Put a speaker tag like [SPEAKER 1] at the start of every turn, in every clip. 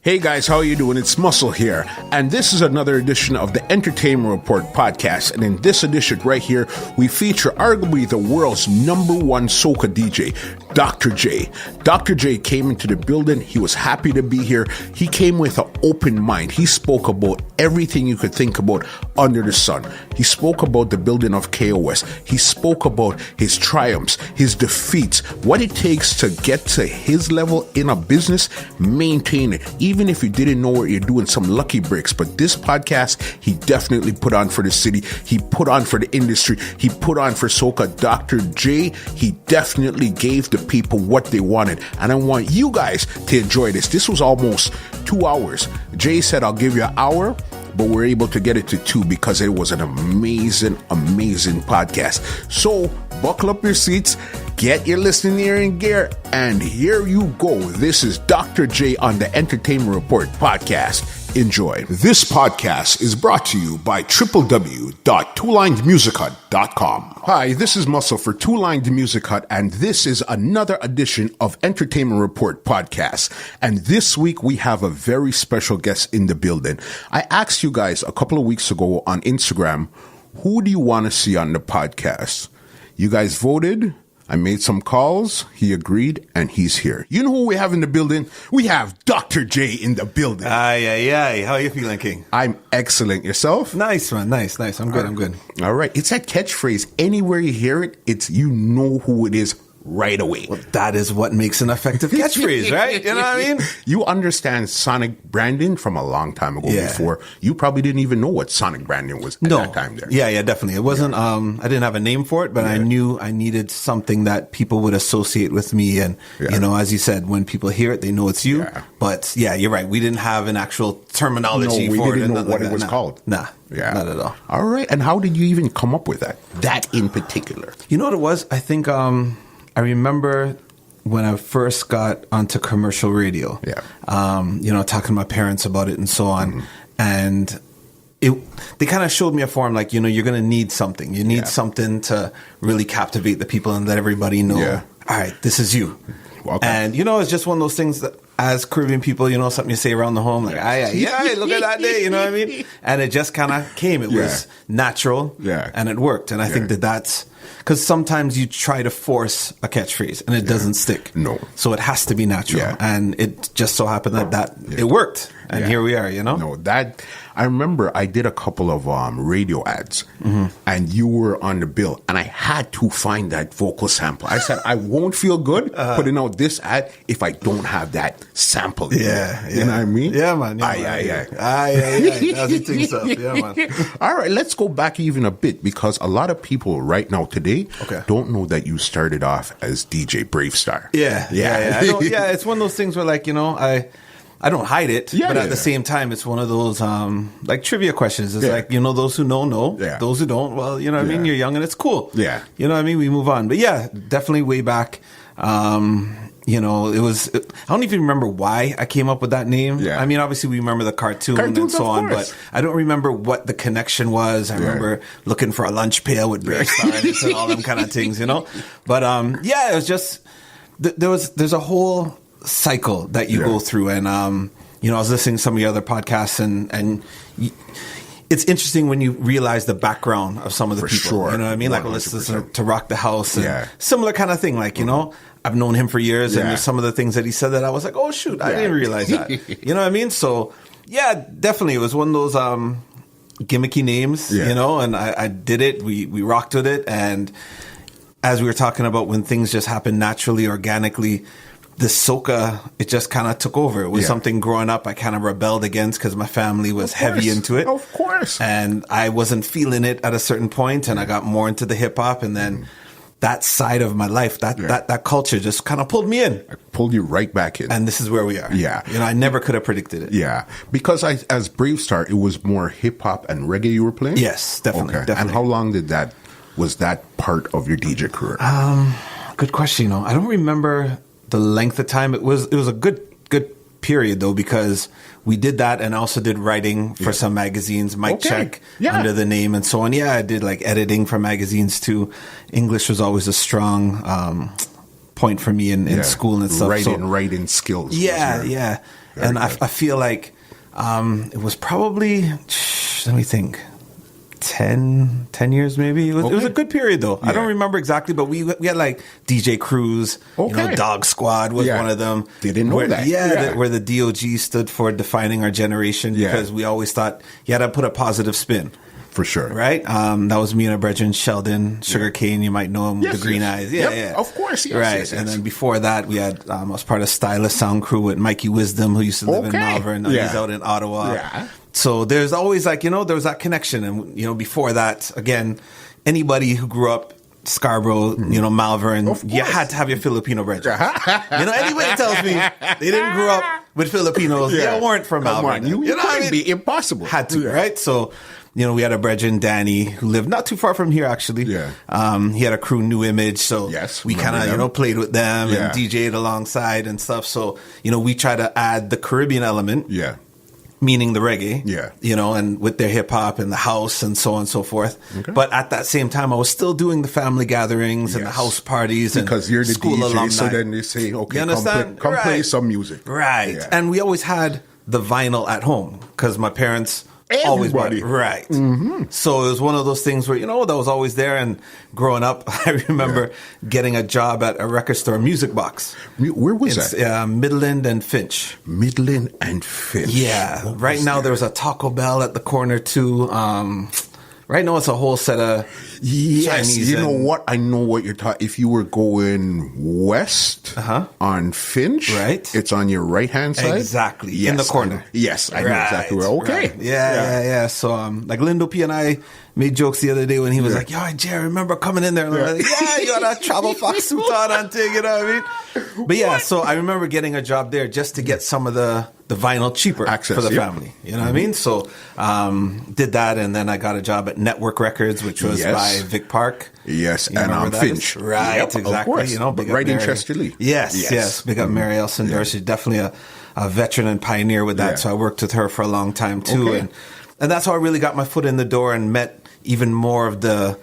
[SPEAKER 1] Hey guys, how are you doing? It's Muscle here, and this is another edition of the Entertainment Report podcast. And in this edition right here, we feature arguably the world's number one soca DJ, Dr. J. Dr. J came into the building. He was happy to be here. He came with an open mind. He spoke about everything you could think about under the sun. He spoke about the building of KOS. He spoke about his triumphs, his defeats, what it takes to get to his level in a business, maintain it. Even if you didn't know what you're doing, some lucky breaks. But this podcast, he definitely put on for the city. He put on for the industry. He put on for soca. Dr. J, he definitely gave the people what they wanted. And I want you guys to enjoy this. This was almost 2 hours. Jay said, I'll give you an hour, but we're able to get it to 2 because it was an amazing, amazing podcast. So buckle up your seats, get your listening ear in gear, and here you go. This is Dr. J on the Entertainment Report podcast. Enjoy. This podcast is brought to you by www.twolinedmusichut.com. Hi, this is Muscle for Two Lined Music Hut, and this is another edition of Entertainment Report podcast. And this week we have a very special guest in the building. I asked you guys a couple of weeks ago on Instagram, who do you want to see on the podcast? You guys voted. I made some calls. He agreed, and he's here. You know who we have in the building? We have Dr. J in the building.
[SPEAKER 2] Aye. How are you feeling, King?
[SPEAKER 1] I'm excellent. Yourself?
[SPEAKER 2] Nice, man. Nice. I'm good.
[SPEAKER 1] All right. It's that catchphrase. Anywhere you hear it, it's you know who it is right away.
[SPEAKER 2] Well, that is what makes an effective catchphrase, right? You know what I mean?
[SPEAKER 1] You understand sonic branding from a long time ago. Before. You probably didn't even know what sonic branding was at that time there.
[SPEAKER 2] Yeah, definitely. It wasn't, I didn't have a name for it, but I knew I needed something that people would associate with me. And, you know, as you said, when people hear it, they know it's you. Yeah. But yeah, you're right. We didn't have an actual terminology for it.
[SPEAKER 1] We didn't know what it was called.
[SPEAKER 2] Nah. Yeah. Not at all.
[SPEAKER 1] All right. And how did you even come up with that? That in particular?
[SPEAKER 2] You know what it was? I think, I remember when I first got onto commercial radio, you know, talking to my parents about it and so on. And they kind of showed me a form like, you know, you're going to need something. You need something to really captivate the people and let everybody know, all right, this is you. Welcome. And, you know, it's just one of those things that as Caribbean people, you know, something you say around the home, like, yeah, look at that day, you know what I mean? And it just kind of came. It was natural and it worked. And I think that's... Because sometimes you try to force a catchphrase and it doesn't stick.
[SPEAKER 1] No.
[SPEAKER 2] So it has to be natural. Yeah. And it just so happened that it worked. And here we are, you know?
[SPEAKER 1] No, I remember I did a couple of radio ads and you were on the bill and I had to find that vocal sample. I said, I won't feel good putting out this ad if I don't have that sample. You know what I mean?
[SPEAKER 2] Yeah, man. Aye. That's the thing stuff. Yeah, man.
[SPEAKER 1] All right, let's go back even a bit because a lot of people right now today don't know that you started off as DJ Bravestar.
[SPEAKER 2] Yeah. I know, it's one of those things where, like, you know, I don't hide it, but at the same time, it's one of those like trivia questions. It's like, you know, those who know. Those who don't, well, you know what I mean? You're young and it's cool. Yeah. You know what I mean? We move on. But yeah, definitely way back. You know, I don't even remember why I came up with that name. Yeah. I mean, obviously we remember the cartoon and so on, but I don't remember what the connection was. I remember looking for a lunch pail with Brave Stars and all them kind of things, you know? But, it was just, there's a whole cycle that you go through. And, you know, I was listening to some of your other podcasts and it's interesting when you realize the background of some of the people. Sure. You know what I mean? 100%. Like, let's listen to Rock the House and similar kind of thing. Like, you know, I've known him for years and there's some of the things that he said that I was like, oh shoot, I didn't realize that. You know what I mean? So yeah, definitely. It was one of those, gimmicky names, you know, and I did it. We rocked with it. And as we were talking about when things just happen naturally, organically, the soca, it just kind of took over. It was something growing up I kind of rebelled against because my family was heavy into it.
[SPEAKER 1] Of course.
[SPEAKER 2] And I wasn't feeling it at a certain point, and I got more into the hip hop, and then that side of my life, that culture just kind of pulled me in.
[SPEAKER 1] I pulled you right back in.
[SPEAKER 2] And this is where we are.
[SPEAKER 1] Yeah.
[SPEAKER 2] You know, I never could have predicted it.
[SPEAKER 1] Yeah. Because as Bravestar, it was more hip hop and reggae you were playing?
[SPEAKER 2] Yes, definitely.
[SPEAKER 1] Okay. And how long was that part of your DJ career?
[SPEAKER 2] Good question. You know, I don't remember the length of time. It was a good period though, because we did that and also did writing for some magazines, Mic Check under the name and so on. Yeah, I did like editing for magazines too. English was always a strong point for me in school and stuff.
[SPEAKER 1] Writing skills.
[SPEAKER 2] Yeah. And I feel like it was probably, let me think, 10 years maybe. It was a good period though. I don't remember exactly, but we had like DJ Cruise, Dog Squad was one of them.
[SPEAKER 1] Didn't know that.
[SPEAKER 2] Where the DOG stood for defining our generation, because we always thought you had to put a positive spin. For sure. Right? That was me and a brethren, Sheldon, Sugarcane, you might know him with the green eyes. Yeah.
[SPEAKER 1] Of course, yes.
[SPEAKER 2] Right.
[SPEAKER 1] Yes.
[SPEAKER 2] And then before that, we had, I was part of Stylist Sound Crew with Mikey Wisdom, who used to live in Malvern. He's out in Ottawa. Yeah. So there's always like, there was that connection. And, before that, again, anybody who grew up Scarborough, Malvern, you had to have your Filipino brethren. Anybody tells me they didn't grow up with Filipinos, they weren't from Malvern.
[SPEAKER 1] You know what I mean? Be impossible.
[SPEAKER 2] Had to, right? So, we had a brethren, Danny, who lived not too far from here, actually. Yeah. He had a crew, New Image. So we kind of, played with them and DJ'd alongside and stuff. So, we try to add the Caribbean element. Yeah. Meaning the reggae. Yeah. And with their hip hop and the house and so on and so forth. Okay. But at that same time, I was still doing the family gatherings and the house parties.
[SPEAKER 1] Because you're the
[SPEAKER 2] school
[SPEAKER 1] DJ,
[SPEAKER 2] alumni.
[SPEAKER 1] so then they say, okay, come play some music.
[SPEAKER 2] Right. Yeah. And we always had the vinyl at home because my parents... Always bought it. Right. Mm-hmm. So it was one of those things where, that was always there. And growing up, I remember getting a job at a record store, Music Box.
[SPEAKER 1] Where was that?
[SPEAKER 2] Midland and Finch.
[SPEAKER 1] Midland and Finch.
[SPEAKER 2] Yeah. Right now, there's a Taco Bell at the corner, too. Right now, it's a whole set of Chinese.
[SPEAKER 1] You know what? I know what you're talking. If you were going west on Finch, right, it's on your right hand side.
[SPEAKER 2] Exactly. Yes, in the corner.
[SPEAKER 1] I know exactly where. Okay.
[SPEAKER 2] Right. Yeah. So, like Lindo P and I made jokes the other day when he was like, "Yo, Jay, I remember coming in there." And I'm like, "Yeah, you got a travel fox suit on thing, you know what I mean?" But yeah, so I remember getting a job there just to get some of the vinyl cheaper for the family. You know what I mean? So did that, and then I got a job at Network Records, which was by Vic Park.
[SPEAKER 1] Yes, and Finch.
[SPEAKER 2] Right, exactly.
[SPEAKER 1] Of course. Right in Chester Lee.
[SPEAKER 2] Yes. Big up Mary Elson She's definitely a veteran and pioneer with that. So I worked with her for a long time too. Okay. And that's how I really got my foot in the door and met even more of the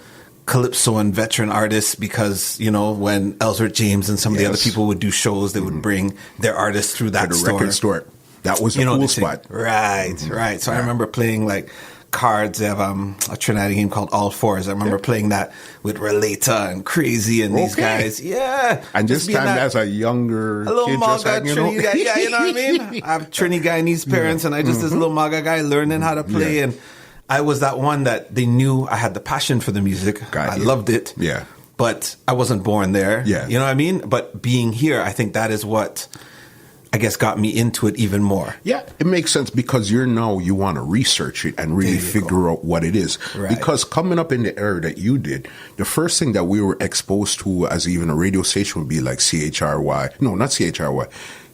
[SPEAKER 2] calypso and veteran artists, because when Ellsworth James and some of the other people would do shows, they would bring their artists through that
[SPEAKER 1] record store. That was the cool spot.
[SPEAKER 2] Right. So I remember playing like cards. They have a Trinidad game called All Fours. I remember playing that with Relata and Crazy and these guys. Yeah.
[SPEAKER 1] And this time as a younger kid, just hanging out.
[SPEAKER 2] Guy. Yeah, you know what I mean? I have Trini Guyanese parents, and I just this little Maga guy learning how to play. And I was that one that they knew I had the passion for the music. I loved it. Yeah. But I wasn't born there. Yeah. You know what I mean? But being here, I think that is what, I guess, got me into it even more.
[SPEAKER 1] Yeah, it makes sense, because you want to research it and really figure out what it is. Right. Because coming up in the era that you did, the first thing that we were exposed to as even a radio station would be like CHRY. No, not CHRY.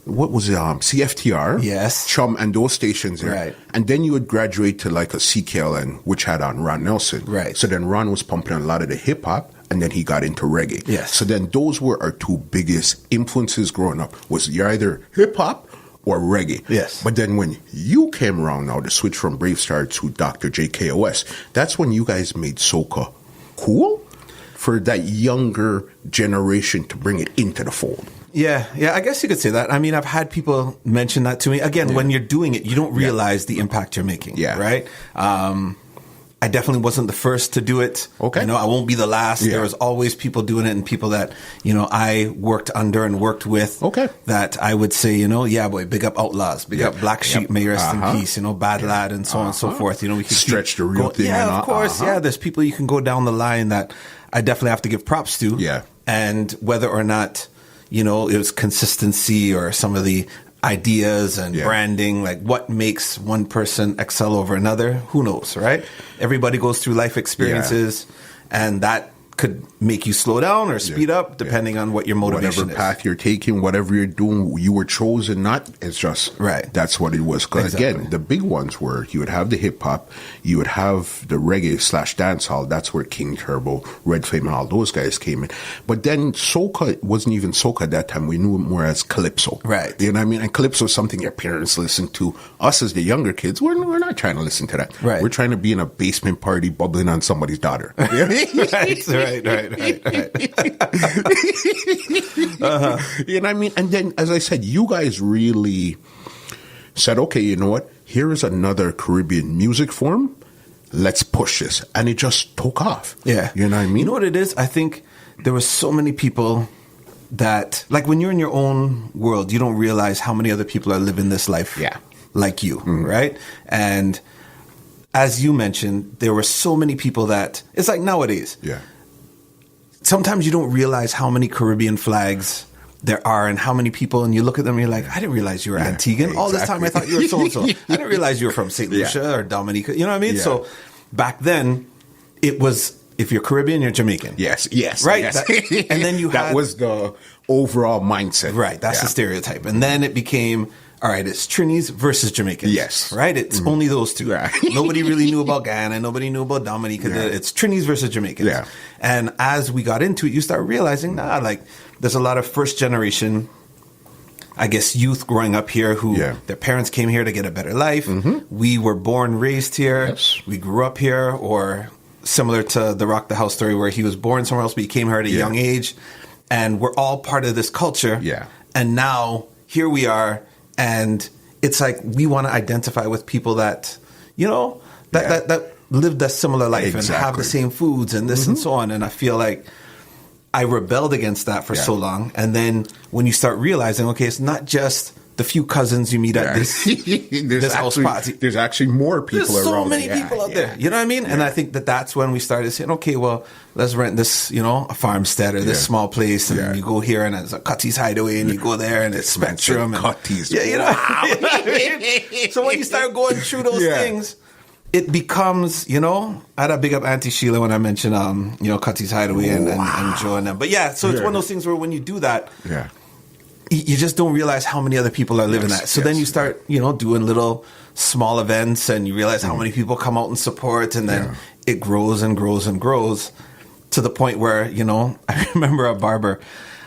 [SPEAKER 1] What was it? CFTR.
[SPEAKER 2] Yes.
[SPEAKER 1] Chum and those stations there. Right. And then you would graduate to like a CKLN, which had on Ron Nelson. Right. So then Ron was pumping a lot of the hip hop, and then he got into reggae. Yes. So then those were our two biggest influences growing up, was you're either hip hop or reggae. Yes. But then when you came around now, to switch from Brave Star to Dr. JKOS, that's when you guys made soca cool for that younger generation to bring it into the fold.
[SPEAKER 2] Yeah, I guess you could say that. I mean, I've had people mention that to me. Again, when you're doing it, you don't realize the impact you're making. Yeah. Right? I definitely wasn't the first to do it. Okay. I won't be the last. Yeah. There was always people doing it, and people that, I worked under and worked with. Okay. That I would say, boy, big up Outlaws, big up Black Sheep, may rest in peace, Bad Lad, and so on and so forth. We can
[SPEAKER 1] stretch the real thing.
[SPEAKER 2] Yeah, of course. Yeah, there's people you can go down the line that I definitely have to give props to. Yeah. And whether or not, it was consistency or some of the ideas and branding, like what makes one person excel over another, who knows, right? Everybody goes through life experiences, and that could make you slow down or speed up depending on what your motivation
[SPEAKER 1] is. Whatever path you're taking, whatever you're doing, you were chosen not. It's just, that's what it was. Because again, the big ones were, you would have the hip hop, you would have the reggae / dancehall. That's where King Turbo, Red Flame, and all those guys came in. But then soca wasn't even soca at that time. We knew it more as calypso. Right. You know what I mean? And calypso is something your parents listened to. Us as the younger kids, we're not trying to listen to that. Right. We're trying to be in a basement party bubbling on somebody's daughter.
[SPEAKER 2] Right.
[SPEAKER 1] You know what I mean? And then, as I said, you guys really said, okay, you know what? Here is another Caribbean music form. Let's push this. And it just took off.
[SPEAKER 2] Yeah.
[SPEAKER 1] You know what I mean?
[SPEAKER 2] You know what it is? I think there were so many people that, like, when you're in your own world, you don't realize how many other people are living this life like you, right? And as you mentioned, there were so many people that, it's like nowadays.
[SPEAKER 1] Yeah.
[SPEAKER 2] Sometimes you don't realize how many Caribbean flags there are and how many people, and you look at them and you're like, I didn't realize you were Antiguan. Exactly. All this time I thought you were so-and-so. I didn't realize you were from St. Lucia or Dominica. You know what I mean? So back then, it was, if you're Caribbean, you're Jamaican.
[SPEAKER 1] Yes.
[SPEAKER 2] Right?
[SPEAKER 1] Yes.
[SPEAKER 2] And then you had...
[SPEAKER 1] That was the overall mindset.
[SPEAKER 2] Right. That's the stereotype. And then it became... All right, it's Trinis versus Jamaicans.
[SPEAKER 1] Yes.
[SPEAKER 2] Right? It's only those two. Yeah. Nobody really knew about Guyana. Nobody knew about Dominica. Yeah. It's Trinis versus Jamaicans.
[SPEAKER 1] Yeah.
[SPEAKER 2] And as we got into it, you start realizing, like, there's a lot of first generation, I guess, youth growing up here who their parents came here to get a better life. We were born, raised here. Yes. We grew up here, or similar to the Rock the House story where he was born somewhere else, but he came here at a young age. And we're all part of this culture. Yeah. And now here we are. And it's like we want to identify with people that, you know, that lived a similar life and have the same foods and this and so on. And I feel like I rebelled against that for so long. And then when you start realizing, okay, it's not just the few cousins you meet at this house party.
[SPEAKER 1] There's actually more people around.
[SPEAKER 2] There's so many people out there. You know what I mean? Yeah. And I think that's when we started saying, okay, well, let's rent this, you know, a farmstead or this small place. And you go here and it's a Cutty's Hideaway and you go there and it's Spectrum. And
[SPEAKER 1] Cutty's.
[SPEAKER 2] Yeah, you know, you know what I mean? So when you start going through those things, it becomes, you know, I had a big up Auntie Sheila when I mentioned, you know, Cutty's Hideaway and Joe and them. But so it's one of those things where when you do that, you just don't realize how many other people are living that. So then you start, you know, doing little small events and you realize how many people come out and support. And then it grows and grows and grows to the point where, you know, I remember a barber,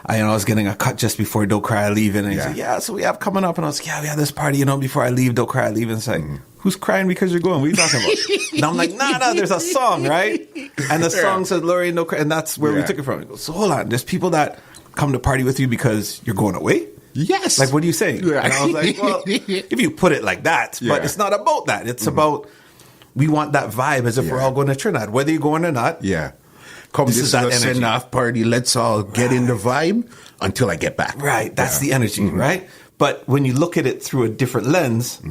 [SPEAKER 2] I was getting a cut just before Don't Cry I Leave. And he said, so we have coming up. And I was like, we have this party, you know, before I leave, Don't Cry I Leave. And it's like, who's crying because you're going? What are you talking about? And I'm like, no, there's a song, right? And the song said, Lori, no cry. And that's where we took it from. He goes, so hold on, there's people that come to party with you because you're going away?
[SPEAKER 1] Yes.
[SPEAKER 2] Like, what are you saying? Yeah. And I was like, well, if you put it like that, but it's not about that. It's about, we want that vibe as if we're all going to Trinidad, whether you're going or not.
[SPEAKER 1] Yeah. Come, this is a send-off party. Let's all get in the vibe until I get back.
[SPEAKER 2] Right. That's the energy, right? But when you look at it through a different lens,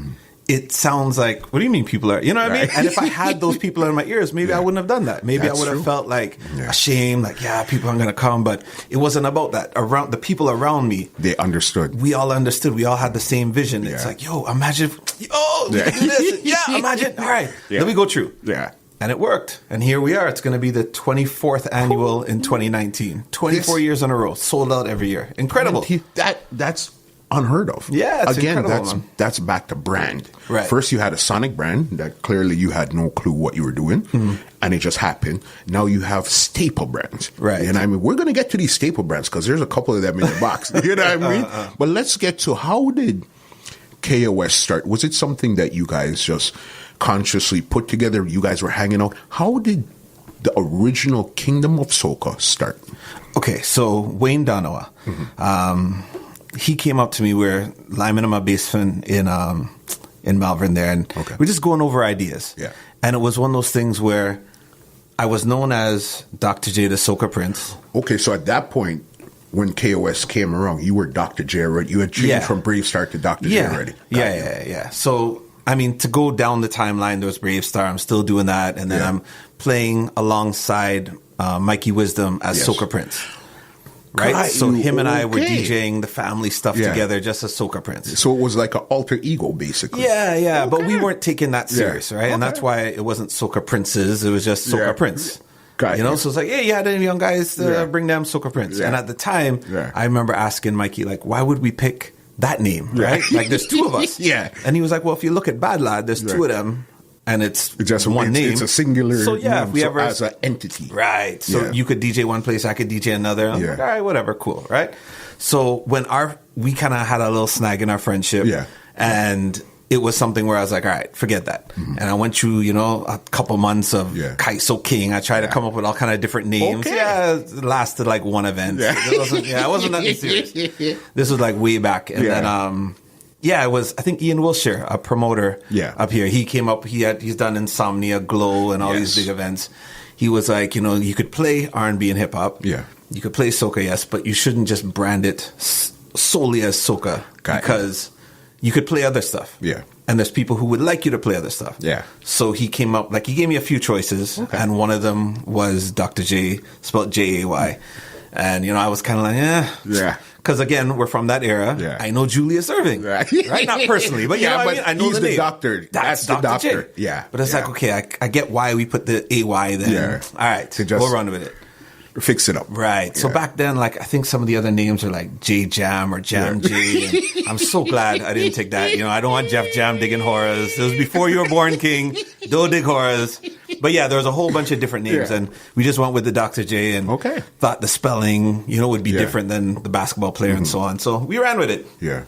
[SPEAKER 2] it sounds like, what do you mean people are, you know what I mean? And if I had those people in my ears, maybe I wouldn't have done that. Maybe I would have felt like ashamed, like, people aren't going to come. But it wasn't about that. Around the people around me,
[SPEAKER 1] they understood.
[SPEAKER 2] We all understood. We all had the same vision. It's like, imagine, we can do this. Imagine. All right, let me go through.
[SPEAKER 1] Yeah.
[SPEAKER 2] And it worked. And here we are. It's going to be the 24th annual in 2019. 24 years in a row. Sold out every year. Incredible.
[SPEAKER 1] That's unheard of.
[SPEAKER 2] Yeah, it's incredible,
[SPEAKER 1] that's back to brand.
[SPEAKER 2] Right.
[SPEAKER 1] First, you had a sonic brand that clearly you had no clue what you were doing, and it just happened. Now you have staple brands.
[SPEAKER 2] Right.
[SPEAKER 1] And I mean, we're going to get to these staple brands because there's a couple of them in the box. You know what I mean? But let's get to, how did KOS start? Was it something that you guys just consciously put together? You guys were hanging out. How did the original Kingdom of Soca start?
[SPEAKER 2] Okay, so Wayne Donowa, he came up to me. We're Lyman and my bass friend in Malvern there, and we're just going over ideas.
[SPEAKER 1] Yeah.
[SPEAKER 2] And it was one of those things where I was known as Dr. J, the Soca Prince.
[SPEAKER 1] Okay, so at that point, when KOS came around, you were Dr. J already. You had changed from Brave Star to Dr. J already.
[SPEAKER 2] Yeah. So, I mean, to go down the timeline, there was Brave Star. I'm still doing that. And then I'm playing alongside Mikey Wisdom as Soca Prince. Right? So him and I were DJing the family stuff together just as Soca Prince.
[SPEAKER 1] So it was like an alter ego, basically.
[SPEAKER 2] Yeah. Okay. But we weren't taking that serious, right? Okay. And that's why it wasn't Soca Princes. It was just Soca Prince. You know, so it's like, hey, you had any young guys bring them Soca Prince. And at the time, I remember asking Mikey, like, why would we pick that name, right? Like, there's two of us. And he was like, well, if you look at Bad Lad, there's two of them. And it's just one name.
[SPEAKER 1] It's a singular
[SPEAKER 2] so if we ever,
[SPEAKER 1] as an entity.
[SPEAKER 2] Right. So you could DJ one place, I could DJ another. I'm like, all right, whatever, cool, right? So when we kind of had a little snag in our friendship. And it was something where I was like, all right, forget that. And I went through, you know, a couple months of Kaiso King. I tried to come up with all kind of different names. Okay. Yeah, it lasted like one event. Yeah. It wasn't nothing serious. This was like way back. And then, it was, I think Ian Wilshire, a promoter up here. He came up, he's done Insomnia, Glow, and all these big events. He was like, you know, you could play R&B and hip hop. Yeah. You could play soca, yes, but you shouldn't just brand it solely as soca because you could play other stuff. Yeah. And there's people who would like you to play other stuff. Yeah. So he came up, like, he gave me a few choices, and one of them was Dr. J, spelled J-A-Y. And, you know, I was kind of like, yeah. Because, again, we're from that era. Yeah. I know Julius Irving. Right? Not personally, but, you know what I mean? I know
[SPEAKER 1] he's
[SPEAKER 2] the name.
[SPEAKER 1] Doctor. That's the doctor.
[SPEAKER 2] J. Yeah. But it's like, okay, I get why we put the A-Y then. Yeah. All right, we'll run with it.
[SPEAKER 1] Fix it up.
[SPEAKER 2] Right. So back then, like, I think some of the other names are like J Jam or Jam J. And I'm so glad I didn't take that. You know, I don't want Jeff Jam digging horrors. It was before you were born, King. Don't dig horrors. But yeah, there was a whole bunch of different names, and we just went with the Dr. J and thought the spelling, you know, would be different than the basketball player and so on. So we ran with it. Yeah.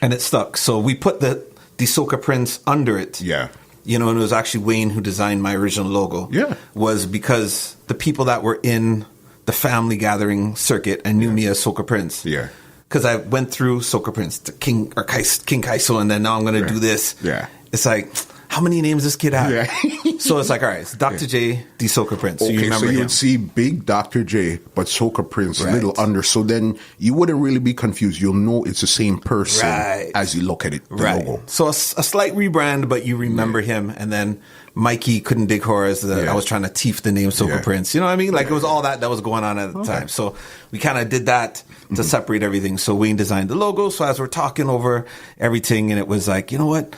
[SPEAKER 2] And it stuck. So we put the Soca Prince under it. Yeah. You know, and it was actually Wayne who designed my original logo. Yeah. Was because the people that were in the family gathering circuit and knew me as Soca Prince. Yeah. Because I went through Soca Prince to King Kaiso, and then now I'm going to do this. Yeah. It's like, how many names does this kid have? Yeah. So it's like, all right, it's Dr. J, the Soca Prince. So you remember
[SPEAKER 1] you would see big Dr. J, but Soca Prince, little under. So then you wouldn't really be confused. You'll know it's the same person as you look at it, the logo.
[SPEAKER 2] So a slight rebrand, but you remember him. And then Mikey couldn't dig horrors. I was trying to teeth the name Soca Prince. You know what I mean? Like it was all that was going on at the time. So we kind of did that to separate everything. So Wayne designed the logo. So as we're talking over everything, and it was like, you know what?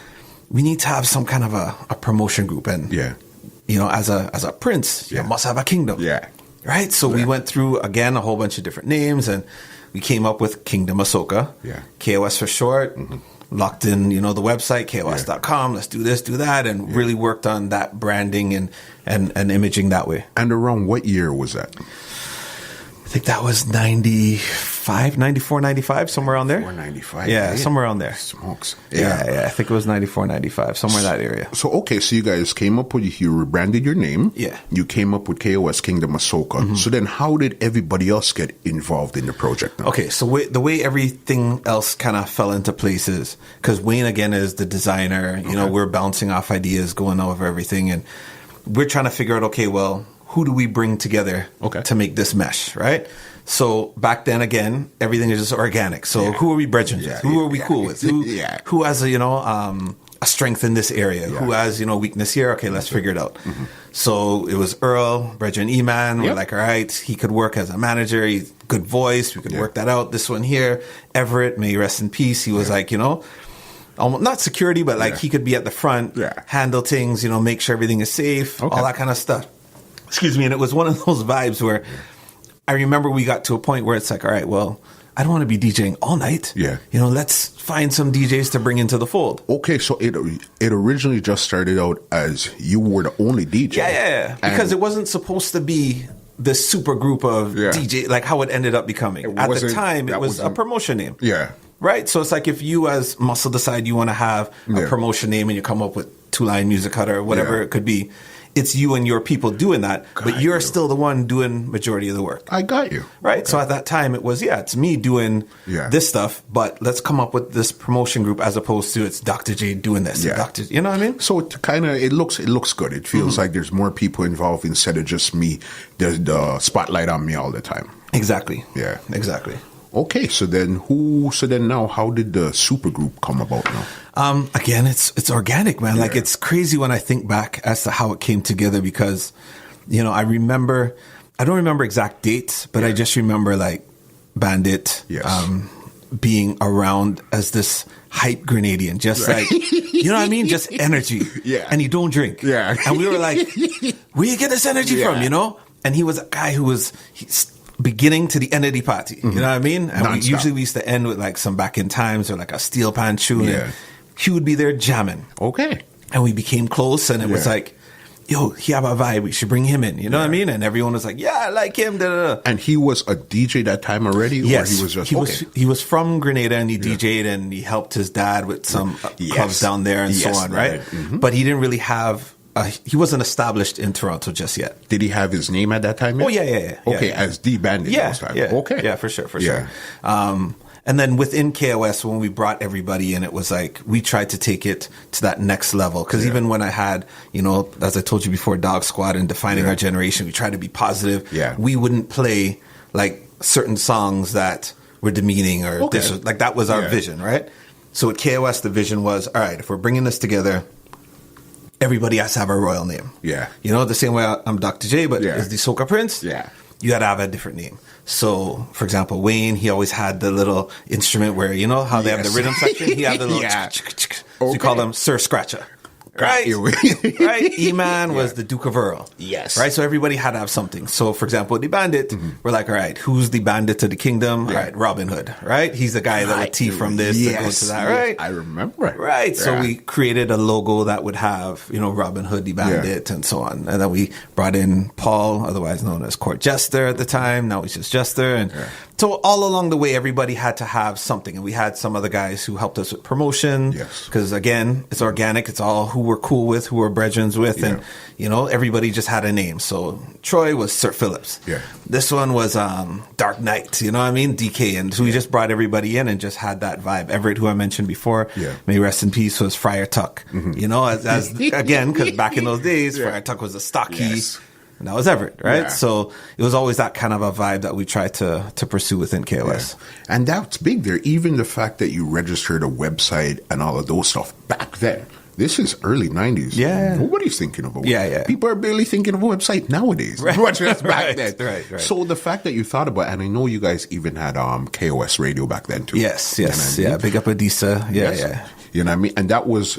[SPEAKER 2] We need to have some kind of a promotion group. And, you know, as a prince, you must have a kingdom. Yeah. Right? So we went through, again, a whole bunch of different names, and we came up with Kingdom of Soca. Yeah. KOS for short. Locked in, you know, the website, KOS.com. Let's do this, do that, and really worked on that branding and imaging that way.
[SPEAKER 1] And around what year was that?
[SPEAKER 2] I think that was 95, 94, 95, somewhere around there.
[SPEAKER 1] 94, 95.
[SPEAKER 2] Yeah, somewhere around there.
[SPEAKER 1] Smokes.
[SPEAKER 2] Yeah. I think it was 94, 95, somewhere in that area.
[SPEAKER 1] So you guys came up with, you rebranded your name. Yeah. You came up with KOS, Kingdom of Soca. So then how did everybody else get involved in the project now?
[SPEAKER 2] Okay, so the way everything else kind of fell into places, because Wayne, again, is the designer. You know, we're bouncing off ideas, going over everything, and we're trying to figure out, okay, well, who do we bring together to make this mesh, right? So back then, again, everything is just organic. So who are we brethren with? Who are we cool with? Who has a strength in this area? Who has, weakness here? Okay, let's figure it out. So it was Earl, brethren E-Man. We're like, all right, he could work as a manager. He's good voice. We could work that out. This one here, Everett, may he rest in peace. He was like, almost, not security, but like he could be at the front, handle things, make sure everything is safe, all that kind of stuff. Excuse me. And it was one of those vibes where I remember we got to a point where it's like, all right, well, I don't want to be DJing all night. Yeah. Let's find some DJs to bring into the fold.
[SPEAKER 1] Okay, so it originally just started out as you were the only DJ.
[SPEAKER 2] Yeah. Because it wasn't supposed to be this super group of DJ, like how it ended up becoming. At the time, it was a promotion name. Yeah. Right? So it's like if you as Muscle decide you want to have a promotion name and you come up with Two Line Music Cutter or whatever it could be, it's you and your people doing that, but you're still the one doing majority of the work.
[SPEAKER 1] I got you.
[SPEAKER 2] Right? Okay. So at that time, it was, it's me doing this stuff, but let's come up with this promotion group as opposed to it's Dr. J doing this. Yeah. You know what I mean?
[SPEAKER 1] So it looks good. It feels like there's more people involved instead of just me. There's the spotlight on me all the time.
[SPEAKER 2] Exactly.
[SPEAKER 1] Yeah.
[SPEAKER 2] Exactly.
[SPEAKER 1] Okay, so then now how did the supergroup come about now?
[SPEAKER 2] Again, it's organic, man. Like it's crazy when I think back as to how it came together because, I don't remember exact dates, but I just remember like Bandit, being around as this hype Grenadian, just like, you know what I mean? Just energy. Yeah. And you don't drink. Yeah. And we were like, where you get this energy from, And he was a guy who was beginning to the end of the party. You know what I mean? And we used to end with like some Back in Times or like a steel pan tune. Yeah. And he would be there jamming.
[SPEAKER 1] Okay.
[SPEAKER 2] And we became close and it was like, yo, he have a vibe. We should bring him in. You know what I mean? And everyone was like, yeah, I like him. Da, da, da.
[SPEAKER 1] And he was a DJ that time already?
[SPEAKER 2] Yes.
[SPEAKER 1] Or he was just,
[SPEAKER 2] he was from Grenada, and he DJ'd, and he helped his dad with some clubs down there and so on, right? Mm-hmm. But he didn't really have... he wasn't established in Toronto just yet.
[SPEAKER 1] Did he have his name at that time yet?
[SPEAKER 2] Oh, yeah.
[SPEAKER 1] Okay, as D Bandit those time.
[SPEAKER 2] Yeah.
[SPEAKER 1] Okay.
[SPEAKER 2] Yeah, for sure. And then within KOS, when we brought everybody in, it was like we tried to take it to that next level. Because even when I had, you know, as I told you before, Dog Squad and Defining Our Generation, we tried to be positive.
[SPEAKER 1] Yeah.
[SPEAKER 2] We wouldn't play like certain songs that were demeaning or like that was our vision, right? So at KOS, the vision was, all right, if we're bringing this together, everybody has to have a royal name. Yeah. You know, the same way I'm Dr. J, but is the Soca Prince? Yeah. You got to have a different name. So, for example, Wayne, he always had the little instrument where, you know, how they have the rhythm section? He had the little... So you call them Sir Scratcher. Right? Right? E-Man was the Duke of Earl. Yes. Right? So everybody had to have something. So, for example, the Bandit, we're like, all right, who's the bandit to the kingdom? All right, Robin Hood. Right? He's the guy that would tea from this to go to that. Right?
[SPEAKER 1] I remember it.
[SPEAKER 2] Right. So we created a logo that would have, you know, Robin Hood, the Bandit, and so on. And then we brought in Paul, otherwise known as Court Jester at the time. Now he's just Jester. And so all along the way, everybody had to have something. And we had some other guys who helped us with promotion. Yes. Because, again, it's organic. It's all who we're cool with, who we're brethren with. And, you know, everybody just had a name. So Troy was Sir Phillips. Yeah. This one was Dark Knight. You know what I mean? DK. And so we just brought everybody in and just had that vibe. Everett, who I mentioned before, may rest in peace, was Friar Tuck. You know, as again, because back in those days, Friar Tuck was a stocky. And that was Everett, right? Yeah. So it was always that kind of a vibe that we tried to pursue within KOS.
[SPEAKER 1] Yeah. And that's big there. Even the fact that you registered a website and all of those stuff back then. This is early 90s. Yeah. Nobody's thinking of a website. People are barely thinking of a website nowadays. Right. Back then. Right. So the fact that you thought about, and I know you guys even had KOS radio back then too.
[SPEAKER 2] Yes. You know what I mean? Yeah. Big up Adisa. Yeah.
[SPEAKER 1] You know what I mean? And that was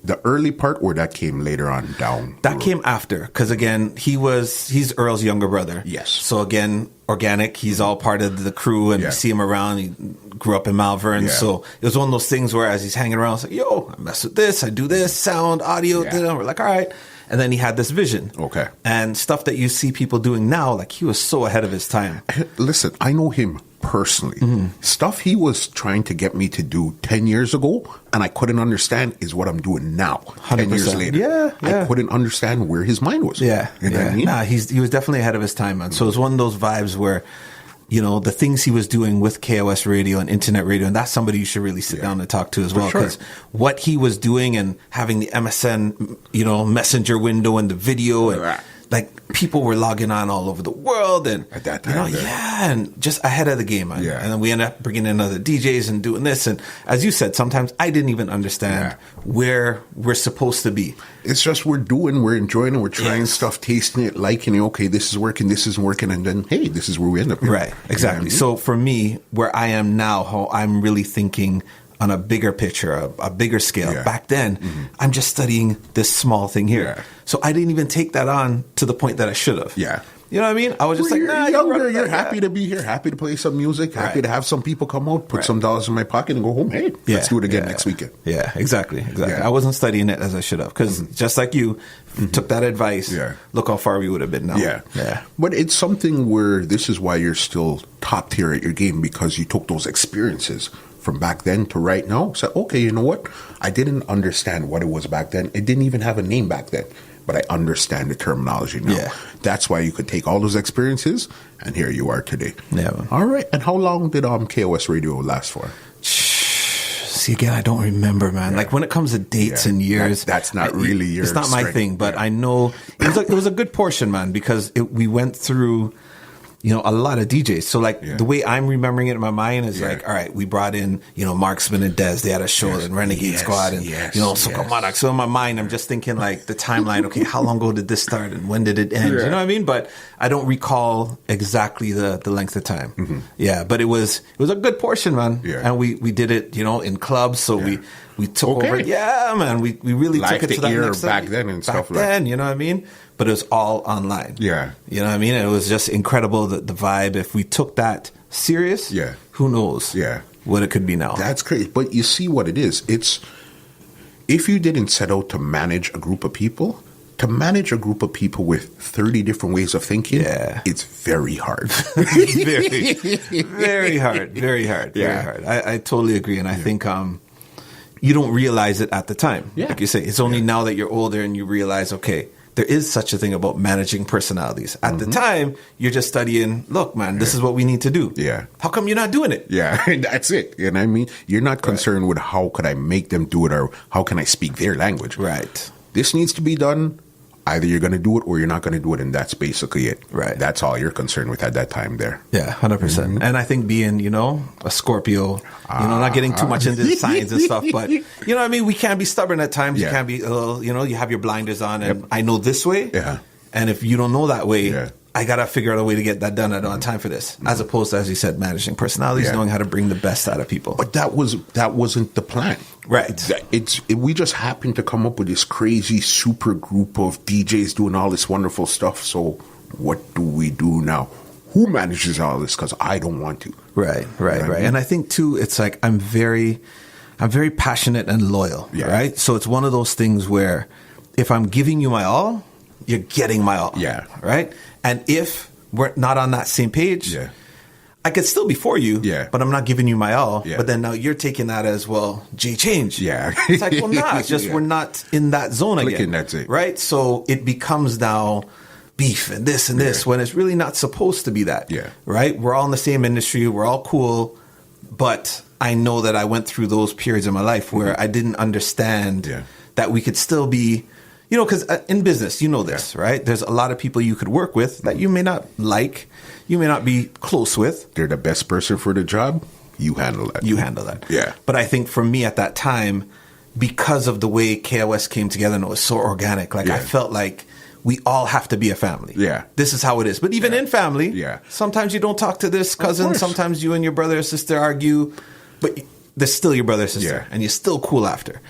[SPEAKER 1] the early part, or that came later on down?
[SPEAKER 2] That came after, because again, he's Earl's younger brother. Yes. So again, organic. He's all part of the crew, and you see him around. He grew up in Malvern, so it was one of those things where as he's hanging around, it's like, yo, I mess with this, I do this, sound, audio. We're like, all right. And then he had this vision. Okay. And stuff that you see people doing now, like he was so ahead of his time.
[SPEAKER 1] Listen, I know him personally. Stuff he was trying to get me to do 10 years ago, and I couldn't understand, is what I'm doing now, 10 years later. I couldn't understand where his mind was. You know what I mean?
[SPEAKER 2] Nah, he was definitely ahead of his time, man. So it was one of those vibes where, you know, the things he was doing with KOS radio and internet radio, and that's somebody you should really sit down and talk to as well, because what he was doing and having the MSN, you know, messenger window and the video, and like people were logging on all over the world, and
[SPEAKER 1] at that time,
[SPEAKER 2] and just ahead of the game, man. And then we ended up bringing in other DJs and doing this, and as you said, sometimes I didn't even understand where we're supposed to be.
[SPEAKER 1] It's just we're enjoying it, we're trying stuff, tasting it, liking it. Okay, this is working, this isn't working, and then hey, this is where we end up.
[SPEAKER 2] Right, exactly. You know what I mean? So for me, where I am now, how I'm really thinking on a bigger picture, a bigger scale. Back then, I'm just studying this small thing here. So I didn't even take that on to the point that I should have. You know what I mean? I was just like, nah,
[SPEAKER 1] you're happy to be here, happy to play some music, happy to have some people come out, put some dollars in my pocket and go home. Hey, let's do it again next weekend.
[SPEAKER 2] Yeah, exactly. I wasn't studying it as I should have, because just like you, took that advice, look how far we would have been now.
[SPEAKER 1] Yeah. But it's something where this is why you're still top tier at your game, because you took those experiences from back then to right now. So, okay, you know what? I didn't understand what it was back then. It didn't even have a name back then, but I understand the terminology now. That's why you could take all those experiences, and here you are today. All right. And how long did KOS radio last for?
[SPEAKER 2] See, again, I don't remember, man. Like when it comes to dates and years,
[SPEAKER 1] that's not really your
[SPEAKER 2] it's not my thing, but I know it was a good portion, man, because we went through, you know, a lot of DJs. So like the way I'm remembering it in my mind is like, all right, we brought in, you know, Marksman and Dez. They had a show and Renegade Squad and, you know, Soca Monarch. So in my mind, I'm just thinking like the timeline. Okay, how long ago did this start and when did it end? You know what I mean? But I don't recall exactly the length of time. But it was a good portion, man. And we did it, you know, in clubs. So we took over. Yeah, man. We really took it to that next
[SPEAKER 1] back then and stuff like
[SPEAKER 2] that. You know what I mean? But it was all online. You know what I mean? And it was just incredible, the vibe. If we took that serious, who knows what it could be now.
[SPEAKER 1] That's crazy. But you see what it is. It's, if you didn't set out to manage a group of people, to manage a group of people with 30 different ways of thinking, it's very hard.
[SPEAKER 2] Very hard. Very hard. I totally agree. And I think you don't realize it at the time. Yeah. Like you say, it's only now that you're older and you realize, okay, there is such a thing about managing personalities. At the time, you're just studying, look, man, this is what we need to do. Yeah. How come you're not doing it?
[SPEAKER 1] Yeah, that's it. You know what I mean? You're not concerned with how could I make them do it or how can I speak their language.
[SPEAKER 2] Right.
[SPEAKER 1] This needs to be done. Either you're going to do it or you're not going to do it, and that's basically it. Right. That's all you're concerned with at that time there.
[SPEAKER 2] Yeah, 100%. And I think being, a Scorpio, not getting too much into the signs and stuff, but, what I mean? We can be stubborn at times. You can be a little, you have your blinders on, and I know this way. Yeah. And if you don't know that way, I got to figure out a way to get that done. I don't have time for this. As opposed to, as you said, managing personalities, knowing how to bring the best out of people.
[SPEAKER 1] But that wasn't the plan.
[SPEAKER 2] Right.
[SPEAKER 1] We just happened to come up with this crazy super group of DJs doing all this wonderful stuff. So what do we do now? Who manages all this? Because I don't want to.
[SPEAKER 2] Right. And I think too, it's like I'm very passionate and loyal. Yeah. Right. So it's one of those things where if I'm giving you my all, you're getting my all. Yeah. Right. And if we're not on that same page, I could still be for you, but I'm not giving you my all. Yeah. But then now you're taking that as, well, Jay changed. Yeah. It's like, well, nah, it's just we're not in that zone again.
[SPEAKER 1] That's it.
[SPEAKER 2] Right? So it becomes now beef and this and this when it's really not supposed to be that. Yeah. Right? We're all in the same industry. We're all cool. But I know that I went through those periods in my life where I didn't understand that we could still be... because in business, this, right? There's a lot of people you could work with that you may not like, you may not be close with.
[SPEAKER 1] They're the best person for the job. You handle that. Yeah.
[SPEAKER 2] But I think for me at that time, because of the way KOS came together and it was so organic, I felt like we all have to be a family. Yeah. This is how it is. But even in family, sometimes you don't talk to this cousin. Sometimes you and your brother or sister argue, but they're still your brother or sister and you're still cool after.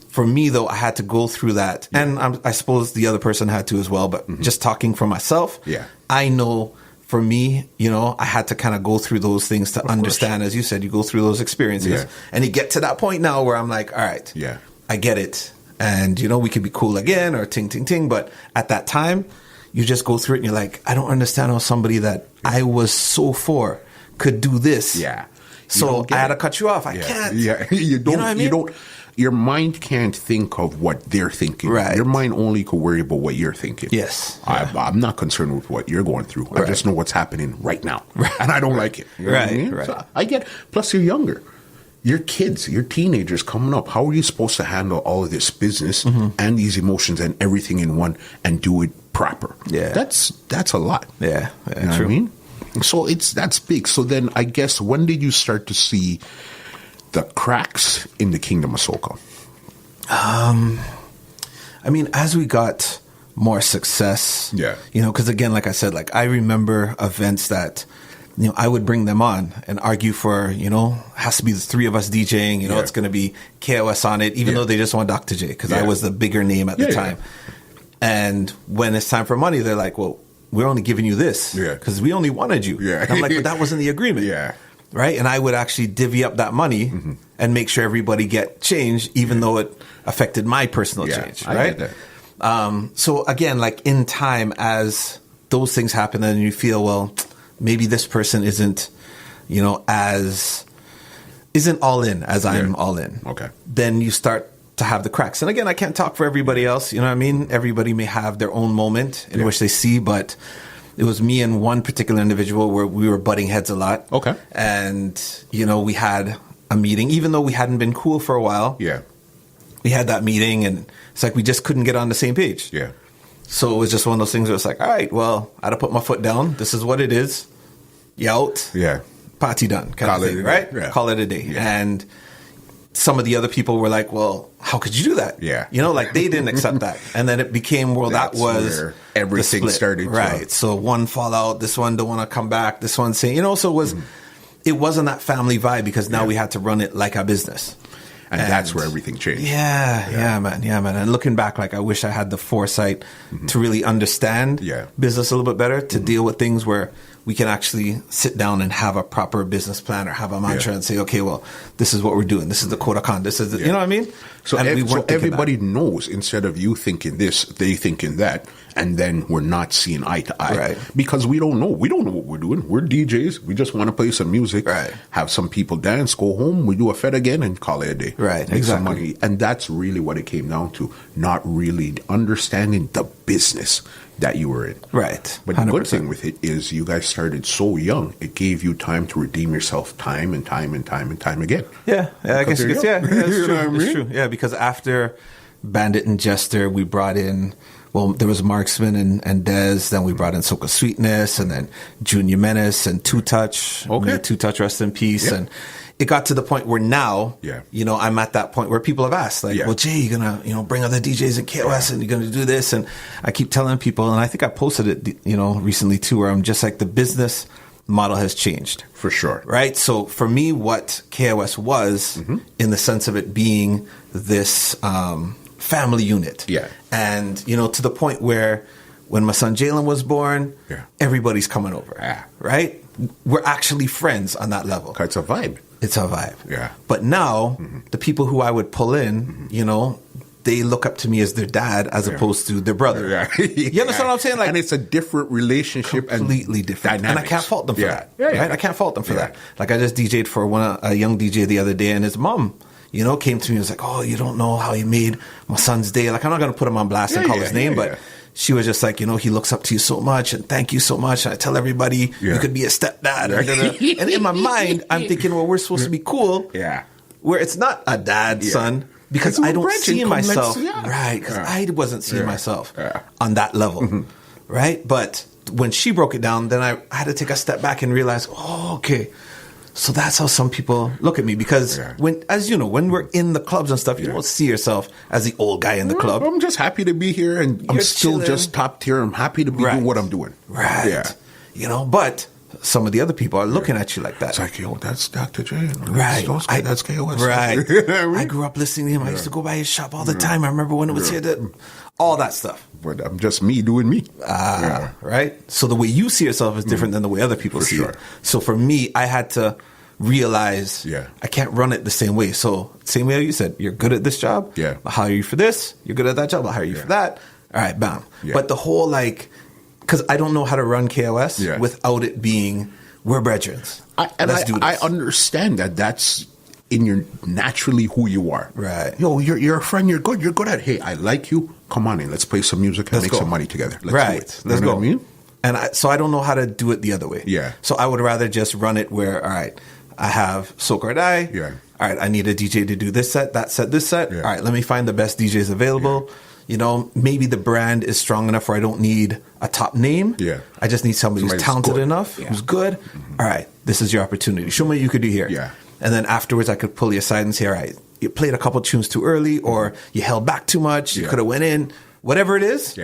[SPEAKER 2] For me, though, I had to go through that. Yeah. And I suppose the other person had to as well. But just talking for myself, I know for me, I had to kind of go through those things to understand. As you said, you go through those experiences. Yeah. And you get to that point now where I'm like, all right, I get it. And, we could be cool again or ting, ting, ting. But at that time, you just go through it and you're like, I don't understand how somebody that I was so for could do this. Yeah. So I had to cut you off. I can't.
[SPEAKER 1] Yeah. You don't. You know what I mean? You don't. Your mind can't think of what they're thinking. Right. Your mind only could worry about what you're thinking.
[SPEAKER 2] Yes.
[SPEAKER 1] I'm not concerned with what you're going through. Right. I just know what's happening right now. Right. And I don't like it. You know what I mean? Right. So I get, plus you're younger. Your kids, your teenagers coming up. How are you supposed to handle all of this business and these emotions and everything in one and do it proper? Yeah. That's a lot.
[SPEAKER 2] Yeah.
[SPEAKER 1] You know what I mean? So that's big. So then I guess when did you start to see the cracks in the kingdom of soca?
[SPEAKER 2] I mean, as we got more success, because again, like I said, I remember events that, I would bring them on and argue for, has to be the three of us DJing, it's going to be KOS on it, even though they just want Dr. J, because I was the bigger name at the time. And when it's time for money, they're like, well, we're only giving you this because we only wanted you. Yeah. And I'm like, but that wasn't the agreement. Yeah. Right. And I would actually divvy up that money and make sure everybody get change, even though it affected my personal change. Right. I get that. So again, in time, as those things happen and you feel, well, maybe this person isn't, isn't all in as I'm all in. Okay. Then you start to have the cracks. And again, I can't talk for everybody else. You know what I mean? Everybody may have their own moment in which they see, but it was me and one particular individual where we were butting heads a lot. Okay. And, we had a meeting, even though we hadn't been cool for a while. Yeah. We had that meeting and it's like we just couldn't get on the same page. Yeah. So it was just one of those things where it's like, all right, well, I had to put my foot down. This is what it is. You out. Yeah. Party done. Kind of thing, right? Yeah. Call it a day. Yeah. And some of the other people were like, well, how could you do that? Yeah. They didn't accept that. And then it became, well, that was where
[SPEAKER 1] everything started.
[SPEAKER 2] Right. So one fallout, this one don't want to come back, this one saying, so it was, it wasn't that family vibe because now we had to run it like a business.
[SPEAKER 1] And that's where everything changed.
[SPEAKER 2] Yeah, man. And looking back, I wish I had the foresight to really understand business a little bit better, to deal with things where we can actually sit down and have a proper business plan or have a mantra and say, okay, well, this is what we're doing. This is the code of conduct. This is the, you know what I mean?
[SPEAKER 1] So, so everybody knows, instead of you thinking this, they thinking that, and then we're not seeing eye to eye.
[SPEAKER 2] Right.
[SPEAKER 1] Because we don't know. We don't know what we're doing. We're DJs. We just want to play some music, have some people dance, go home, we do a fed again, and call it a day.
[SPEAKER 2] Right,
[SPEAKER 1] Make
[SPEAKER 2] exactly.
[SPEAKER 1] some money. And that's really what it came down to, not really understanding the business that you were in.
[SPEAKER 2] Right.
[SPEAKER 1] But 100%. The good thing with it is you guys started so young, it gave you time to redeem yourself time and time and time and time again.
[SPEAKER 2] Yeah, I guess you could, it's true.
[SPEAKER 1] Know what I mean?
[SPEAKER 2] It's true. Yeah, because after Bandit and Jester, we brought in, well, there was Marksman and Dez, then we brought in Soca Sweetness, and then Junior Menace and Two Touch.
[SPEAKER 1] Okay.
[SPEAKER 2] Two Touch, rest in peace. Yeah. And it got to the point where now, you know, I'm at that point where people have asked, like, well, Jay, you're going to, you know, bring other DJs in KOS and you're going to do this. And I keep telling people, and I think I posted it, you know, recently too, where I'm just like, the business model has changed.
[SPEAKER 1] For sure.
[SPEAKER 2] Right? So for me, what KOS was, in the sense of it being this family unit.
[SPEAKER 1] Yeah.
[SPEAKER 2] And, you know, to the point where when my son Jalen was born, everybody's coming over. Right? We're actually friends on that level.
[SPEAKER 1] It's a vibe.
[SPEAKER 2] It's a vibe.
[SPEAKER 1] Yeah.
[SPEAKER 2] But now, the people who I would pull in, you know, they look up to me as their dad as opposed to their brother. You understand what I'm saying? Like,
[SPEAKER 1] and it's a different relationship.
[SPEAKER 2] Completely different.
[SPEAKER 1] Dynamics.
[SPEAKER 2] And I can't fault them for that.
[SPEAKER 1] Right?
[SPEAKER 2] I can't fault them for that. Like, I just DJ'd for a young DJ the other day, and his mom, you know, came to me and was like, oh, you don't know how he made my son's day. Like, I'm not going to put him on blast and call his name, but she was just like, you know, he looks up to you so much and thank you so much. And I tell everybody you could be a stepdad. And in my mind, I'm thinking, well, we're supposed to be cool. Where it's not a dad, son. Because I don't see myself. Right. Because I wasn't seeing myself on that level. Right. But when she broke it down, then I had to take a step back and realize, oh, okay. So that's how some people look at me, because when, as you know, when we're in the clubs and stuff, you don't see yourself as the old guy in the club.
[SPEAKER 1] I'm just happy to be here, and I'm still chilling. Just top tier. I'm happy to be doing what I'm doing.
[SPEAKER 2] Right. Yeah. You know, but some of the other people are looking at you like that.
[SPEAKER 1] It's like, yo, that's Dr. J.
[SPEAKER 2] Right.
[SPEAKER 1] That's KOS.
[SPEAKER 2] Right. I grew up listening to him. I used to go by his shop all the time. I remember when it was here, all that stuff.
[SPEAKER 1] But I'm just me doing me.
[SPEAKER 2] Right? So the way you see yourself is different than the way other people see it. So for me, I had to realize I can't run it the same way. So same way you said, you're good at this job. I'll hire you for this. You're good at that job. I'll hire you for that. All right, bam. But the whole, like, because I don't know how to run KOS without it being, we're brethren. Let's do this.
[SPEAKER 1] I understand that that's in your naturally who you are.
[SPEAKER 2] Right.
[SPEAKER 1] Yo, you're a friend. You're good. You're good at, hey, I like you. Come on in. Let's play some music and make some money together. Let's do it.
[SPEAKER 2] Let's go.
[SPEAKER 1] What I mean?
[SPEAKER 2] And so I don't know how to do it the other way. So I would rather just run it where, all right, I have Soca DJ. All right, I need a DJ to do this set, that set, this set. All right, let me find the best DJs available. You know, maybe the brand is strong enough where I don't need a top name. I just need somebody who's talented enough, who's good. All right, this is your opportunity. Show me what you could do here. And then afterwards, I could pull you aside and say, all right, you played a couple tunes too early, or you held back too much. You could have went in. Whatever it is,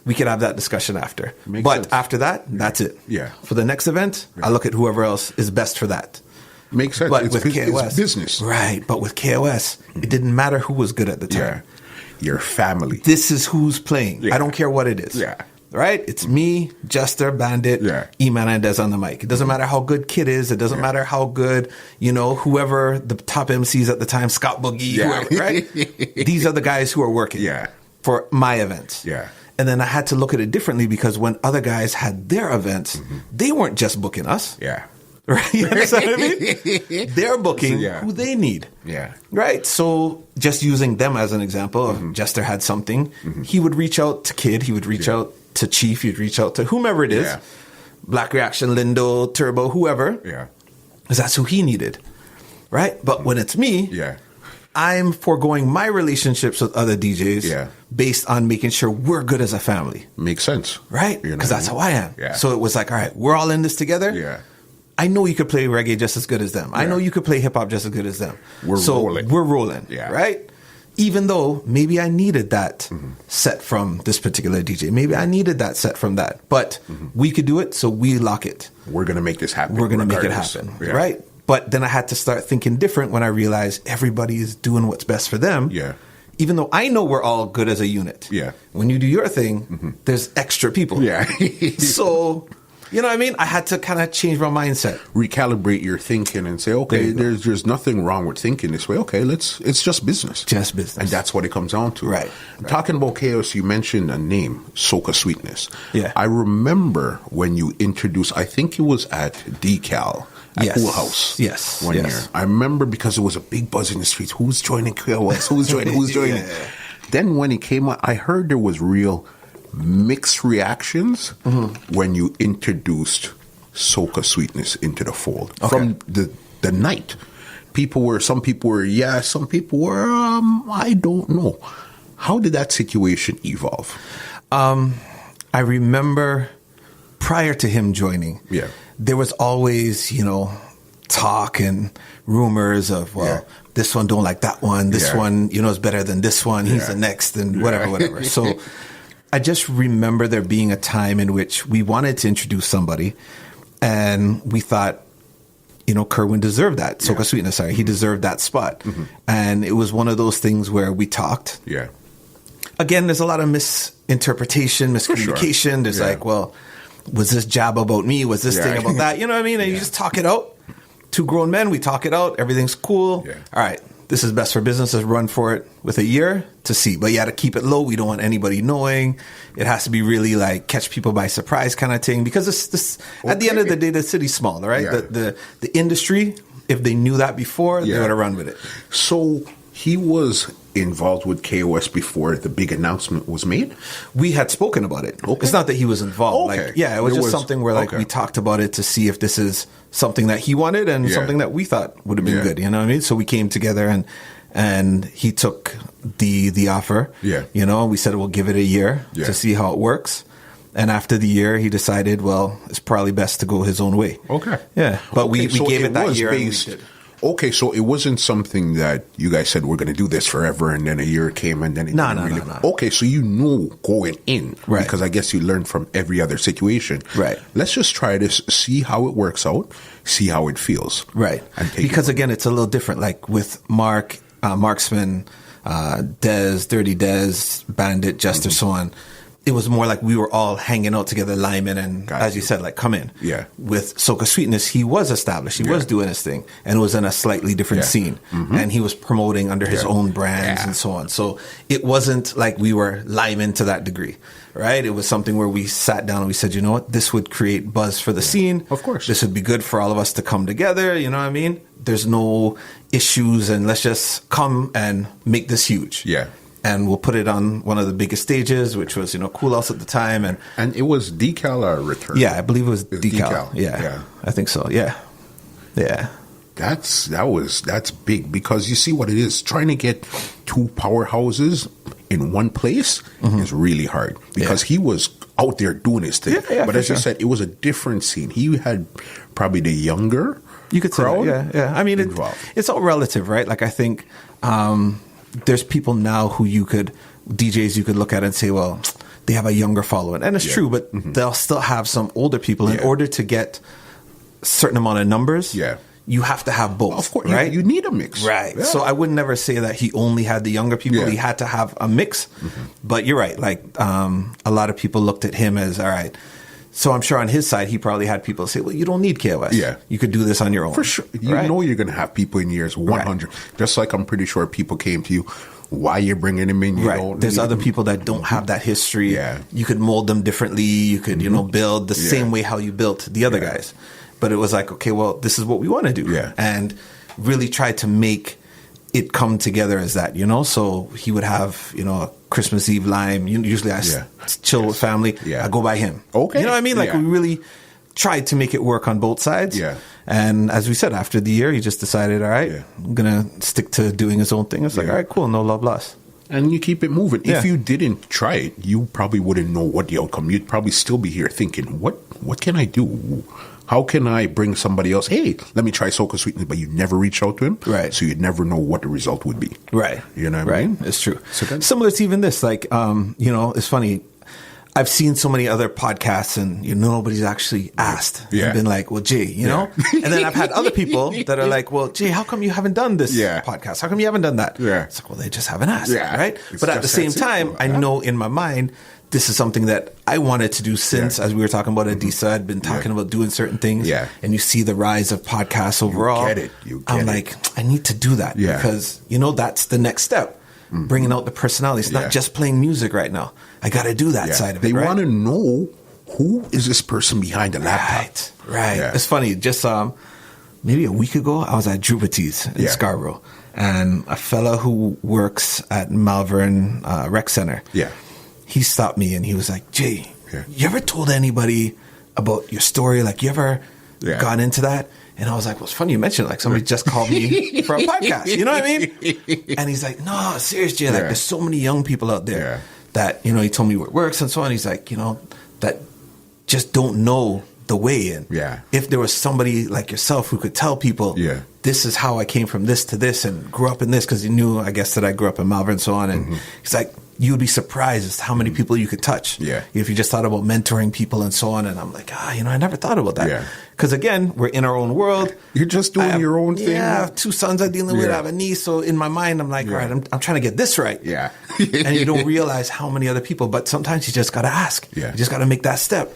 [SPEAKER 2] we could have that discussion after. But after that, that's it. For the next event, I look at whoever else is best for that.
[SPEAKER 1] Makes sense.
[SPEAKER 2] But
[SPEAKER 1] it's
[SPEAKER 2] with KOS,
[SPEAKER 1] it's business.
[SPEAKER 2] Right. But with KOS, it didn't matter who was good at the time.
[SPEAKER 1] Your family.
[SPEAKER 2] This is who's playing. I don't care what it is. Right? It's me, Jester, Bandit, E-Man, and Dez on the mic. It doesn't matter how good Kid is. It doesn't matter how good, you know, whoever the top MCs at the time, Scott Boogie, whoever, right? These are the guys who are working for my events. And then I had to look at it differently, because when other guys had their events, they weren't just booking us. Right? You understand what I mean? They're booking who they need. Right? So just using them as an example, if Jester had something, he would reach out to Kid, he would reach out to Chief, he'd reach out to whomever it is, Black Reaction, Lindo, Turbo, whoever, because that's who he needed. Right? But when it's me, I'm foregoing my relationships with other DJs based on making sure we're good as a family.
[SPEAKER 1] Makes sense.
[SPEAKER 2] Right? Because that's how I am. So it was like, all right, we're all in this together. I know you could play reggae just as good as them. I know you could play hip hop just as good as them. We're rolling. Right? Even though maybe I needed that set from this particular DJ. Maybe I needed that set from that. But we could do it, so we lock it.
[SPEAKER 1] We're going to make this happen.
[SPEAKER 2] We're going to make it happen. Right? But then I had to start thinking different when I realized everybody is doing what's best for them. Even though I know we're all good as a unit. When you do your thing, there's extra people. So You know what I mean? I had to kind of change my mindset.
[SPEAKER 1] Recalibrate your thinking and say, okay, there's nothing wrong with thinking this way. Okay, it's just business.
[SPEAKER 2] Just business.
[SPEAKER 1] And that's what it comes down to.
[SPEAKER 2] Right.
[SPEAKER 1] Talking about chaos, you mentioned a name, Soca Sweetness.
[SPEAKER 2] Yeah.
[SPEAKER 1] I remember when you introduced, I think it was at Decal. At Pool House.
[SPEAKER 2] Yes.
[SPEAKER 1] One year. I remember because it was a big buzz in the streets. Who's joining KOS? Who's joining? Who's joining? Yeah. Then when he came out, I heard there was real mixed reactions when you introduced Soca Sweetness into the fold. Okay. From the night. Some people were yes, some people were, I don't know. How did that situation evolve?
[SPEAKER 2] I remember prior to him joining, there was always, talk and rumors of, this one don't like that one. This one, is better than this one. He's the next and whatever. So I just remember there being a time in which we wanted to introduce somebody and we thought, Kerwin deserved that. Soca Sweetness, he deserved that spot. Mm-hmm. And it was one of those things where we talked. Yeah. Again, there's a lot of misinterpretation, miscommunication. Sure. There's like, well, was this jab about me? Was this thing about that? You know what I mean? And you just talk it out. Two grown men, we talk it out. Everything's cool. Yeah. All right. This is best for business. Let's run for it with a year to see. But you got to keep it low. We don't want anybody knowing. It has to be really like catch people by surprise kind of thing. Because this at the end of the day, the city's small, right? Yeah. The industry, if they knew that before, they would have run with it.
[SPEAKER 1] So he was involved with KOS before the big announcement was made?
[SPEAKER 2] We had spoken about it. Okay. It's not that he was involved. Okay. Like, it was something where we talked about it to see if this is something that he wanted and something that we thought would have been good. You know what I mean? So we came together and he took the offer. Yeah. We said we'll give it a year to see how it works. And after the year, he decided, well, it's probably best to go his own way. Okay. Yeah. But we gave it that year.
[SPEAKER 1] Okay, so it wasn't something that you guys said we're going to do this forever, and then a year came, and then it
[SPEAKER 2] no.
[SPEAKER 1] Okay, so you knew going in, right? Because I guess you learned from every other situation,
[SPEAKER 2] right?
[SPEAKER 1] Let's just try this, see how it works out, see how it feels,
[SPEAKER 2] right? Because again, it's a little different. Like with Mark, Marksman, Dez, Dirty Dez, Bandit, Jester, so on. It was more like we were all hanging out together, Lyman, and as you said, like come in. Yeah. With Soca Sweetness, he was established. He was doing his thing, and it was in a slightly different scene. Mm-hmm. And he was promoting under his own brands and so on. So it wasn't like we were Lyman to that degree, right? It was something where we sat down and we said, you know what, this would create buzz for the scene.
[SPEAKER 1] Of course.
[SPEAKER 2] This would be good for all of us to come together. You know what I mean? There's no issues, and let's just come and make this huge. Yeah. And we'll put it on one of the biggest stages, which was, Cool House at the time.
[SPEAKER 1] And it was Decal or Return?
[SPEAKER 2] Yeah, I believe it was Decal. Yeah, I think so. Yeah. Yeah.
[SPEAKER 1] That's big, because you see what it is. Trying to get two powerhouses in one place is really hard, because he was out there doing his thing. But as you said, it was a different scene. He had probably the younger crowd.
[SPEAKER 2] Yeah. I mean, it's all relative, right? Like I think... there's people now who DJs you could look at and say, well, they have a younger following. And it's true, but they'll still have some older people. In order to get a certain amount of numbers, you have to have both.
[SPEAKER 1] Of course,
[SPEAKER 2] right?
[SPEAKER 1] You need a mix.
[SPEAKER 2] Right. Yeah. So I would never say that he only had the younger people. Yeah. He had to have a mix. Mm-hmm. But you're right. Like a lot of people looked at him as, all right. So I'm sure on his side, he probably had people say, well, you don't need KOS. Yeah. You could do this on your own.
[SPEAKER 1] For sure. You know you're going to have people in years 100. Right. Just like I'm pretty sure people came to you, why you're bringing them in.
[SPEAKER 2] There's other people that don't have that history. Yeah. You could mold them differently. You could, build the same way how you built the other guys. But it was like, okay, well, this is what we want to do. Yeah. And really try to make it come together as that, So he would have, a Christmas Eve lime. Usually I chill with family. Yeah. I go by him. Okay. You know what I mean? Like we really tried to make it work on both sides. Yeah. And as we said, after the year, he just decided, all right, I'm going to stick to doing his own thing. It's like, all right, cool. No love lost.
[SPEAKER 1] And you keep it moving. Yeah. If you didn't try it, you probably wouldn't know what the outcome. You'd probably still be here thinking, what can I do? How can I bring somebody else? Hey, let me try Soca Sweetness, but you never reach out to him. Right. So you'd never know what the result would be.
[SPEAKER 2] Right.
[SPEAKER 1] You know what I mean?
[SPEAKER 2] It's true. So similar to even this, like, it's funny. I've seen so many other podcasts and nobody's actually asked and been like, well, Jay, you know? And then I've had other people that are like, well, Jay, how come you haven't done this podcast? How come you haven't done that? Yeah. It's like, well, they just haven't asked, right? But at the same time, I know in my mind this is something that I wanted to do since, as we were talking about Adisa, I'd been talking about doing certain things.
[SPEAKER 1] Yeah.
[SPEAKER 2] And you see the rise of podcasts overall. I'm like, I need to do that because, that's the next step. Bringing out the personality. It's not just playing music right now. I got to do that side of it.
[SPEAKER 1] They want to know who is this person behind the laptop.
[SPEAKER 2] Right. Yeah. It's funny. Just maybe a week ago, I was at Drupati's in Scarborough. And a fella who works at Malvern Rec Center. Yeah. He stopped me and he was like, Jay, you ever told anybody about your story? Like, you ever gone into that? And I was like, well, it's funny you mentioned it. Like, somebody just called me for a podcast. You know what I mean? And he's like, no, serious, Jay. Like, there's so many young people out there that, he told me where it works and so on. He's like, that just don't know the way in. Yeah. If there was somebody like yourself who could tell people, this is how I came from this to this and grew up in this, because he knew, I guess, that I grew up in Malvern and so on. And he's like, you would be surprised as to how many people you could touch. Yeah. If you just thought about mentoring people and so on. And I'm like, I never thought about that. Yeah. Because again, we're in our own world.
[SPEAKER 1] You're just doing your own thing.
[SPEAKER 2] Yeah, I have 2 sons I'm dealing with. I have a niece. So in my mind, I'm like, all right, I'm trying to get this right. Yeah. And you don't realize how many other people. But sometimes you just got to ask. Yeah. You just got to make that step.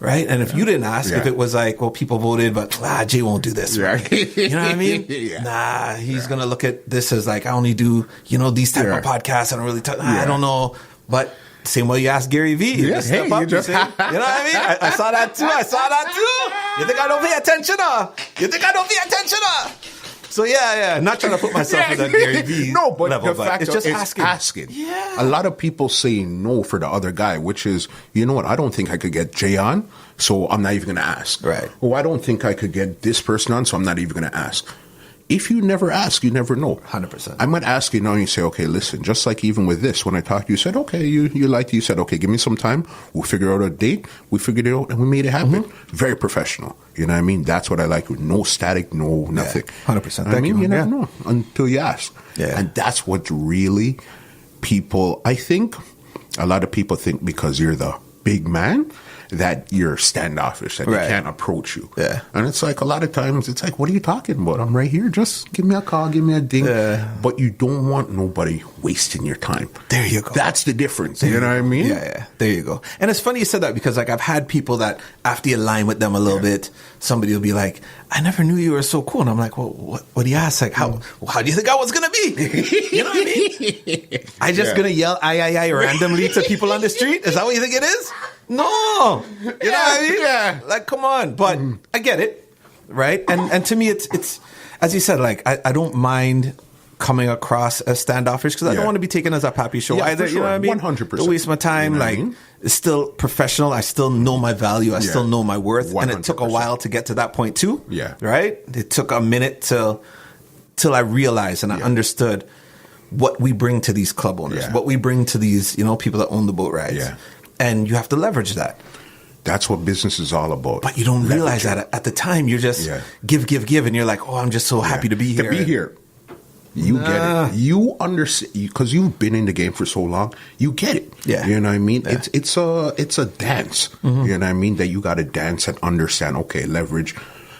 [SPEAKER 2] Right? And if you didn't ask, if it was like, well, people voted, but Jay won't do this. Right? You know what I mean? Nah, he's going to look at this as like, I only do, these type of podcasts. I don't really, I don't know. But same way you ask Gary Vee. You just step up. You know what I mean? I saw that too. You think I don't pay attention? So not trying to put myself in that Gary Vee level,
[SPEAKER 1] the fact
[SPEAKER 2] it's just
[SPEAKER 1] asking. Yeah. A lot of people saying no for the other guy, which is, you know what, I don't think I could get Jay on, so I'm not even going to ask. Right. Well, I don't think I could get this person on, so I'm not even going to ask. If you never ask, you never know.
[SPEAKER 2] 100%.
[SPEAKER 1] I might ask you now and you say, okay, listen, just like even with this, when I talked to you, you said, okay, you liked it. You said, okay, give me some time. We'll figure out a date. We figured it out and we made it happen. Very professional. You know what I mean? That's what I like. No static, no nothing.
[SPEAKER 2] 100%.
[SPEAKER 1] I mean, you never know until you ask. Yeah. And that's what really people, I think, a lot of people think because you're the big man, that you're standoffish, that they can't approach you. Yeah. And it's like, a lot of times, it's like, what are you talking about? I'm right here. Just give me a call, give me a ding. But you don't want nobody wasting your time.
[SPEAKER 2] There you go.
[SPEAKER 1] That's the difference. You know what I mean?
[SPEAKER 2] Yeah. There you go. And it's funny you said that, because like I've had people that after you align with them a little bit, somebody will be like, I never knew you were so cool. And I'm like, well, what do you ask? Like, how do you think I was going to be? You know what I mean? I just going to yell, I randomly to people on the street? Is that what you think it is? No, you know what I mean? Yeah. Like, come on. But I get it, right? And to me, it's as you said, like, I don't mind coming across as standoffish, because I don't want to be taken as a pappy show either. You know what I mean?
[SPEAKER 1] 100%.
[SPEAKER 2] Don't waste my time. You know, like, it's still professional. I still know my value. I still know my worth. 100%. And it took a while to get to that point too. Yeah. Right? It took a minute till I realized and I understood what we bring to these club owners, what we bring to these, people that own the boat rides. Yeah. And you have to leverage that.
[SPEAKER 1] That's what business is all about.
[SPEAKER 2] But you don't realize that at the time. You're just give. And you're like, oh, I'm just so happy to be here.
[SPEAKER 1] To be here. You get it. You understand, because you've been in the game for so long. You get it. Yeah. You know what I mean? Yeah. It's a dance. Mm-hmm. You know what I mean? That you got to dance and understand, okay, leverage.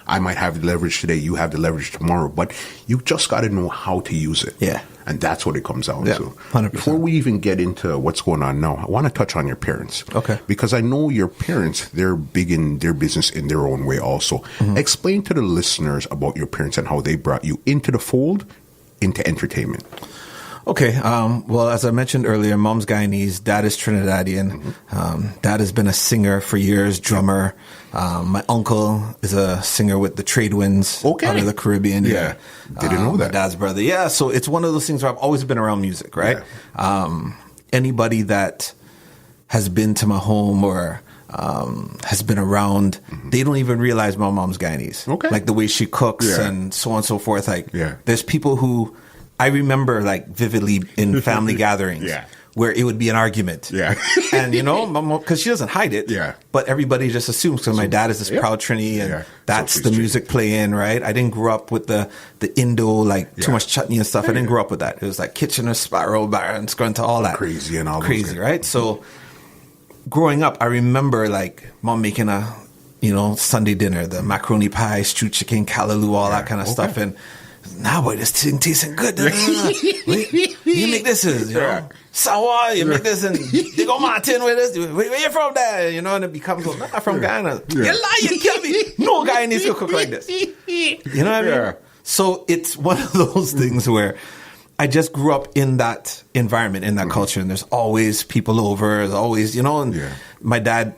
[SPEAKER 1] I might have the leverage today. You have the leverage tomorrow. But you just got to know how to use it. Yeah. And that's what it comes down to.
[SPEAKER 2] 100%.
[SPEAKER 1] Before we even get into what's going on now, I want to touch on your parents. Okay. Because I know your parents, they're big in their business in their own way also. Mm-hmm. Explain to the listeners about your parents and how they brought you into the fold, into entertainment.
[SPEAKER 2] Okay. Well, as I mentioned earlier, mom's Guyanese, dad is Trinidadian. Mm-hmm. Dad has been a singer for years, drummer. My uncle is a singer with the Trade Winds out of the Caribbean. Yeah.
[SPEAKER 1] Didn't know that.
[SPEAKER 2] My dad's brother. Yeah. So it's one of those things where I've always been around music, right? Yeah. Anybody that has been to my home or has been around, they don't even realize my mom's Guyanese. Okay. Like the way she cooks and so on and so forth. Like, there's people who I remember like vividly in family gatherings where it would be an argument. Yeah. And, because she doesn't hide it. Yeah. But everybody just assumes, because my dad is this proud Trini and that's the music playing, right? I didn't grow up with the Indo, like too much chutney and stuff. I didn't grow up with that. It was like Kitchener, Sparrow, Baron, Scrunta, all that.
[SPEAKER 1] Crazy and all
[SPEAKER 2] crazy, right? So growing up, I remember like mom making a, Sunday dinner, the macaroni pie, stewed chicken, callaloo, all that kind of stuff. And boy, this thing tasting good. You make this, Sawa, you make this and they go Martin with this. Where you from there? You know, and it becomes, I'm from Ghana. Yeah. You lie, you kill me. No guy needs to cook like this. You know what I mean? So it's one of those things where I just grew up in that environment, in that culture, and there's always people over, there's always, you know, and my dad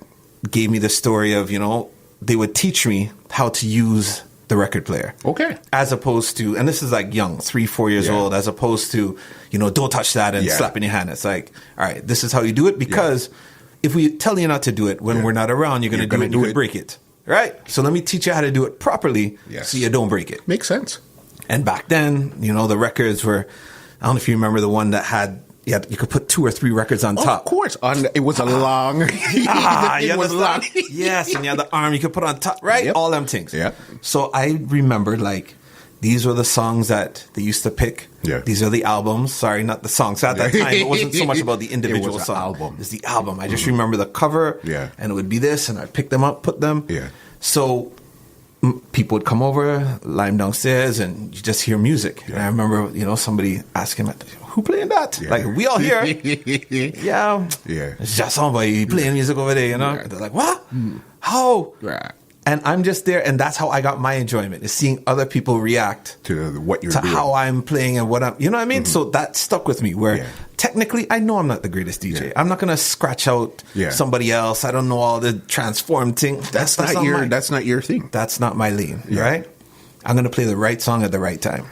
[SPEAKER 2] gave me the story of, you know, they would teach me how to use the record player.
[SPEAKER 1] Okay.
[SPEAKER 2] As opposed to, and this is like young, 3-4 years old, as opposed to, you know, don't touch that and slap in your hand. It's like, all right, this is how you do it, because if we tell you not to do it when we're not around, you're going to do it and you could break it. Right? So let me teach you how to do it properly so you don't break it.
[SPEAKER 1] Makes sense.
[SPEAKER 2] And back then, you know, the records were, I don't know if you remember the one that had, you could put 2 or 3 records on top.
[SPEAKER 1] Of course. It was a long.
[SPEAKER 2] It was long. Yes, and you had the arm you could put on top, right? All them things.
[SPEAKER 1] Yeah.
[SPEAKER 2] So I remembered, like, these were the songs that they used to pick. Yeah. These are the albums. Sorry, not the songs. So at that time, it wasn't so much about the individual song.
[SPEAKER 1] Album.
[SPEAKER 2] It's the album. I just remember the cover.
[SPEAKER 1] Yeah.
[SPEAKER 2] And it would be this, and I'd pick them up, put them.
[SPEAKER 1] Yeah.
[SPEAKER 2] So people would come over, line downstairs, and you just hear music. Yeah. And I remember, you know, somebody asking, who playing that? Yeah. Like, we all here. Yeah. It's just somebody playing music over there, you know? They're like, what? How? Right. And I'm just there, and that's how I got my enjoyment, is seeing other people react
[SPEAKER 1] to what you're doing,
[SPEAKER 2] how I'm playing and what I'm, you know what I mean? So that stuck with me, where technically I know I'm not the greatest DJ. I'm not going to scratch out somebody else. I don't know all the transform thing.
[SPEAKER 1] That's not your thing.
[SPEAKER 2] That's not my lane, right? I'm going to play the right song at the right time.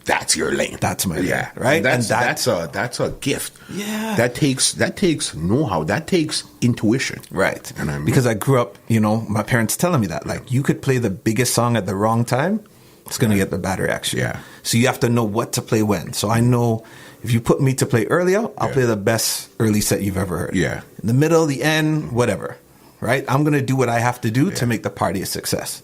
[SPEAKER 1] That's your lane.
[SPEAKER 2] That's my lane, right?
[SPEAKER 1] And that's a gift.
[SPEAKER 2] Yeah.
[SPEAKER 1] That takes know-how. That takes intuition.
[SPEAKER 2] Right.
[SPEAKER 1] And I mean,
[SPEAKER 2] because I grew up, you know, my parents telling me that, like, you could play the biggest song at the wrong time, it's going to get the bad reaction.
[SPEAKER 1] Yeah.
[SPEAKER 2] So you have to know what to play when. So I know if you put me to play earlier, I'll play the best early set you've ever heard.
[SPEAKER 1] Yeah.
[SPEAKER 2] In the middle, the end, whatever. Right? I'm going to do what I have to do to make the party a success.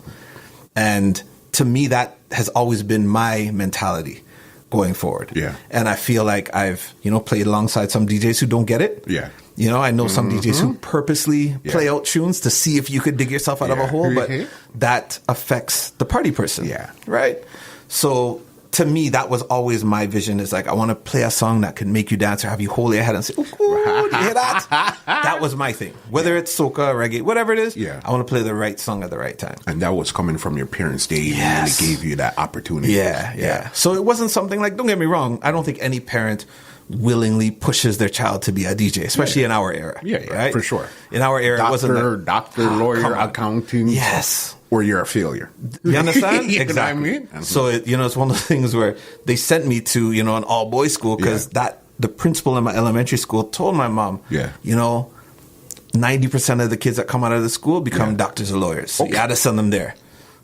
[SPEAKER 2] And to me, that has always been my mentality going forward.
[SPEAKER 1] Yeah.
[SPEAKER 2] And I feel like I've, you know, played alongside some DJs who don't get it. Yeah. You know, I know some DJs who purposely play out tunes to see if you could dig yourself out of a hole, but that affects the party person. Yeah. Right? So to me, that was always my vision, is like, I want to play a song that can make you dance or have you hold your head and say, ooh, you hear that? That was my thing. Whether it's soca, reggae, whatever it is, I want to play the right song at the right time.
[SPEAKER 1] And that was coming from your parents. They really gave you that opportunity.
[SPEAKER 2] Yeah. So it wasn't something like, don't get me wrong, I don't think any parent willingly pushes their child to be a DJ, especially in our era.
[SPEAKER 1] Yeah,
[SPEAKER 2] right?
[SPEAKER 1] For sure.
[SPEAKER 2] In our era, it wasn't like,
[SPEAKER 1] doctor, lawyer, accounting.
[SPEAKER 2] Yes.
[SPEAKER 1] Or you're a failure.
[SPEAKER 2] You understand?
[SPEAKER 1] You
[SPEAKER 2] exactly.
[SPEAKER 1] know what I mean?
[SPEAKER 2] So, you know, it's one of those things where they sent me to, you know, an all-boys school because the principal in my elementary school told my mom, you know, 90% of the kids that come out of the school become doctors or lawyers. So you got to send them there.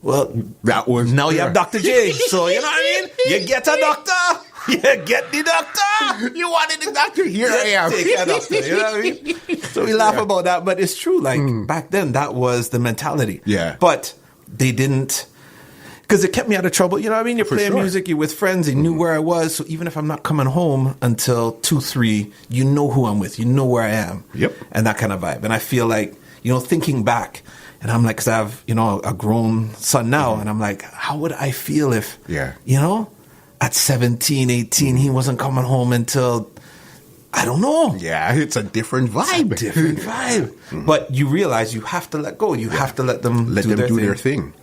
[SPEAKER 2] Well, now you have Dr. J. So, you know what I mean? You get a doctor. You get the doctor.
[SPEAKER 1] You wanted the doctor. Here I am.
[SPEAKER 2] Take a doctor. You know what I mean? So we laugh about that, but it's true. Like back then, that was the mentality.
[SPEAKER 1] Yeah.
[SPEAKER 2] But they didn't, because it kept me out of trouble. You know what I mean? You're playing music, you're with friends, they knew where I was. So even if I'm not coming home until 2, 3, you know who I'm with. You know where I am.
[SPEAKER 1] Yep.
[SPEAKER 2] And that kind of vibe. And I feel like, you know, thinking back, and I'm like, because I have, you know, a grown son now, and I'm like, how would I feel if, you know, at 17, 18, he wasn't coming home until, I don't know.
[SPEAKER 1] Yeah, it's a different vibe.
[SPEAKER 2] But you realize you have to let go. You have to let them do their thing.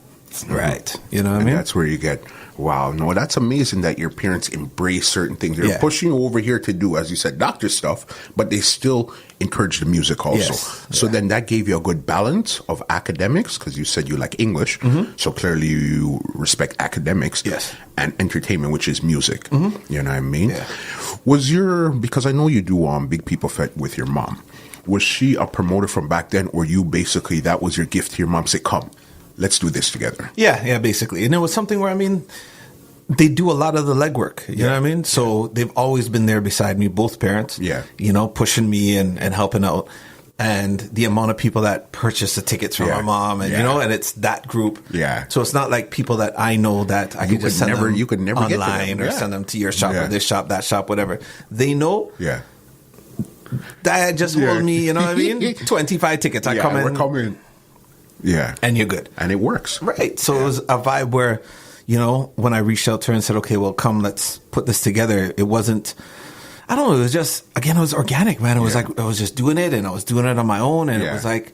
[SPEAKER 2] Right. You know what I mean?
[SPEAKER 1] That's where you get, wow, no, that's amazing that your parents embrace certain things. They're pushing you over here to do, as you said, doctor stuff, but they still encourage the music also. Yes. So then that gave you a good balance of academics, because you said you like English. So clearly you respect academics and entertainment, which is music. You know what I mean? Yeah. Because I know you do Big People Fest with your mom. Was she a promoter from back then, or you basically, that was your gift to your mom? Say, come, let's do this together.
[SPEAKER 2] Yeah, basically. And it was something where, I mean, they do a lot of the legwork, you know what I mean? So they've always been there beside me, both parents, you know, pushing me and helping out. And the amount of people that purchase the tickets from my mom, and you know, and it's that group. Yeah. So it's not like people that I know that I could just send them
[SPEAKER 1] you could never
[SPEAKER 2] online or send them to your shop or this shop, that shop, whatever. They know. Yeah. That just hold me, you know what I mean? 25 tickets. I come in.
[SPEAKER 1] We're coming. Yeah.
[SPEAKER 2] And you're good.
[SPEAKER 1] And it works.
[SPEAKER 2] Right. So it was a vibe where, you know, when I reached out to her and said, okay, well, come, let's put this together. It wasn't, I don't know. It was just, again, it was organic, man. It was like, I was just doing it and I was doing it on my own. And it was like,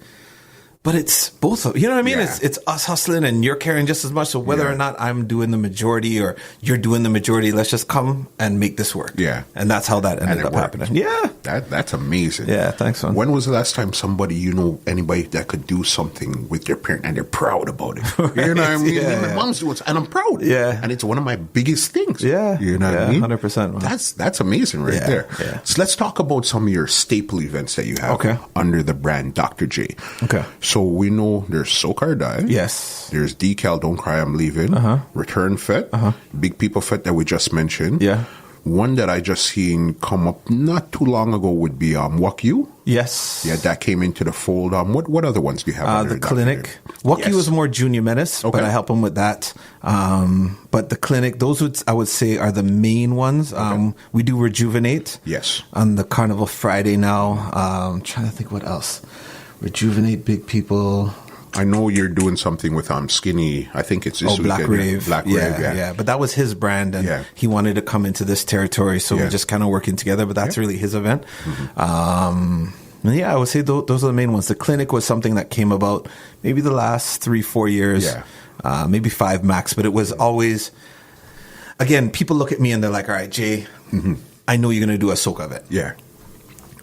[SPEAKER 2] but it's both of, you know what I mean?
[SPEAKER 1] Yeah.
[SPEAKER 2] It's us hustling and you're carrying just as much. So whether or not I'm doing the majority or you're doing the majority, let's just come and make this work.
[SPEAKER 1] Yeah.
[SPEAKER 2] And that's how that ended up happening. Yeah.
[SPEAKER 1] That's amazing.
[SPEAKER 2] Yeah. Thanks, man.
[SPEAKER 1] When was the last time somebody, anybody that could do something with their parent and they're proud about it? Right. You know what I mean?
[SPEAKER 2] Yeah.
[SPEAKER 1] My mom's doing it and I'm proud.
[SPEAKER 2] Yeah.
[SPEAKER 1] And it's one of my biggest things.
[SPEAKER 2] Yeah.
[SPEAKER 1] You know what I mean?
[SPEAKER 2] 100%. Man.
[SPEAKER 1] That's amazing right there.
[SPEAKER 2] Yeah.
[SPEAKER 1] So let's talk about some of your staple events that you have under the brand Dr. J.
[SPEAKER 2] Okay.
[SPEAKER 1] So we know there's Soca DJ.
[SPEAKER 2] Yes.
[SPEAKER 1] There's Decal, Don't Cry, I'm Leaving. Return Fet. Big People Fet that we just mentioned.
[SPEAKER 2] Yeah.
[SPEAKER 1] One that I just seen come up not too long ago would be Walk You.
[SPEAKER 2] Yes.
[SPEAKER 1] Yeah, that came into the fold. What other ones do you have?
[SPEAKER 2] The Clinic. Walk You is more Junior Menace, but I help him with that. But the Clinic, those I would say are the main ones. We do Rejuvenate.
[SPEAKER 1] Yes.
[SPEAKER 2] On the Carnival Friday now. I'm trying to think what else. Rejuvenate, Big People.
[SPEAKER 1] I know you're doing something with Skinny. I think it's this
[SPEAKER 2] Black
[SPEAKER 1] weekend.
[SPEAKER 2] Rave.
[SPEAKER 1] Black Rave,
[SPEAKER 2] yeah. But that was his brand, and he wanted to come into this territory, so we're just kind of working together. But that's really his event. And I would say those are the main ones. The Clinic was something that came about maybe the last 3-4 years, maybe 5 max. But it was always, again, people look at me and they're like, "All right, Jay, I know you're going to do a Soca event."
[SPEAKER 1] Yeah.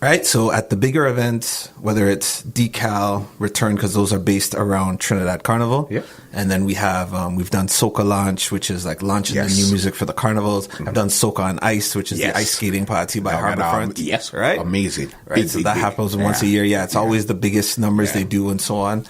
[SPEAKER 2] Right, so at the bigger events, whether it's Decal, Return, because those are based around Trinidad Carnival, and then we have we've done Soca Launch, which is like launching the new music for the carnivals. I've done Soca on Ice, which is the ice skating party by Harbourfront.
[SPEAKER 1] Right, amazing.
[SPEAKER 2] Right, so that happens once a year. Yeah, it's always the biggest numbers they do and so on.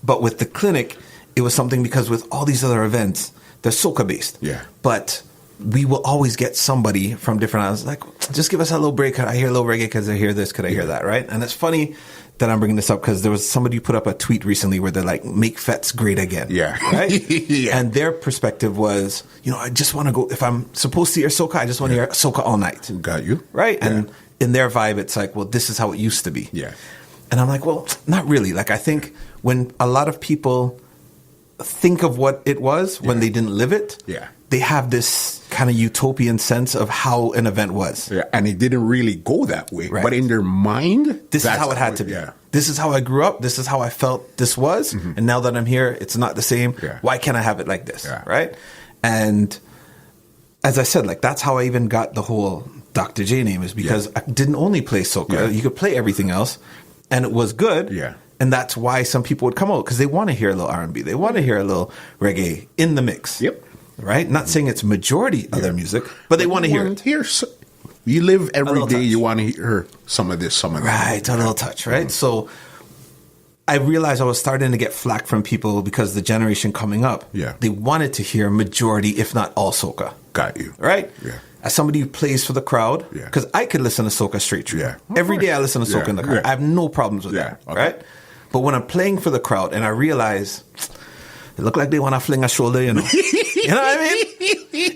[SPEAKER 2] But with the Clinic, it was something because with all these other events, they're Soca based.
[SPEAKER 1] Yeah,
[SPEAKER 2] but we will always get somebody from different islands like, just give us a little break. Could I hear a little reggae? Because I hear this. Could I hear that? Right? And it's funny that I'm bringing this up because there was somebody who put up a tweet recently where they're like, make Fets great again.
[SPEAKER 1] Yeah.
[SPEAKER 2] Right? And their perspective was, I just want to go, if I'm supposed to hear Soca, I just want to hear Soca all night.
[SPEAKER 1] Got you.
[SPEAKER 2] Right? And in their vibe, it's like, well, this is how it used to be.
[SPEAKER 1] Yeah.
[SPEAKER 2] And I'm like, well, not really. Like, I think when a lot of people think of what it was when they didn't live it, they have this kind of utopian sense of how an event was.
[SPEAKER 1] Yeah, and it didn't really go that way. Right. But in their mind,
[SPEAKER 2] this is how it had to be. Yeah. This is how I grew up. This is how I felt this was. And now that I'm here, it's not the same. Yeah. Why can't I have it like this? Yeah. Right? And as I said, like that's how I even got the whole Dr. J name, is because I didn't only play soca. Yeah. You could play everything else, and it was good.
[SPEAKER 1] Yeah.
[SPEAKER 2] And that's why some people would come out, because they want to hear a little R&B. They want to hear a little reggae in the mix.
[SPEAKER 1] Yep.
[SPEAKER 2] Right? Not saying it's majority of their music, but they want to hear it.
[SPEAKER 1] You live every day, you want to hear some of this, some of that.
[SPEAKER 2] Right, a little touch, right? So I realized I was starting to get flack from people because the generation coming up, they wanted to hear majority, if not all soca.
[SPEAKER 1] Got you.
[SPEAKER 2] Right?
[SPEAKER 1] Yeah.
[SPEAKER 2] As somebody who plays for the crowd, because I could listen to soca straight through.
[SPEAKER 1] Yeah.
[SPEAKER 2] Every day I listen to soca in the car. I have no problems with that, right? But when I'm playing for the crowd and I realize it look like they want to fling a shoulder, you know. You know what I mean?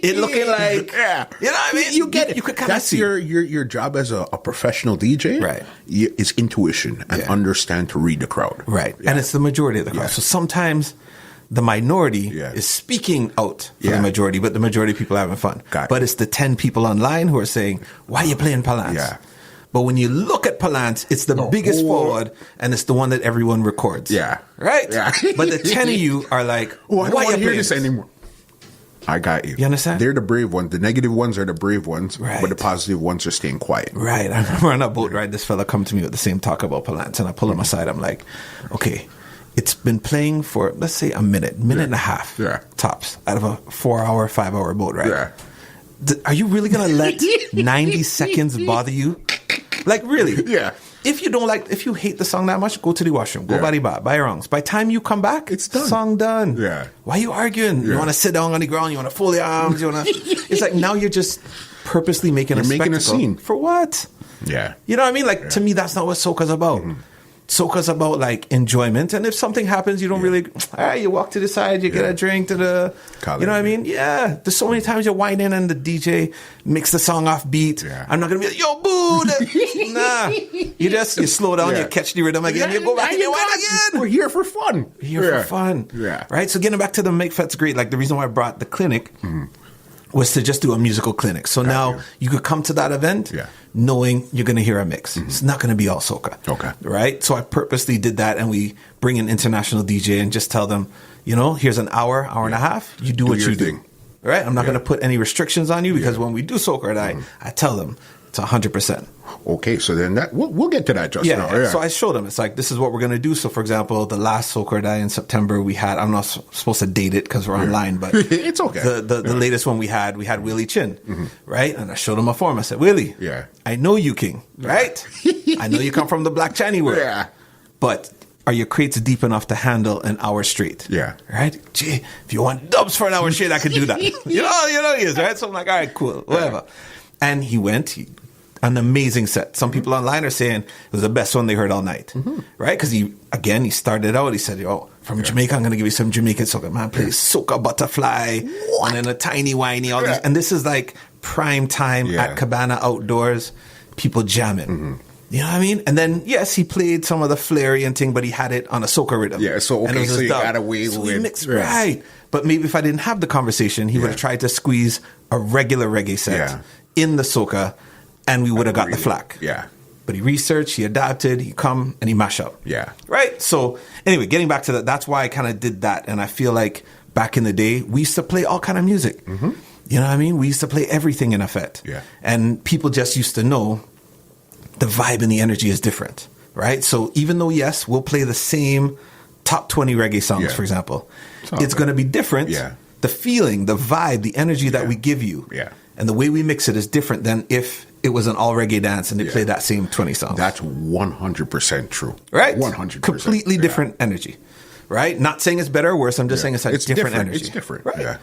[SPEAKER 2] It looking like, you know what I mean?
[SPEAKER 1] You get it.
[SPEAKER 2] You could kind of see.
[SPEAKER 1] Your job as a professional DJ,
[SPEAKER 2] right?
[SPEAKER 1] Is intuition and understand to read the crowd,
[SPEAKER 2] right? Yeah. And it's the majority of the crowd. Yeah. So sometimes the minority is speaking out for the majority, but the majority of people are having fun. But it's the 10 people online who are saying, "Why are you playing Palance?" Yeah. But when you look at Palance, it's the biggest forward, and it's the one that everyone records. Yeah. Right? Yeah. But the 10 of you are like,
[SPEAKER 1] I don't want to hear this anymore. I got you.
[SPEAKER 2] You understand?
[SPEAKER 1] They're the brave ones. The negative ones are the brave ones, but the positive ones are staying quiet.
[SPEAKER 2] Right. I remember on a boat ride, this fella come to me with the same talk about Palance, and I pull him aside. I'm like, okay, it's been playing for, let's say, a minute and a half, tops, out of a 4-hour, 5-hour boat ride. Yeah. Are you really going to let 90 seconds bother you? Like, really?
[SPEAKER 1] Yeah.
[SPEAKER 2] If you hate the song that much, go to the washroom. Go buy your wrongs. By the time you come back,
[SPEAKER 1] it's done.
[SPEAKER 2] Song done.
[SPEAKER 1] Yeah.
[SPEAKER 2] Why are you arguing? You want to sit down on the ground? You want to fold your arms? It's like now you're just purposely making a spectacle.
[SPEAKER 1] Making a scene.
[SPEAKER 2] For what?
[SPEAKER 1] Yeah.
[SPEAKER 2] You know what I mean? Like, to me, that's not what soca's about. Mm-hmm. Soca's about like enjoyment, and if something happens, you don't really. All right, you walk to the side, you get a drink to the. You know what I mean? Yeah. There's so many times you're whining and the DJ makes the song off beat. Yeah. I'm not gonna be like, yo, boo. Nah. You slow down, you catch the rhythm again, you go back and you whine again.
[SPEAKER 1] We're here for fun.
[SPEAKER 2] We're here for fun.
[SPEAKER 1] Yeah.
[SPEAKER 2] Right. So getting back to the Make Fets Great, like the reason why I brought the Clinic was to just do a musical clinic. So now you could come to that event knowing you're going to hear a mix. It's not going to be all soca.
[SPEAKER 1] Okay.
[SPEAKER 2] Right? So I purposely did that, and we bring an international DJ and just tell them, you know, here's an hour and a half. You do what you do. Right? I'm not going to put any restrictions on you because when we do Soca or Die, I tell them it's 100%.
[SPEAKER 1] Okay, so then that we'll get to that just now. Yeah.
[SPEAKER 2] So I showed them. It's like, this is what we're going to do. So, for example, the last Soca or Die in September, we had, I'm not supposed to date it because we're online, but
[SPEAKER 1] it's okay.
[SPEAKER 2] The latest one we had Willie Chin, right? And I showed him a form. I said, Willie, I know you, King, right? I know you come from the Black Chinese world, but are your crates deep enough to handle an hour straight?
[SPEAKER 1] Yeah.
[SPEAKER 2] Right? Gee, if you want dubs for an hour straight, I could do that. you know he is, right? So I'm like, all right, cool, whatever. And he went, an amazing set. Some people online are saying it was the best one they heard all night, right? Because he started out, he said, yo, from Jamaica, I'm going to give you some Jamaican soca. Man, play Soca Butterfly, and then a Tiny Whiny, all these. And this is like prime time at Cabana Outdoors, people jamming. You know what I mean? And then, yes, he played some of the flary and thing, but he had it on a soca rhythm.
[SPEAKER 1] Yeah, so, okay, so you got away with
[SPEAKER 2] it. Right. But maybe if I didn't have the conversation, he would have tried to squeeze a regular reggae set in the soca, and we would have got the flack.
[SPEAKER 1] Yeah.
[SPEAKER 2] But he researched, he adapted, he come, and he mash up.
[SPEAKER 1] Yeah.
[SPEAKER 2] Right? So, anyway, getting back to that, that's why I kind of did that. And I feel like back in the day, we used to play all kind of music. You know what I mean? We used to play everything in effect.
[SPEAKER 1] Yeah.
[SPEAKER 2] And people just used to know the vibe and the energy is different, right? So even though, yes, we'll play the same top 20 reggae songs, for example, it's going to be different.
[SPEAKER 1] Yeah.
[SPEAKER 2] The feeling, the vibe, the energy that we give you, and the way we mix it is different than if it was an all reggae dance and they played that same 20 songs.
[SPEAKER 1] That's 100% true.
[SPEAKER 2] Right?
[SPEAKER 1] 100%.
[SPEAKER 2] Completely different energy, right? Not saying it's better or worse. I'm just saying it's like different energy.
[SPEAKER 1] It's different.
[SPEAKER 2] Right?
[SPEAKER 1] Yeah.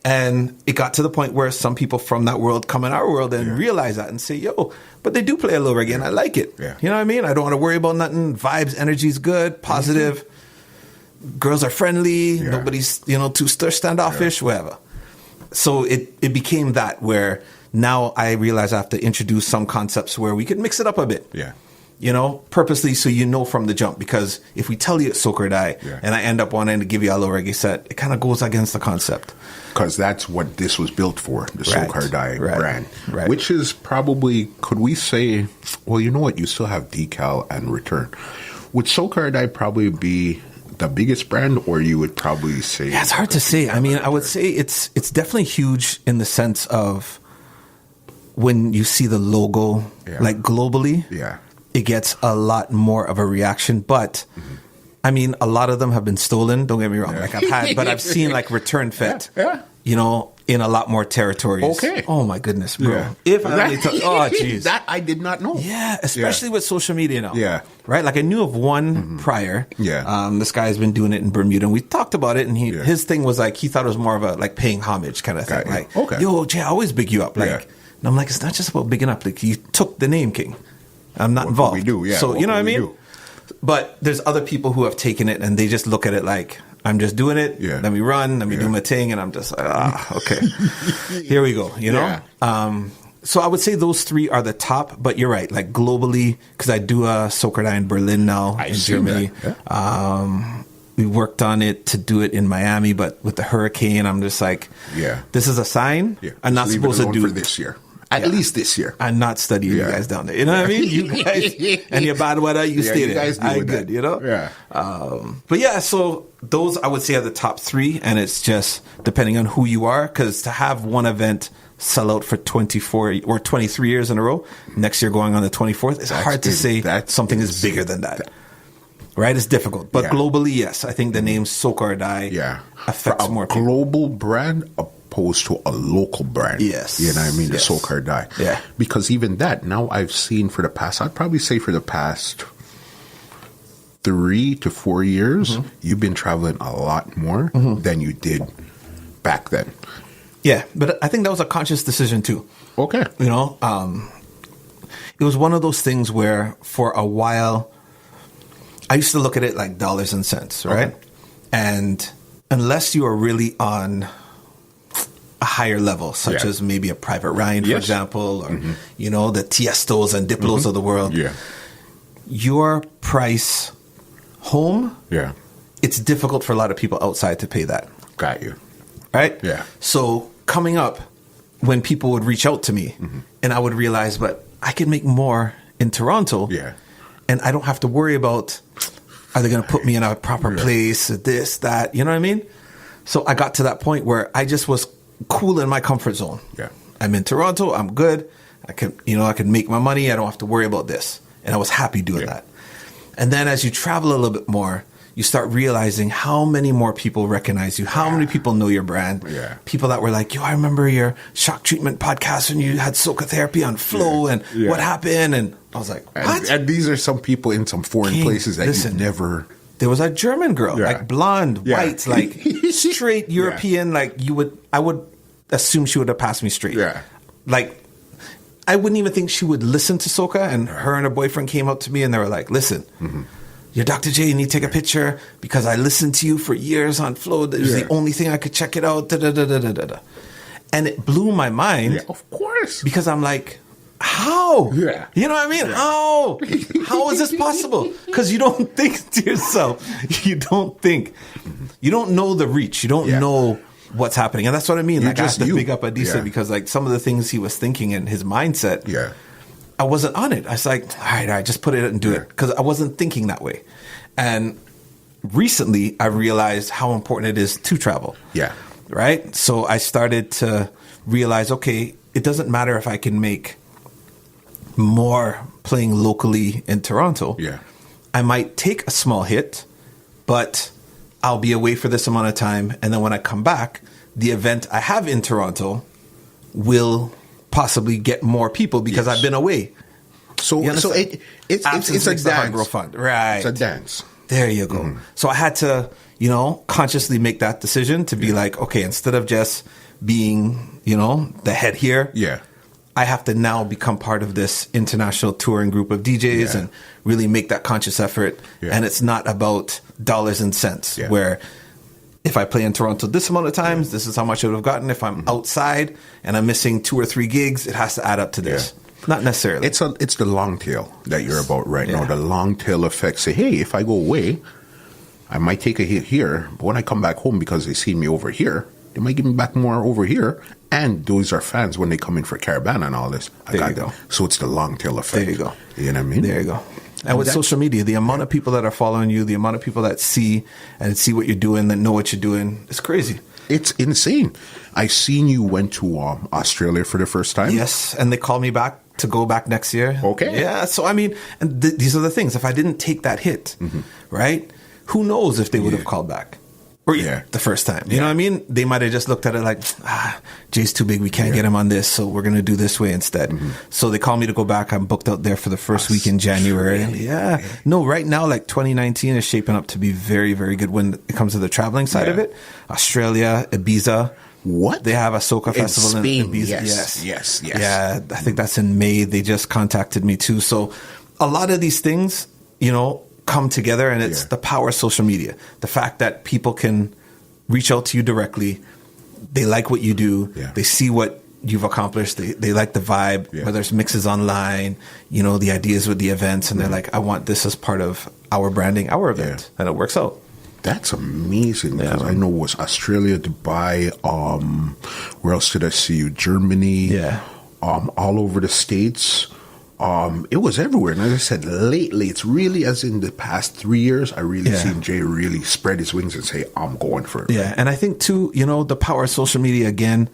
[SPEAKER 2] And it got to the point where some people from that world come in our world and realize that and say, yo, but they do play a little reggae and I like it.
[SPEAKER 1] Yeah.
[SPEAKER 2] You know what I mean? I don't want to worry about nothing. Vibes, energy's good, positive. Girls are friendly. Nobody's, too standoffish, whatever. So it became that where now I realize I have to introduce some concepts where we could mix it up a bit.
[SPEAKER 1] Yeah.
[SPEAKER 2] Purposely so from the jump. Because if we tell you it's Soca or Die and I end up wanting to give you a little reggae set, it kind of goes against the concept.
[SPEAKER 1] Because that's what this was built for, the Soca or Die brand.
[SPEAKER 2] Right.
[SPEAKER 1] Which is probably, could we say, well, you know what, you still have Decal and Return. Would Soca or Die probably be the biggest brand, or you would probably say...
[SPEAKER 2] Yeah, it's hard to say. I mean, I would say it's definitely huge in the sense of when you see the logo, like globally, it gets a lot more of a reaction. But, I mean, a lot of them have been stolen. Don't get me wrong. Like I've seen like Return Fet, in a lot more territories.
[SPEAKER 1] Okay.
[SPEAKER 2] Oh my goodness, bro. Yeah. If I only jeez.
[SPEAKER 1] That I did not know.
[SPEAKER 2] Yeah, especially with social media now.
[SPEAKER 1] Yeah.
[SPEAKER 2] Right? Like I knew of one prior.
[SPEAKER 1] Yeah.
[SPEAKER 2] This guy has been doing it in Bermuda and we talked about it and his thing was like he thought it was more of a like paying homage kind of thing. Like, yo, Jay, I always big you up. Like and I'm like, it's not just about bigging up. Like you took the name King. I'm not involved.
[SPEAKER 1] We do, yeah.
[SPEAKER 2] So you know what I mean? But there's other people who have taken it and they just look at it like I'm just doing it. Yeah. Let me run. Let me do my thing. And I'm just like, okay, here we go. You know? Yeah. So I would say those three are the top, but you're right. Like globally, because I do a Soca Die in Berlin now in Germany. Yeah. We worked on it to do it in Miami, but with the hurricane, I'm just like, this is a sign. Yeah. I'm not supposed to do
[SPEAKER 1] for this year. At least this year.
[SPEAKER 2] I'm not studying you guys down there. You know what I mean? You guys, and your bad weather, you stay there.
[SPEAKER 1] Guys
[SPEAKER 2] I good, you know?
[SPEAKER 1] Yeah.
[SPEAKER 2] But yeah, so those I would say are the top three, and it's just depending on who you are, because to have one event sell out for 24 or 23 years in a row, next year going on the 24th, it's hard to say that something is bigger than that. Right? It's difficult. But globally, yes, I think the name Soca or Die affects more people.
[SPEAKER 1] Global brand opposed to a local brand.
[SPEAKER 2] Yes.
[SPEAKER 1] You know what I mean? The Soca or Die.
[SPEAKER 2] Yeah.
[SPEAKER 1] Because even that, now I've seen I'd probably say for the past 3 to 4 years, you've been traveling a lot more than you did back then.
[SPEAKER 2] Yeah, but I think that was a conscious decision too.
[SPEAKER 1] Okay.
[SPEAKER 2] You know, it was one of those things where for a while, I used to look at it like dollars and cents, right? Okay. And unless you are really on a higher level, such as maybe a Private Ryan, for example, or, the Tiestos and Diplos of the world, your price home, it's difficult for a lot of people outside to pay that.
[SPEAKER 1] Got you.
[SPEAKER 2] Right?
[SPEAKER 1] Yeah.
[SPEAKER 2] So coming up, when people would reach out to me, and I would realize, but I could make more in Toronto.
[SPEAKER 1] Yeah.
[SPEAKER 2] And I don't have to worry about, are they going to put me in a proper place, this, that, you know what I mean? So I got to that point where I just was cool in my comfort zone.
[SPEAKER 1] Yeah.
[SPEAKER 2] I'm in Toronto. I'm good. I can make my money. I don't have to worry about this. And I was happy doing that. And then as you travel a little bit more, you start realizing how many more people recognize you, how many people know your brand.
[SPEAKER 1] Yeah.
[SPEAKER 2] People that were like, yo, I remember your shock treatment podcast when you had Soca Therapy on Flow and what happened? And I was like, what?
[SPEAKER 1] And these are some people in some foreign places that you never...
[SPEAKER 2] There was a German girl, like blonde, white, like straight European. Like I would assume she would have passed me straight.
[SPEAKER 1] Yeah.
[SPEAKER 2] Like, I wouldn't even think she would listen to Soca. And her and her boyfriend came up to me and they were like, listen, you're Dr. J, you need to take a picture because I listened to you for years on Flow. It was the only thing I could check it out. Da, da, da, da, da, da. And it blew my mind.
[SPEAKER 1] Yeah, of course.
[SPEAKER 2] Because I'm like, how?
[SPEAKER 1] Yeah.
[SPEAKER 2] You know what I mean? Yeah. How is this possible? Because you don't think to yourself. You don't know the reach. You don't know what's happening. And that's what I mean. Like, I have to big up Adisa because like some of the things he was thinking in his mindset.
[SPEAKER 1] Yeah.
[SPEAKER 2] I wasn't on it. I was like, all right, just put it and do it. Because I wasn't thinking that way. And recently, I realized how important it is to travel.
[SPEAKER 1] Yeah.
[SPEAKER 2] Right? So I started to realize, okay, it doesn't matter if I can make more playing locally in Toronto.
[SPEAKER 1] Yeah.
[SPEAKER 2] I might take a small hit, but I'll be away for this amount of time. And then when I come back, the event I have in Toronto will possibly get more people because I've been away.
[SPEAKER 1] So it's a dance.
[SPEAKER 2] Fun. Right.
[SPEAKER 1] It's a dance.
[SPEAKER 2] There you go. So I had to, consciously make that decision to be like, okay, instead of just being, the head here, I have to now become part of this international touring group of DJs and really make that conscious effort. Yeah. And it's not about dollars and cents where if I play in Toronto this amount of times, this is how much I would have gotten. If I'm outside and I'm missing 2 or 3 gigs, it has to add up to this. Not necessarily.
[SPEAKER 1] It's the long tail that you're about right now. The long tail effect. Say, hey, if I go away, I might take a hit here, but when I come back home because they see me over here, they might give me back more over here. And those are fans when they come in for Caravan and all this.
[SPEAKER 2] There you go.
[SPEAKER 1] So it's the long tail effect.
[SPEAKER 2] There you go.
[SPEAKER 1] You know what I mean?
[SPEAKER 2] There you go. And with social media, the amount of people that are following you, the amount of people that see what you're doing, that know what you're doing, it's crazy.
[SPEAKER 1] It's insane. I seen you went to Australia for the first time.
[SPEAKER 2] Yes, and they called me back to go back next year.
[SPEAKER 1] Okay.
[SPEAKER 2] Yeah, so I mean, and these are the things. If I didn't take that hit, right, who knows if they would have called back. Or the first time. You know what I mean? They might have just looked at it like, Jay's too big. We can't get him on this, so we're going to do this way instead. So they called me to go back. I'm booked out there for the first week in January. Yeah. No, right now, like 2019 is shaping up to be very, very good when it comes to the traveling side of it. Australia, Ibiza.
[SPEAKER 1] What?
[SPEAKER 2] They have a Soca festival
[SPEAKER 1] Spain.
[SPEAKER 2] in Ibiza.
[SPEAKER 1] Yes.
[SPEAKER 2] Yeah, I think that's in May. They just contacted me too. So a lot of these things, come together, and it's the power of social media. The fact that people can reach out to you directly. They like what you do. Yeah. They see what you've accomplished. They like the vibe, whether it's mixes online, the ideas with the events, and they're like, I want this as part of our branding, our event. And it works out.
[SPEAKER 1] That's amazing. Because I know it was Australia, Dubai, where else did I see you? Germany. Yeah. All over the States. It was everywhere. And as I said, lately, it's really, as in the past 3 years, I really seen Jay really spread his wings and say, I'm going for it.
[SPEAKER 2] Yeah. And I think too, the power of social media again,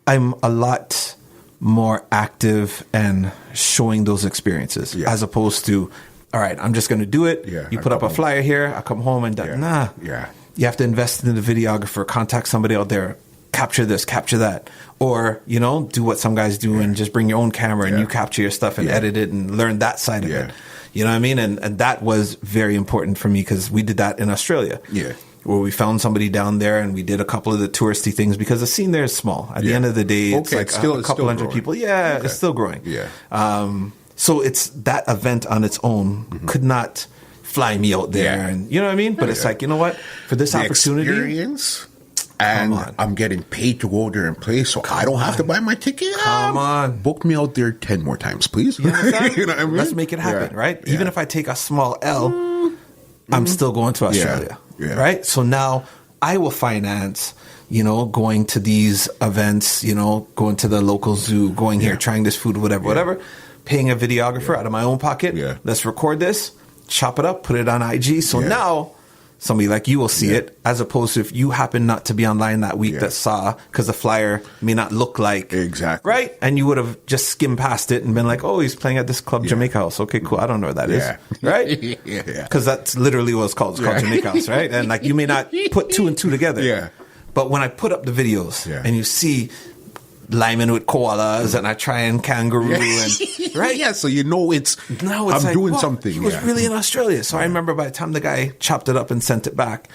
[SPEAKER 2] I'm a lot more active and showing those experiences as opposed to, all right, I'm just going to do it. Yeah, you put up a flyer here, I come home and nah. Yeah. You have to invest in the videographer, contact somebody out there, capture this, capture that. Or, do what some guys do and just bring your own camera and you capture your stuff and edit it and learn that side of it. You know what I mean? And that was very important for me because we did that in Australia. Yeah. Where we found somebody down there and we did a couple of the touristy things because the scene there is small. At the end of the day, it's like a couple hundred people. Yeah, it's still growing. Yeah. So it's that event on its own could not fly me out there. And you know what I mean? But it's like, you know what? For this opportunity.
[SPEAKER 1] Experience. And I'm getting paid to go there and play, so I don't have to buy my ticket.
[SPEAKER 2] Come on.
[SPEAKER 1] Book me out there 10 more times, please.
[SPEAKER 2] You know what I mean? Let's make it happen, right? Even if I take a small L, I'm still going to Australia, right? So now I will finance you know, going to these events, you know, going to the local zoo, going here, trying this food, whatever, paying a videographer out of my own pocket. Yeah. Let's record this, chop it up, put it on IG. So now somebody like you will see it, as opposed to if you happen not to be online that week that saw, because the flyer may not look like.
[SPEAKER 1] Exactly.
[SPEAKER 2] Right? And you would have just skimmed past it and been like, oh, he's playing at this club, Jamaica House. Okay, cool. I don't know what that is. Right? Because that's literally what it's called. It's called Jamaica House, right? And like you may not put two and two together.
[SPEAKER 1] Yeah.
[SPEAKER 2] But when I put up the videos and you see Lyman with koalas and I try and kangaroo and right?
[SPEAKER 1] Yeah, so you know I'm like, doing something.
[SPEAKER 2] He was really in Australia. So I remember by the time the guy chopped it up and sent it back,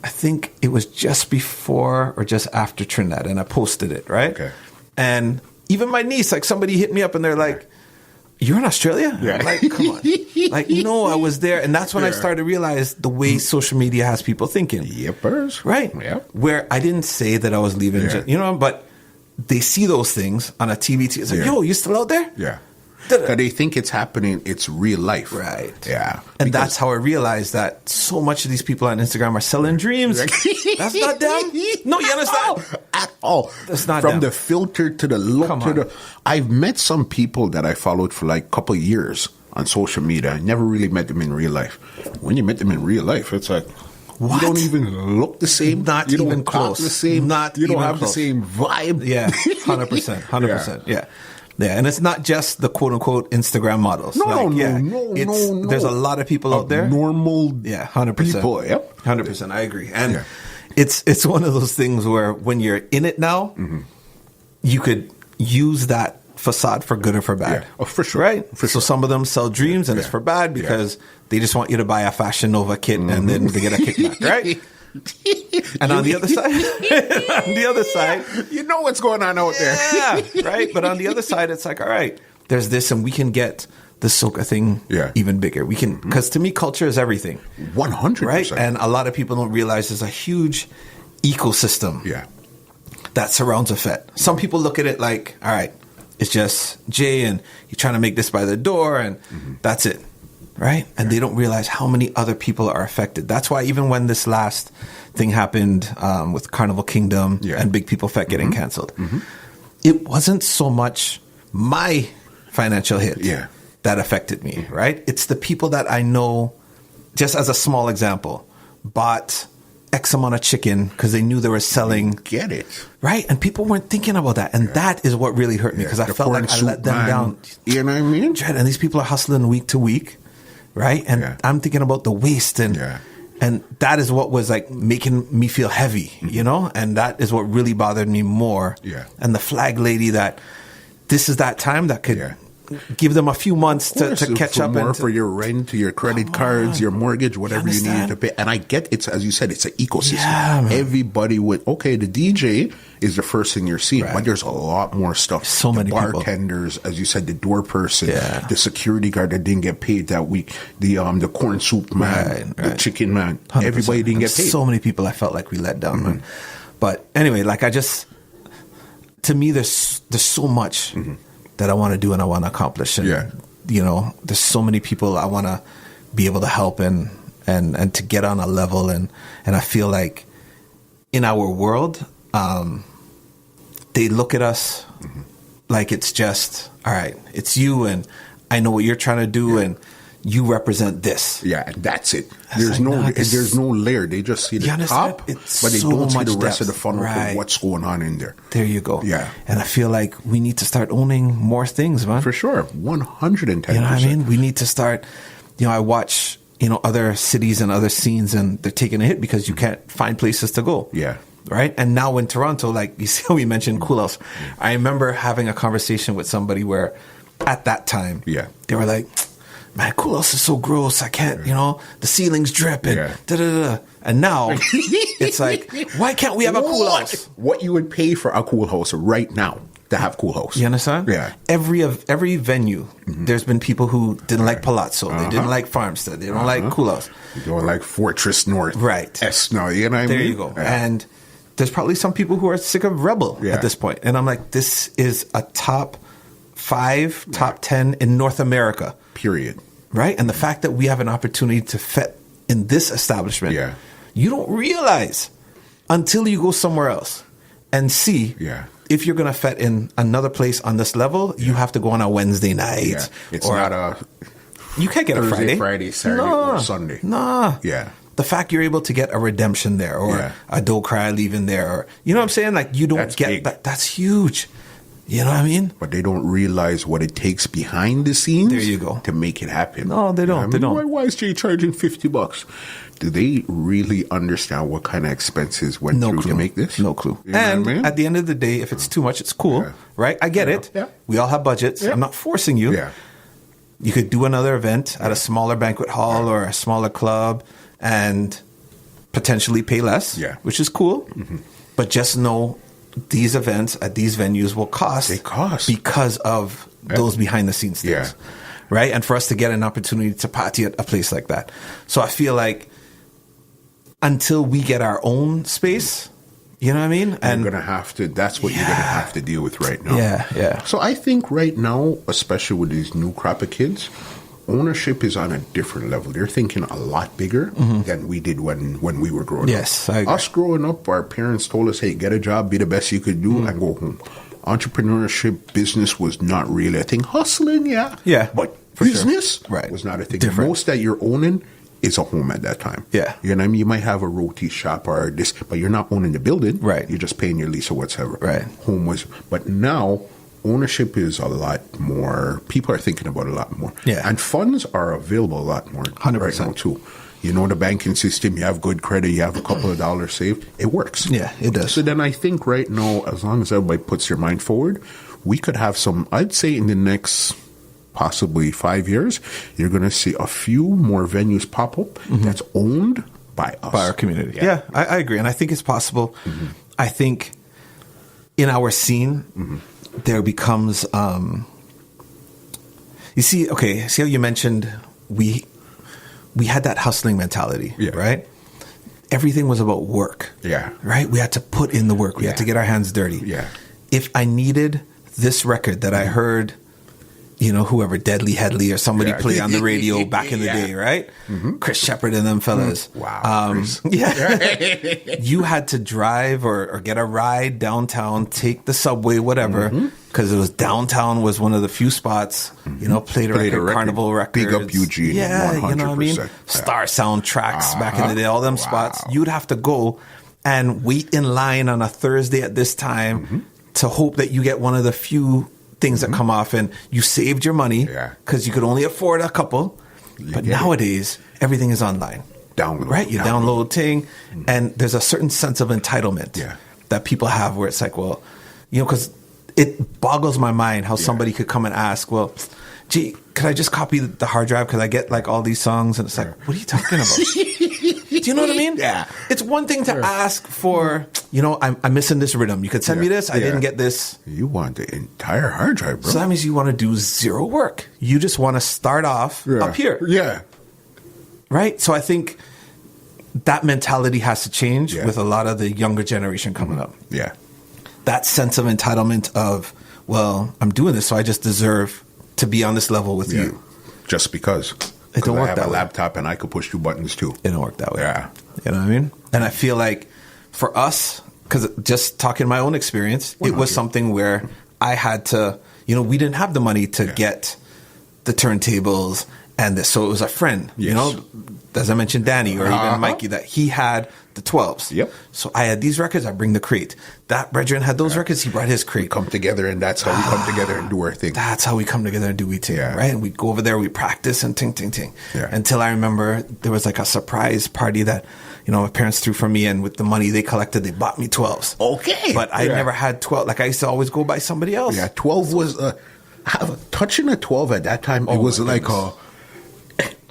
[SPEAKER 2] I think it was just before or just after Trinidad, and I posted it, right?
[SPEAKER 1] Okay.
[SPEAKER 2] And even my niece, like somebody hit me up and they're like, you're in Australia?
[SPEAKER 1] Yeah.
[SPEAKER 2] I'm like, come on. Like, no, I was there. And that's when I started to realize the way social media has people thinking.
[SPEAKER 1] Yippers.
[SPEAKER 2] Right?
[SPEAKER 1] Yep.
[SPEAKER 2] Where I didn't say that I was leaving, you know, but they see those things on a TV. It's like, yo, you still out there?
[SPEAKER 1] Yeah. Because they think it's happening. It's real life.
[SPEAKER 2] Right.
[SPEAKER 1] Yeah.
[SPEAKER 2] And that's how I realized that so much of these people on Instagram are selling dreams. That's not them. No, you understand?
[SPEAKER 1] At all.
[SPEAKER 2] That's not
[SPEAKER 1] From
[SPEAKER 2] them.
[SPEAKER 1] the filter to the look I've met some people that I followed for like a couple of years on social media. I never really met them in real life. When you met them in real life, it's like,
[SPEAKER 2] what?
[SPEAKER 1] You don't even look the same.
[SPEAKER 2] Not
[SPEAKER 1] you don't
[SPEAKER 2] even close.
[SPEAKER 1] The same. You don't have
[SPEAKER 2] close.
[SPEAKER 1] The same vibe.
[SPEAKER 2] Yeah, 100%. 100%. Yeah. Yeah, and it's not just the quote-unquote Instagram models.
[SPEAKER 1] No.
[SPEAKER 2] There's a lot of people out there.
[SPEAKER 1] Normal
[SPEAKER 2] 100%.
[SPEAKER 1] people, yep.
[SPEAKER 2] 100%, I agree. And it's one of those things where when you're in it now, you could use that facade for good or for bad.
[SPEAKER 1] Yeah. Oh, for sure.
[SPEAKER 2] Right?
[SPEAKER 1] For
[SPEAKER 2] so some of them sell dreams and it's for bad because they just want you to buy a Fashion Nova kit and then they get a kickback, right? And on the other side,
[SPEAKER 1] you know what's going on out there.
[SPEAKER 2] Yeah, right? But on the other side, it's like, all right, there's this and we can get the soca thing even bigger. We can, because to me, culture is everything.
[SPEAKER 1] 100%.
[SPEAKER 2] Right? And a lot of people don't realize there's a huge ecosystem that surrounds a Fete. Some people look at it like, all right, it's just Jay and you're trying to make this by the door and that's it. Right? And they don't realize how many other people are affected. That's why even when this last thing happened with Carnival Kingdom and Big People Fete getting canceled, it wasn't so much my financial hit that affected me, right? It's the people that I know, just as a small example, bought X amount of chicken because they knew they were selling.
[SPEAKER 1] Get it.
[SPEAKER 2] Right? And people weren't thinking about that. And that is what really hurt me because I felt like I let them down.
[SPEAKER 1] You know what I mean?
[SPEAKER 2] And these people are hustling week to week. Right? And I'm thinking about the waste and that is what was like making me feel heavy, you know? And that is what really bothered me more.
[SPEAKER 1] Yeah.
[SPEAKER 2] And the flag lady that this is that time that could give them a few months to catch up.
[SPEAKER 1] More for your rent, your credit cards, your mortgage, whatever you need to pay. And I get it's, as you said, it's an ecosystem.
[SPEAKER 2] Yeah,
[SPEAKER 1] everybody would, the DJ is the first thing you're seeing, but there's a lot more stuff.
[SPEAKER 2] So many
[SPEAKER 1] bartenders, as you said, the door person, the security guard that didn't get paid that week, the corn soup man, the chicken man, 100%. Everybody didn't get paid.
[SPEAKER 2] So many people I felt like we let down, man. But anyway, like to me, there's so much that I want to do and I want to accomplish. And, you know, there's so many people I want to be able to help and to get on a level. And I feel like in our world, they look at us like it's just, all right, it's you and I know what you're trying to do and you represent this.
[SPEAKER 1] Yeah, and that's it. There's no layer. They just see the top, but they don't see the rest of the funnel of what's going on in there.
[SPEAKER 2] There you go.
[SPEAKER 1] Yeah.
[SPEAKER 2] And I feel like we need to start owning more things, man.
[SPEAKER 1] For sure. 110%.
[SPEAKER 2] You know what I mean? We need to start, you know, I watch, you know, other cities and other scenes and they're taking a hit because you can't find places to go.
[SPEAKER 1] Yeah.
[SPEAKER 2] Right? And now in Toronto, like you see how we mentioned Cool House. I remember having a conversation with somebody where at that time, they were like, man, Cool House is so gross. I can't, you know, the ceilings drip and da-da-da. And now it's like, why can't we have a Cool House?
[SPEAKER 1] What you would pay for a Cool House right now to have Cool House.
[SPEAKER 2] You understand?
[SPEAKER 1] Yeah.
[SPEAKER 2] Every venue, there's been people who didn't like Palazzo. They didn't like Farmstead. They don't like Cool House.
[SPEAKER 1] They don't like Fortress North.
[SPEAKER 2] Right.
[SPEAKER 1] No, you know what I mean?
[SPEAKER 2] There you go. Yeah. And there's probably some people who are sick of Rebel at this point. And I'm like, this is a top 5, top 10 in North America.
[SPEAKER 1] Period.
[SPEAKER 2] Right? And the fact that we have an opportunity to Fete in this establishment, you don't realize until you go somewhere else and see if you're going to fit in another place on this level, you have to go on a Wednesday night.
[SPEAKER 1] Yeah. It's not a...
[SPEAKER 2] You can't get
[SPEAKER 1] Thursday,
[SPEAKER 2] a
[SPEAKER 1] Friday, Saturday, or Sunday.
[SPEAKER 2] Nah.
[SPEAKER 1] Yeah.
[SPEAKER 2] The fact you're able to get a redemption there, or a Doe Cry leaving there, or you know what I'm saying? Like you don't get that. That's huge. You know what I mean?
[SPEAKER 1] But they don't realize what it takes behind the scenes.
[SPEAKER 2] There you go.
[SPEAKER 1] To make it happen.
[SPEAKER 2] No, they don't. They don't.
[SPEAKER 1] Why is Jay charging $50? Do they really understand what kind of expenses went through to make this?
[SPEAKER 2] No clue.
[SPEAKER 1] You know
[SPEAKER 2] and
[SPEAKER 1] what I mean?
[SPEAKER 2] At the end of the day, if it's too much, it's cool, right? I get it.
[SPEAKER 1] Yeah.
[SPEAKER 2] We all have budgets. I'm not forcing you.
[SPEAKER 1] Yeah.
[SPEAKER 2] You could do another event at a smaller banquet hall or a smaller club and potentially pay less, which is cool. Mm-hmm. But just know these events at these venues will cost.
[SPEAKER 1] They cost.
[SPEAKER 2] Because of those behind the scenes things.
[SPEAKER 1] Yeah.
[SPEAKER 2] Right? And for us to get an opportunity to party at a place like that. So I feel like until we get our own space, you know what I mean?
[SPEAKER 1] And you're going to have to, that's what you're going to have to deal with right now.
[SPEAKER 2] Yeah.
[SPEAKER 1] So I think right now, especially with these new crop of kids, ownership is on a different level. They're thinking a lot bigger than we did when we were growing up.
[SPEAKER 2] Yes, I agree.
[SPEAKER 1] Us growing up, our parents told us, hey, get a job, be the best you could do, and go home. Entrepreneurship, business was not really a thing. Hustling,
[SPEAKER 2] yeah,
[SPEAKER 1] but business
[SPEAKER 2] was
[SPEAKER 1] not a thing.
[SPEAKER 2] Different.
[SPEAKER 1] Most that you're owning is a home at that time.
[SPEAKER 2] Yeah.
[SPEAKER 1] You know what I mean? You might have a roti shop or this, but you're not owning the building.
[SPEAKER 2] Right.
[SPEAKER 1] You're just paying your lease or whatever.
[SPEAKER 2] Right.
[SPEAKER 1] Home was, but now ownership is a lot more, people are thinking about it a lot more.
[SPEAKER 2] Yeah.
[SPEAKER 1] And funds are available a lot more
[SPEAKER 2] 100%.
[SPEAKER 1] right now too. You know, the banking system, you have good credit, you have a couple of dollars saved, it works.
[SPEAKER 2] Yeah, it does.
[SPEAKER 1] So then I think right now, as long as everybody puts their mind forward, we could have some, I'd say in the next possibly 5 years, you're going to see a few more venues pop up that's owned by us.
[SPEAKER 2] By our community. Yeah, I agree. And I think it's possible. I think in our scene, there becomes, you see how you mentioned we had that hustling mentality, right? Everything was about work.
[SPEAKER 1] Yeah.
[SPEAKER 2] Right? We had to put in the work. We had to get our hands dirty.
[SPEAKER 1] Yeah.
[SPEAKER 2] If I needed this record that I heard, you know, whoever, Deadly Headley or somebody play on the radio back in the day, right? Chris Shepherd and them fellas.
[SPEAKER 1] Wow.
[SPEAKER 2] You had to drive or get a ride downtown, take the subway, whatever, because it was downtown was one of the few spots, you know, played a record, Carnival Records.
[SPEAKER 1] Big up Eugene.
[SPEAKER 2] Yeah,
[SPEAKER 1] 100%.
[SPEAKER 2] you know what I mean? Star Soundtracks back in the day, all them spots. You'd have to go and wait in line on a Thursday at this time to hope that you get one of the few things that come off, and you saved your money because you could only afford a couple. But nowadays, everything is online.
[SPEAKER 1] Download.
[SPEAKER 2] Right? You download thing, and there's a certain sense of entitlement that people have where it's like, well, you know, because it boggles my mind how somebody could come and ask, well, gee, could I just copy the hard drive because I get like all these songs? And it's like, what are you talking about? Do you know what I mean?
[SPEAKER 1] Yeah.
[SPEAKER 2] It's one thing to ask for, you know, I'm missing this rhythm. You could send me this. I didn't get this.
[SPEAKER 1] You want the entire hard drive, bro.
[SPEAKER 2] So that means you want to do zero work. You just want to start off up here.
[SPEAKER 1] Yeah.
[SPEAKER 2] Right? So I think that mentality has to change with a lot of the younger generation coming up.
[SPEAKER 1] Yeah.
[SPEAKER 2] That sense of entitlement of, well, I'm doing this, so I just deserve to be on this level with you.
[SPEAKER 1] Just because.
[SPEAKER 2] It don't work
[SPEAKER 1] I have
[SPEAKER 2] that
[SPEAKER 1] a
[SPEAKER 2] way.
[SPEAKER 1] laptop and I could push 2 buttons too.
[SPEAKER 2] It don't work that way.
[SPEAKER 1] Yeah.
[SPEAKER 2] You know what I mean? And I feel like for us, because just talking my own experience,
[SPEAKER 1] 100.
[SPEAKER 2] it was something where I had to, you know, we didn't have the money to get the turntables and this. So it was a friend, you know, as I mentioned, Danny or even Mikey, that he had the 12s.
[SPEAKER 1] Yep.
[SPEAKER 2] So I had these records, I bring the crate. That brethren had those records, he brought his crate.
[SPEAKER 1] We come together, and that's how we come together and do our thing.
[SPEAKER 2] That's how we come together and do we ting, right? And we go over there, we practice and ting. Until I remember there was like a surprise party that, you know, my parents threw for me, and with the money they collected, they bought me 12s.
[SPEAKER 1] Okay.
[SPEAKER 2] But I never had 12. Like I used to always go by somebody else.
[SPEAKER 1] Yeah, 12 was, touching a 12 at that time, it was like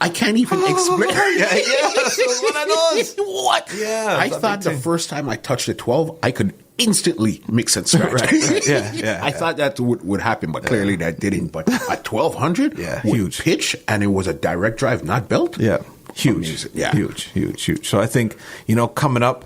[SPEAKER 1] I can't even explain.
[SPEAKER 2] It was one of those.
[SPEAKER 1] What?
[SPEAKER 2] Yeah.
[SPEAKER 1] I thought the first time I touched a 12, I could instantly mix and scratch.
[SPEAKER 2] Right. Yeah.
[SPEAKER 1] I thought that would happen, but clearly that didn't. But a 1200
[SPEAKER 2] huge
[SPEAKER 1] pitch, and it was a direct drive, not belt.
[SPEAKER 2] Yeah. Huge.
[SPEAKER 1] Amazing. Yeah.
[SPEAKER 2] Huge. So I think, you know, coming up,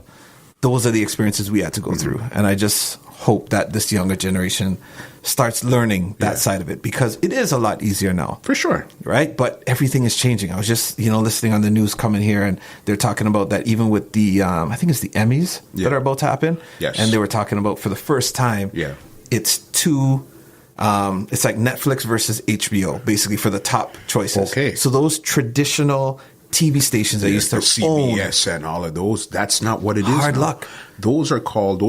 [SPEAKER 2] those are the experiences we had to go through. And I just hope that this younger generation starts learning that side of it, because it is a lot easier now.
[SPEAKER 1] For sure.
[SPEAKER 2] Right? But everything is changing. I was just, listening on the news coming here, and they're talking about that even with the, I think it's the Emmys that are about to happen.
[SPEAKER 1] Yes.
[SPEAKER 2] And they were talking about for the first time, it's it's like Netflix versus HBO, basically, for the top choices.
[SPEAKER 1] Okay.
[SPEAKER 2] So those traditional TV stations that used to
[SPEAKER 1] CBS and all of those, that's not what it is.
[SPEAKER 2] Hard luck.
[SPEAKER 1] Those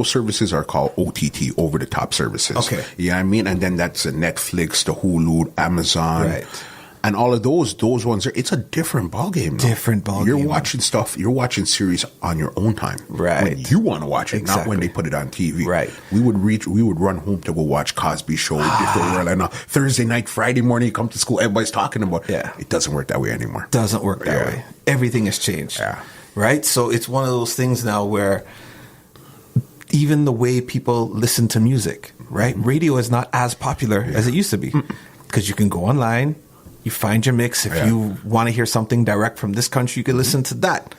[SPEAKER 1] services are called OTT, over the top services.
[SPEAKER 2] Okay.
[SPEAKER 1] Yeah, I mean, and then that's the Netflix, the Hulu, Amazon.
[SPEAKER 2] Right.
[SPEAKER 1] And all of those ones it's a different ballgame.
[SPEAKER 2] Different ballgame.
[SPEAKER 1] You're watching stuff, you're watching series on your own time.
[SPEAKER 2] Right.
[SPEAKER 1] When you want to watch it, not when they put it on TV.
[SPEAKER 2] Right.
[SPEAKER 1] We would run home to go watch Cosby Show, Different World. And Thursday night, Friday morning, you come to school, everybody's talking about it.
[SPEAKER 2] Yeah.
[SPEAKER 1] It doesn't work that way anymore.
[SPEAKER 2] Doesn't work that way. Everything has changed.
[SPEAKER 1] Yeah.
[SPEAKER 2] Right? So it's one of those things now where even the way people listen to music, right? Radio is not as popular as it used to be, because you can go online. You find your mix. If you want to hear something direct from this country, you can listen to that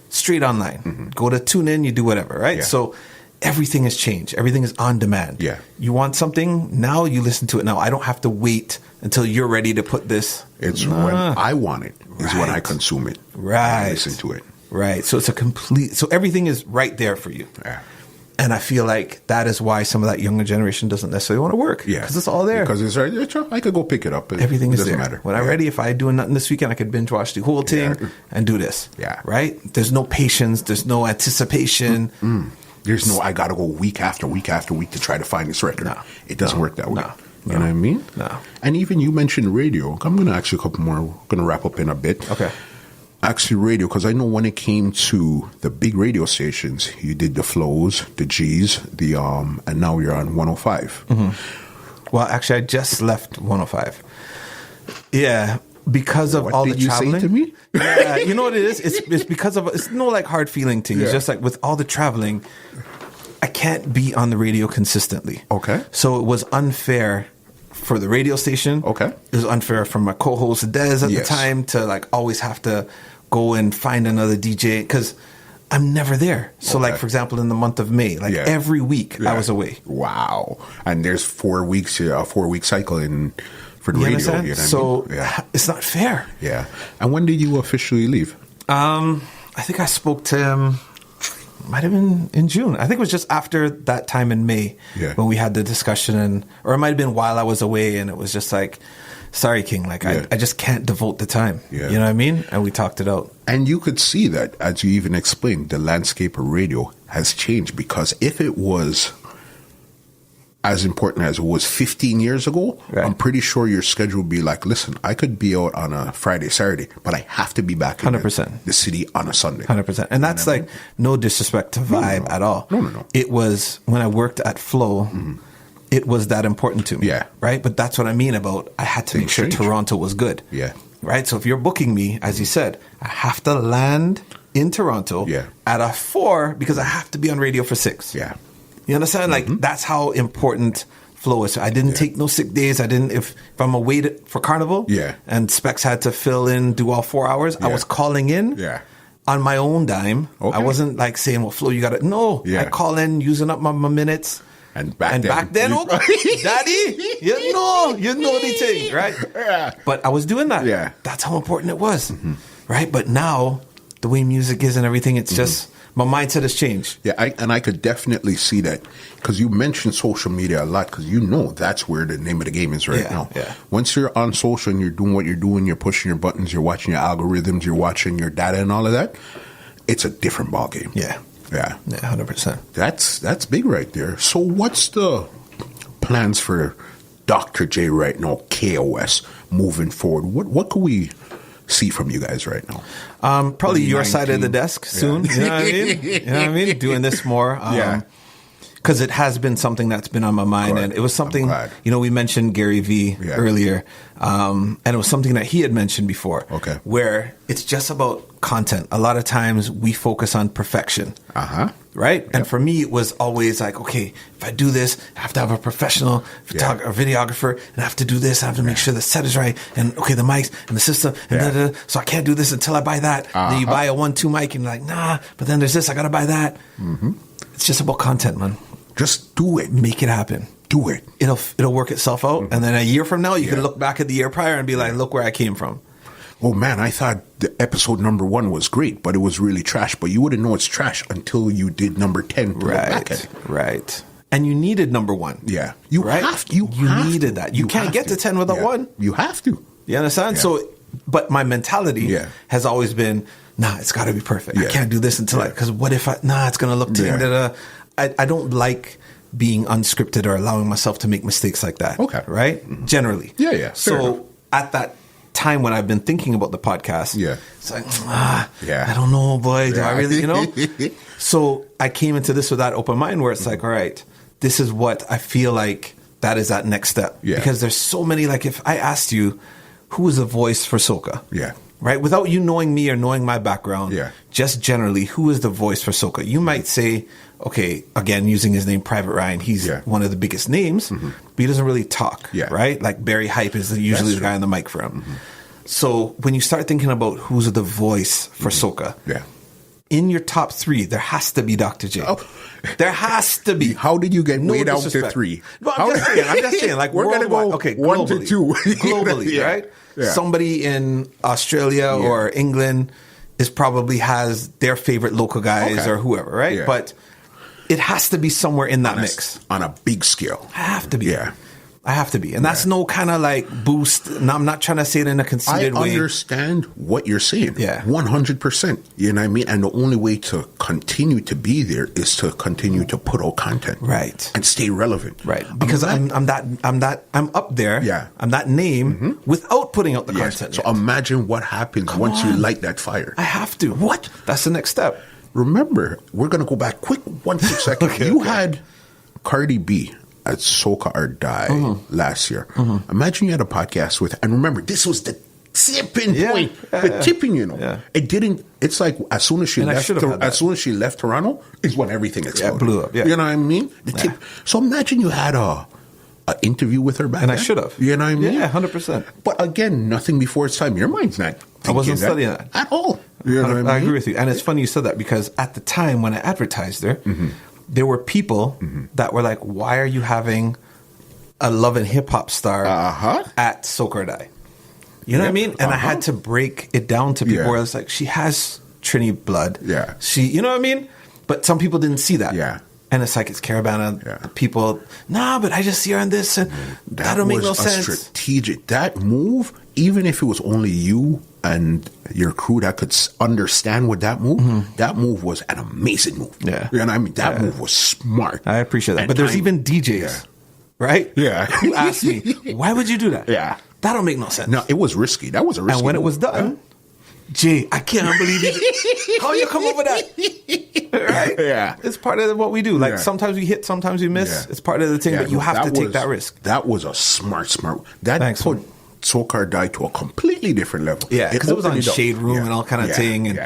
[SPEAKER 2] straight online. Go to TuneIn, you do whatever, right? So everything has changed. Everything is on demand.
[SPEAKER 1] Yeah.
[SPEAKER 2] You want something, now you listen to it now. I don't have to wait until you're ready to put this.
[SPEAKER 1] It's when I want it is when I consume it.
[SPEAKER 2] Right.
[SPEAKER 1] I listen to it.
[SPEAKER 2] Right. So it's so everything is right there for you.
[SPEAKER 1] Yeah.
[SPEAKER 2] And I feel like that is why some of that younger generation doesn't necessarily want to work. Yeah. Because it's all there.
[SPEAKER 1] Because it's right. I could go pick it up.
[SPEAKER 2] Everything is there.
[SPEAKER 1] Doesn't matter.
[SPEAKER 2] When I'm ready, if I'm doing nothing this weekend, I could binge watch the whole thing and do this.
[SPEAKER 1] Yeah.
[SPEAKER 2] Right? There's no patience. There's no anticipation.
[SPEAKER 1] There's no, I got to go week after week after week to try to find this record.
[SPEAKER 2] No.
[SPEAKER 1] It doesn't work that way.
[SPEAKER 2] No.
[SPEAKER 1] You know what I mean?
[SPEAKER 2] No.
[SPEAKER 1] And even you mentioned radio. I'm going to ask you a couple more. We're going to wrap up in a bit.
[SPEAKER 2] Okay.
[SPEAKER 1] Actually, radio, because I know when it came to the big radio stations, you did the Flows, the G's, and now you're on 105.
[SPEAKER 2] Well, actually, I just left 105. Yeah, because of all the traveling.
[SPEAKER 1] What did you say to me?
[SPEAKER 2] Yeah, you know what it is? It's because of, it's no like hard feeling thing. It's just like with all the traveling, I can't be on the radio consistently.
[SPEAKER 1] Okay.
[SPEAKER 2] So it was unfair for the radio station.
[SPEAKER 1] Okay.
[SPEAKER 2] It was unfair for my co-host Dez at the time to like always have to go and find another DJ, because I'm never there. So like, for example, in the month of May, like every week I was away.
[SPEAKER 1] Wow. And there's 4 weeks, a 4-week cycle for the radio.
[SPEAKER 2] Understand?
[SPEAKER 1] You know
[SPEAKER 2] so
[SPEAKER 1] I mean?
[SPEAKER 2] it's not fair.
[SPEAKER 1] Yeah. And when did you officially leave?
[SPEAKER 2] I think I spoke to him, might have been in June. I think it was just after that time in May when we had the discussion, or it might have been while I was away, and it was just like, sorry, King, like I just can't devote the time.
[SPEAKER 1] Yeah.
[SPEAKER 2] You know what I mean? And we talked it out.
[SPEAKER 1] And you could see that, as you even explained, the landscape of radio has changed, because if it was as important as it was 15 years ago, I'm pretty sure your schedule would be like, listen, I could be out on a Friday, Saturday, but I have to be back in
[SPEAKER 2] 100%.
[SPEAKER 1] The city on a Sunday.
[SPEAKER 2] 100%. And that's like no disrespect to Vibe at all.
[SPEAKER 1] No.
[SPEAKER 2] It was when I worked at Flow, it was that important to me.
[SPEAKER 1] Yeah.
[SPEAKER 2] Right? But that's what I mean about I had to make sure Toronto was good.
[SPEAKER 1] Yeah.
[SPEAKER 2] Right? So if you're booking me, as you said, I have to land in Toronto at a 4 because I have to be on radio for 6.
[SPEAKER 1] Yeah.
[SPEAKER 2] You understand? Like, that's how important Flow is. So I didn't take no sick days. I didn't, if I'm away for Carnival and Specs had to fill in, do all 4 hours, I was calling in on my own dime. I wasn't like saying, well, Flow, you got to, no. I call in, using up my minutes.
[SPEAKER 1] And back then,
[SPEAKER 2] Daddy, you know the thing, right?
[SPEAKER 1] Yeah.
[SPEAKER 2] But I was doing that.
[SPEAKER 1] Yeah.
[SPEAKER 2] That's how important it was, right? But now, the way music is and everything, it's just, my mindset has changed.
[SPEAKER 1] Yeah, I could definitely see that, because you mentioned social media a lot, because you know that's where the name of the game is right now.
[SPEAKER 2] Yeah.
[SPEAKER 1] Once you're on social and you're doing what you're doing, you're pushing your buttons, you're watching your algorithms, you're watching your data and all of that, it's a different ballgame.
[SPEAKER 2] Yeah.
[SPEAKER 1] Yeah.
[SPEAKER 2] 100%.
[SPEAKER 1] That's big right there. So what's the plans for Dr. J right now, KOS, moving forward? What could we see from you guys right now?
[SPEAKER 2] Probably your side of the desk soon. You know what I mean? You know what I mean? Doing this more. Because it has been something that's been on my mind. And it was something, we mentioned Gary Vee earlier. And it was something that he had mentioned before.
[SPEAKER 1] Okay.
[SPEAKER 2] Where it's just about content. A lot of times we focus on perfection. Right? Yep. And for me, it was always like, okay, if I do this, I have to have a professional photographer, or videographer, and I have to do this. I have to make sure the set is right. And okay, the mics and the system. And so I can't do this until I buy that. Then you buy a 1-2 mic and you're like, nah, but then there's this, I got to buy that. It's just about content, man.
[SPEAKER 1] Just do it.
[SPEAKER 2] Make it happen.
[SPEAKER 1] Do it.
[SPEAKER 2] It'll work itself out. And then a year from now, you can look back at the year prior and be like, look where I came from.
[SPEAKER 1] Oh, man, I thought the episode number 1 was great, but it was really trash. But you wouldn't know it's trash until you did number 10 to look back at it.
[SPEAKER 2] Right. And you needed number 1.
[SPEAKER 1] Yeah. You have to. You
[SPEAKER 2] needed that. You can't get to 10 without 1.
[SPEAKER 1] You have to.
[SPEAKER 2] You understand? Yeah. So, but my mentality has always been, nah, it's got to be perfect. I can't do this until because what if it's going to look I don't like being unscripted or allowing myself to make mistakes like that.
[SPEAKER 1] Okay.
[SPEAKER 2] Right? Mm-hmm. Generally.
[SPEAKER 1] Yeah.
[SPEAKER 2] So at that time when I've been thinking about the podcast, it's like, I don't know, boy. Do I really, So I came into this with that open mind where it's like, all right, this is what I feel like that is that next step. Yeah. Because there's so many, like if I asked you, who is the voice for soca? Yeah. Right? Without you knowing me or knowing my background, just generally, who is the voice for soca? You might say, okay, again, using his name, Private Ryan, he's one of the biggest names, but he doesn't really talk, right? Like Barry Hype is usually the guy on the mic for him. So when you start thinking about who's the voice for soca, in your top 3, there has to be Dr. J. Oh. There has to be.
[SPEAKER 1] How did you get way down to 3?
[SPEAKER 2] Well, I'm just saying, like,
[SPEAKER 1] we're going to go 1 to 2.
[SPEAKER 2] Globally, right? Yeah. Somebody in Australia or England probably has their favorite local guys or whoever, right? Yeah. But it has to be somewhere in that mix.
[SPEAKER 1] On a big scale.
[SPEAKER 2] I have to be. Yeah. I have to be. And that's no kind of like boost. No, I'm not trying to say it in a conceited way.
[SPEAKER 1] I understand what you're saying.
[SPEAKER 2] Yeah.
[SPEAKER 1] 100%. You know what I mean? And the only way to continue to be there is to continue to put out content.
[SPEAKER 2] Right.
[SPEAKER 1] And stay relevant.
[SPEAKER 2] Right. Because I'm up there.
[SPEAKER 1] Yeah.
[SPEAKER 2] I'm that name without putting out the content.
[SPEAKER 1] So imagine what happens once you light that fire.
[SPEAKER 2] I have to.
[SPEAKER 1] What?
[SPEAKER 2] That's the next step.
[SPEAKER 1] Remember, we're going to go back quick 1 second. You had Cardi B at Soca or Die last year. Imagine you had a podcast with, and remember, this was the tipping point, the tipping, It didn't, it's like as soon as she left Toronto is when everything exploded.
[SPEAKER 2] Blew up,
[SPEAKER 1] You know what I mean? The tip. So imagine you had a interview with her back then.
[SPEAKER 2] And I should have.
[SPEAKER 1] You know what I mean?
[SPEAKER 2] Yeah, 100%.
[SPEAKER 1] But again, nothing before its time. Your mind's not
[SPEAKER 2] I wasn't studying that.
[SPEAKER 1] At all. You know what I mean?
[SPEAKER 2] I agree with you. And it's funny you said that because at the time when I advertised her, there were people that were like, why are you having a love and hip hop star at Soca or Die? You know what I mean? And I had to break it down to people where it's like, she has Trini blood.
[SPEAKER 1] Yeah.
[SPEAKER 2] You know what I mean? But some people didn't see that.
[SPEAKER 1] Yeah.
[SPEAKER 2] And it's like, it's Caravana. People, but I just see her on this and that don't make no sense.
[SPEAKER 1] Strategic. That move, even if it was only you and your crew that could understand what that move was an amazing move.
[SPEAKER 2] Yeah.
[SPEAKER 1] You know what I mean? That move was smart.
[SPEAKER 2] I appreciate that. But there's even DJs, right?
[SPEAKER 1] Yeah.
[SPEAKER 2] Who asked me, why would you do that?
[SPEAKER 1] Yeah.
[SPEAKER 2] That don't make no sense.
[SPEAKER 1] No, it was risky. That was a risky
[SPEAKER 2] And when
[SPEAKER 1] move.
[SPEAKER 2] it was done, Jay, I can't believe it. How you come up with that? Right?
[SPEAKER 1] Yeah.
[SPEAKER 2] It's part of what we do. Like sometimes we hit, sometimes we miss.
[SPEAKER 1] Yeah.
[SPEAKER 2] It's part of the thing, but you have to take that risk.
[SPEAKER 1] That was a smart. That put Soca or Die to a completely different level.
[SPEAKER 2] Yeah, because it was on Shade Room and all kind of thing. And,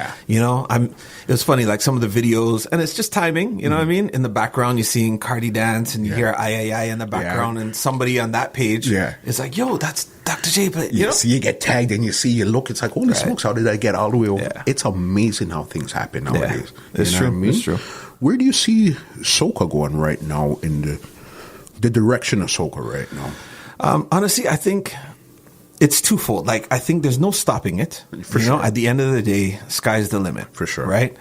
[SPEAKER 2] it was funny, like some of the videos, and it's just timing, you know what I mean? In the background, you're seeing Cardi dance and you hear I in the background and somebody on that page is like, yo, that's Dr. J. But, you know?
[SPEAKER 1] So you get tagged and you look, it's like, holy smokes, how did I get all the way over? Yeah. It's amazing how things happen nowadays.
[SPEAKER 2] Yeah. It's true. I mean? It's true.
[SPEAKER 1] Where do you see Soca going right now in the direction of Soca right now?
[SPEAKER 2] Honestly, I think it's twofold. Like, I think there's no stopping it. For sure. At the end of the day, sky's the limit.
[SPEAKER 1] For sure.
[SPEAKER 2] Right?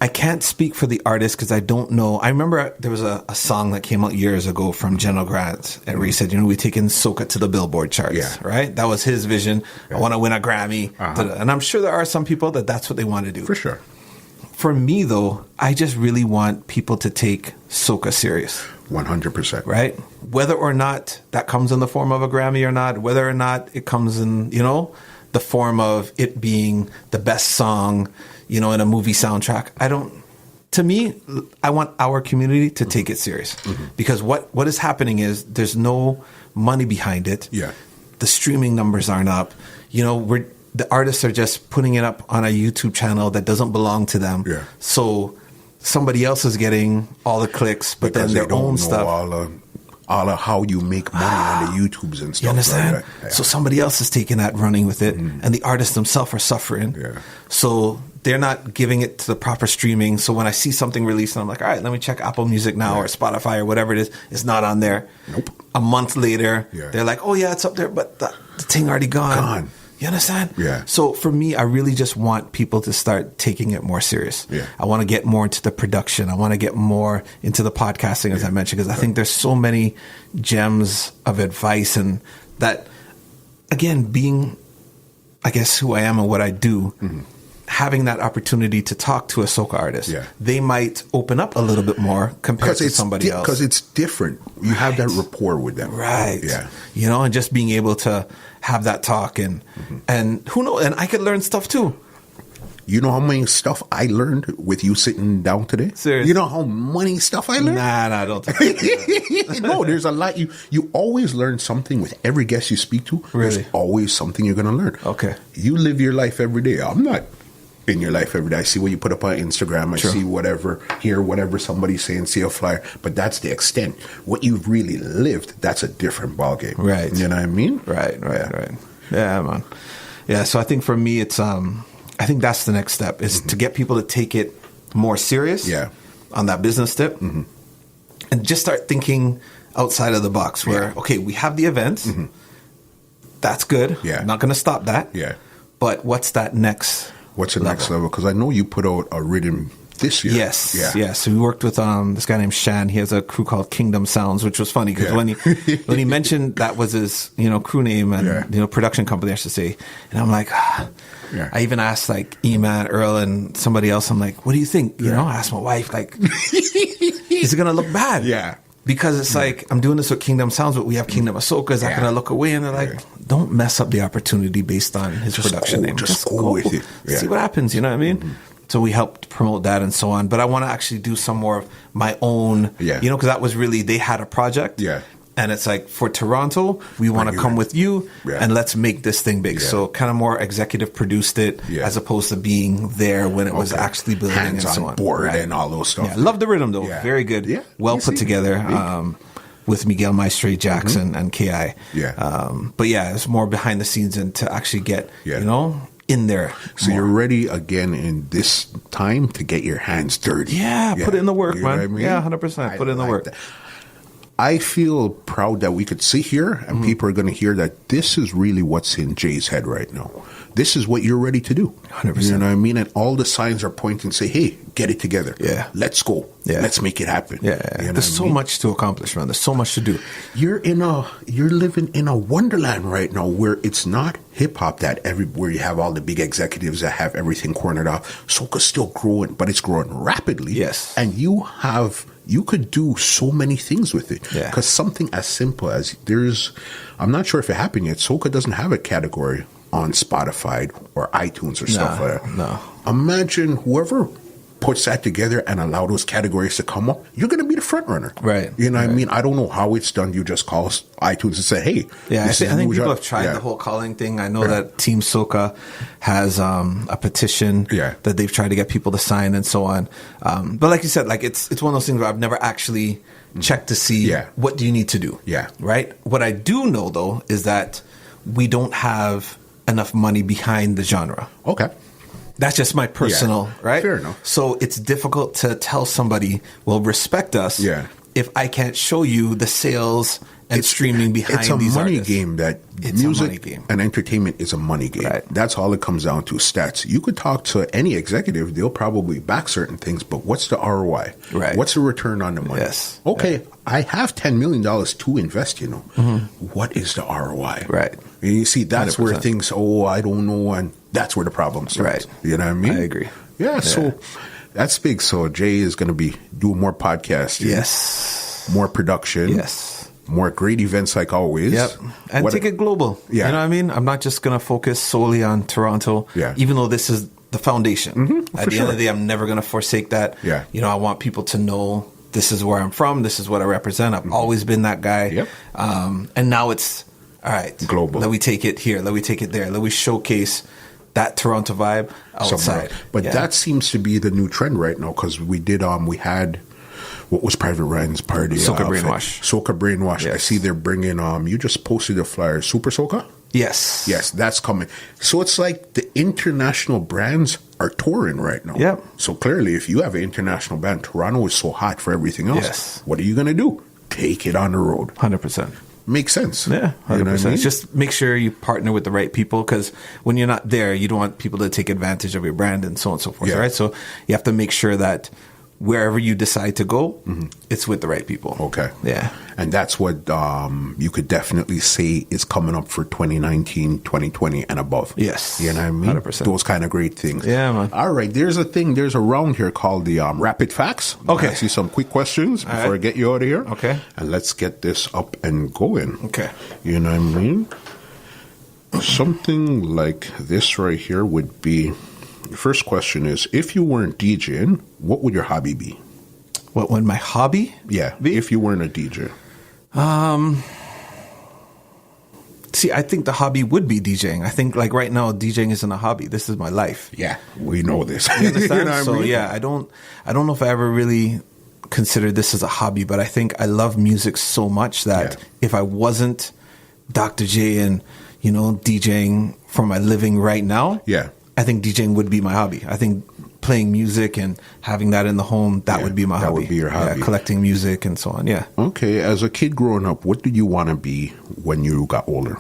[SPEAKER 2] I can't speak for the artist because I don't know. I remember there was a song that came out years ago from General Grant, and where he said, we're taking Soca to the Billboard charts. Yeah. Right? That was his vision. Yeah. I want to win a Grammy. And I'm sure there are some people that's what they want to do.
[SPEAKER 1] For sure.
[SPEAKER 2] For me, though, I just really want people to take Soca serious.
[SPEAKER 1] 100%.
[SPEAKER 2] Right? Whether or not that comes in the form of a Grammy or not, whether or not it comes in, the form of it being the best song, in a movie soundtrack. To me, I want our community to take it serious. Because what is happening is there's no money behind it.
[SPEAKER 1] Yeah.
[SPEAKER 2] The streaming numbers aren't up. The artists are just putting it up on a YouTube channel that doesn't belong to them.
[SPEAKER 1] Yeah.
[SPEAKER 2] So somebody else is getting all the clicks, but
[SPEAKER 1] because
[SPEAKER 2] then their own stuff.
[SPEAKER 1] all of how you make money on the YouTubes and stuff.
[SPEAKER 2] You understand?
[SPEAKER 1] Like that. Yeah.
[SPEAKER 2] So somebody else is taking that, running with it, and the artists themselves are suffering.
[SPEAKER 1] Yeah.
[SPEAKER 2] So they're not giving it to the proper streaming. So when I see something released, I'm like, all right, let me check Apple Music now or Spotify or whatever it is. It's not on there.
[SPEAKER 1] Nope.
[SPEAKER 2] A month later, they're like, oh yeah, it's up there, but the thing already gone. You understand?
[SPEAKER 1] Yeah.
[SPEAKER 2] So for me, I really just want people to start taking it more serious.
[SPEAKER 1] Yeah.
[SPEAKER 2] I want to get more into the production. I want to get more into the podcasting, as I mentioned, because I think there's so many gems of advice, and that, again, being, I guess, who I am and what I do, having that opportunity to talk to a soca artist, they might open up a little bit more compared to somebody else.
[SPEAKER 1] Because it's different. You have that rapport with them.
[SPEAKER 2] Right.
[SPEAKER 1] Yeah.
[SPEAKER 2] You know, and just being able to have that talk, and who knows, and I could learn stuff too.
[SPEAKER 1] You know how many stuff I learned with you sitting down today?
[SPEAKER 2] Seriously.
[SPEAKER 1] You know how many stuff I learned?
[SPEAKER 2] Nah, don't think
[SPEAKER 1] No, there's a lot. You always learn something with every guest you speak to.
[SPEAKER 2] Really?
[SPEAKER 1] There's always something you're going to learn.
[SPEAKER 2] Okay.
[SPEAKER 1] You live your life every day. I'm not in your life every day. I see what you put up on Instagram. I see whatever, hear whatever somebody's saying, see a flyer. But that's the extent. What you've really lived, that's a different ballgame.
[SPEAKER 2] Right.
[SPEAKER 1] You know what I mean?
[SPEAKER 2] Right. Yeah, man. Yeah, so I think for me, it's I think that's the next step, is to get people to take it more serious on that business tip, and just start thinking outside of the box where, okay, we have the events. That's good.
[SPEAKER 1] Yeah.
[SPEAKER 2] I'm not going to stop that.
[SPEAKER 1] Yeah.
[SPEAKER 2] But what's that next
[SPEAKER 1] What's the next level? Because I know you put out a rhythm this year.
[SPEAKER 2] Yes. Yeah. So we worked with this guy named Shan. He has a crew called Kingdom Sounds, which was funny because when he mentioned that was his crew name and production company, I should say, and I'm like, I even asked like E-Man, Earl, and somebody else. I'm like, what do you think? You know, I asked my wife, like, is it gonna look bad?
[SPEAKER 1] Yeah.
[SPEAKER 2] Because it's like, I'm doing this with Kingdom Sounds, but we have Kingdom of Soca. Is that going to look away? And they're like, don't mess up the opportunity based on his production name.
[SPEAKER 1] Just go with it. Yeah.
[SPEAKER 2] See what happens, you know what I mean? So we helped promote that and so on. But I want to actually do some more of my own, because that was really, they had a project.
[SPEAKER 1] Yeah.
[SPEAKER 2] And it's like, for Toronto, we want to come with you and let's make this thing big. So kind of more executive produced it as opposed to being there when it was actually building
[SPEAKER 1] hands
[SPEAKER 2] and so
[SPEAKER 1] on
[SPEAKER 2] on.
[SPEAKER 1] board and all those stuff.
[SPEAKER 2] Yeah, love the rhythm though. Very good.
[SPEAKER 1] Yeah.
[SPEAKER 2] Well put together with Miguel Maestre, Jackson, and KI. But yeah, it's more behind the scenes and to actually get, in there.
[SPEAKER 1] So you're ready again in this time to get your hands dirty.
[SPEAKER 2] Yeah, put in the work, man. I mean? Yeah, 100%. Put in the work.
[SPEAKER 1] That. I feel proud that we could sit here and people are going to hear that this is really what's in Jay's head right now. This is what you're ready to do.
[SPEAKER 2] 100%.
[SPEAKER 1] You know what I mean? And all the signs are pointing to say, hey, get it together.
[SPEAKER 2] Yeah.
[SPEAKER 1] Let's go. Yeah. Let's make it happen.
[SPEAKER 2] Yeah.
[SPEAKER 1] You know
[SPEAKER 2] There's so much to accomplish, man. There's so much to do.
[SPEAKER 1] You're living in a wonderland right now where it's not hip hop where you have all the big executives that have everything cornered off. Soca's still growing, but it's growing rapidly.
[SPEAKER 2] Yes.
[SPEAKER 1] And you could do so many things with it.
[SPEAKER 2] Yeah.
[SPEAKER 1] Because something as simple as I'm not sure if it happened yet, Soca doesn't have a category on Spotify or iTunes or stuff like that.
[SPEAKER 2] No.
[SPEAKER 1] Imagine whoever puts that together and allow those categories to come up, you're going to be the front runner.
[SPEAKER 2] Right.
[SPEAKER 1] You know what I mean? I don't know how it's done. You just call iTunes and say, hey.
[SPEAKER 2] Yeah, I think people have tried the whole calling thing. I know that Team Soca has a petition that they've tried to get people to sign and so on. But like you said, like it's one of those things where I've never actually checked to see what do you need to do.
[SPEAKER 1] Yeah.
[SPEAKER 2] Right? What I do know, though, is that we don't have enough money behind the genre.
[SPEAKER 1] Okay.
[SPEAKER 2] That's just my personal, right?
[SPEAKER 1] Fair enough.
[SPEAKER 2] So it's difficult to tell somebody, well, respect us if I can't show you the sales and streaming behind these artists.
[SPEAKER 1] It's a money game that music and entertainment is a money game.
[SPEAKER 2] Right.
[SPEAKER 1] That's all it comes down to, stats. You could talk to any executive, they'll probably back certain things, but what's the ROI?
[SPEAKER 2] Right.
[SPEAKER 1] What's the return on the money?
[SPEAKER 2] Yes.
[SPEAKER 1] Okay, I have $10 million to invest, What is the ROI?
[SPEAKER 2] Right.
[SPEAKER 1] And you see, that's
[SPEAKER 2] 100%.
[SPEAKER 1] where things, I don't know, and that's where the problem starts.
[SPEAKER 2] Right.
[SPEAKER 1] You know what I mean?
[SPEAKER 2] I agree.
[SPEAKER 1] Yeah, so that's big. So Jay is going to be doing more podcasts.
[SPEAKER 2] Yes.
[SPEAKER 1] More production.
[SPEAKER 2] Yes.
[SPEAKER 1] More great events like always.
[SPEAKER 2] Yep. And take it global.
[SPEAKER 1] Yeah.
[SPEAKER 2] You know what I mean? I'm not just going to focus solely on Toronto.
[SPEAKER 1] Yeah.
[SPEAKER 2] Even though this is the foundation. At the end of the day, I'm never going to forsake that.
[SPEAKER 1] Yeah.
[SPEAKER 2] I want people to know this is where I'm from. This is what I represent. I've always been that guy.
[SPEAKER 1] Yep.
[SPEAKER 2] And now it's, all right.
[SPEAKER 1] Global.
[SPEAKER 2] Let me take it here. Let me take it there. Let me showcase that Toronto vibe outside.
[SPEAKER 1] But that seems to be the new trend right now because we did, we had What was Private Ryan's party?
[SPEAKER 2] Soca Brainwash.
[SPEAKER 1] Soca Brainwash.
[SPEAKER 2] Yes.
[SPEAKER 1] I see they're bringing, you just posted a flyer, Super Soca?
[SPEAKER 2] Yes.
[SPEAKER 1] Yes, that's coming. So it's like the international brands are touring right now.
[SPEAKER 2] Yep.
[SPEAKER 1] So clearly, if you have an international band, Toronto is so hot for everything else.
[SPEAKER 2] Yes.
[SPEAKER 1] What are you going to do? Take it on the road.
[SPEAKER 2] 100%.
[SPEAKER 1] Makes sense.
[SPEAKER 2] Yeah, 100%.
[SPEAKER 1] You know what I mean?
[SPEAKER 2] Just make sure you partner with the right people, because when you're not there, you don't want people to take advantage of your brand and so on and so forth, right? So you have to make sure that wherever you decide to go, it's with the right people.
[SPEAKER 1] Okay.
[SPEAKER 2] Yeah.
[SPEAKER 1] And that's what you could definitely say is coming up for 2019, 2020 and above.
[SPEAKER 2] Yes.
[SPEAKER 1] You know what I mean?
[SPEAKER 2] 100%.
[SPEAKER 1] Those kind of great things.
[SPEAKER 2] Yeah, man.
[SPEAKER 1] All right. There's a round here called the Rapid Facts.
[SPEAKER 2] Okay.
[SPEAKER 1] I'll ask you some quick questions before I get you out of here.
[SPEAKER 2] Okay.
[SPEAKER 1] And let's get this up and going.
[SPEAKER 2] Okay.
[SPEAKER 1] You know what I mean? Something like this right here would be, the first question is, if you weren't DJing, what would your hobby be?
[SPEAKER 2] What would my hobby be?
[SPEAKER 1] If you weren't a DJ.
[SPEAKER 2] See, I think the hobby would be DJing. I think like right now, DJing isn't a hobby. This is my life.
[SPEAKER 1] Yeah, we know this.
[SPEAKER 2] You understand?
[SPEAKER 1] You know what
[SPEAKER 2] So
[SPEAKER 1] I mean?
[SPEAKER 2] yeah, I don't know if I ever really considered this as a hobby, but I think I love music so much that if I wasn't Dr. J and, DJing for my living right now, I think DJing would be my hobby. I think playing music and having that in the home, that would be my hobby.
[SPEAKER 1] That would be your hobby.
[SPEAKER 2] Yeah, collecting music and so on, yeah.
[SPEAKER 1] Okay, as a kid growing up, what did you want to be when you got older?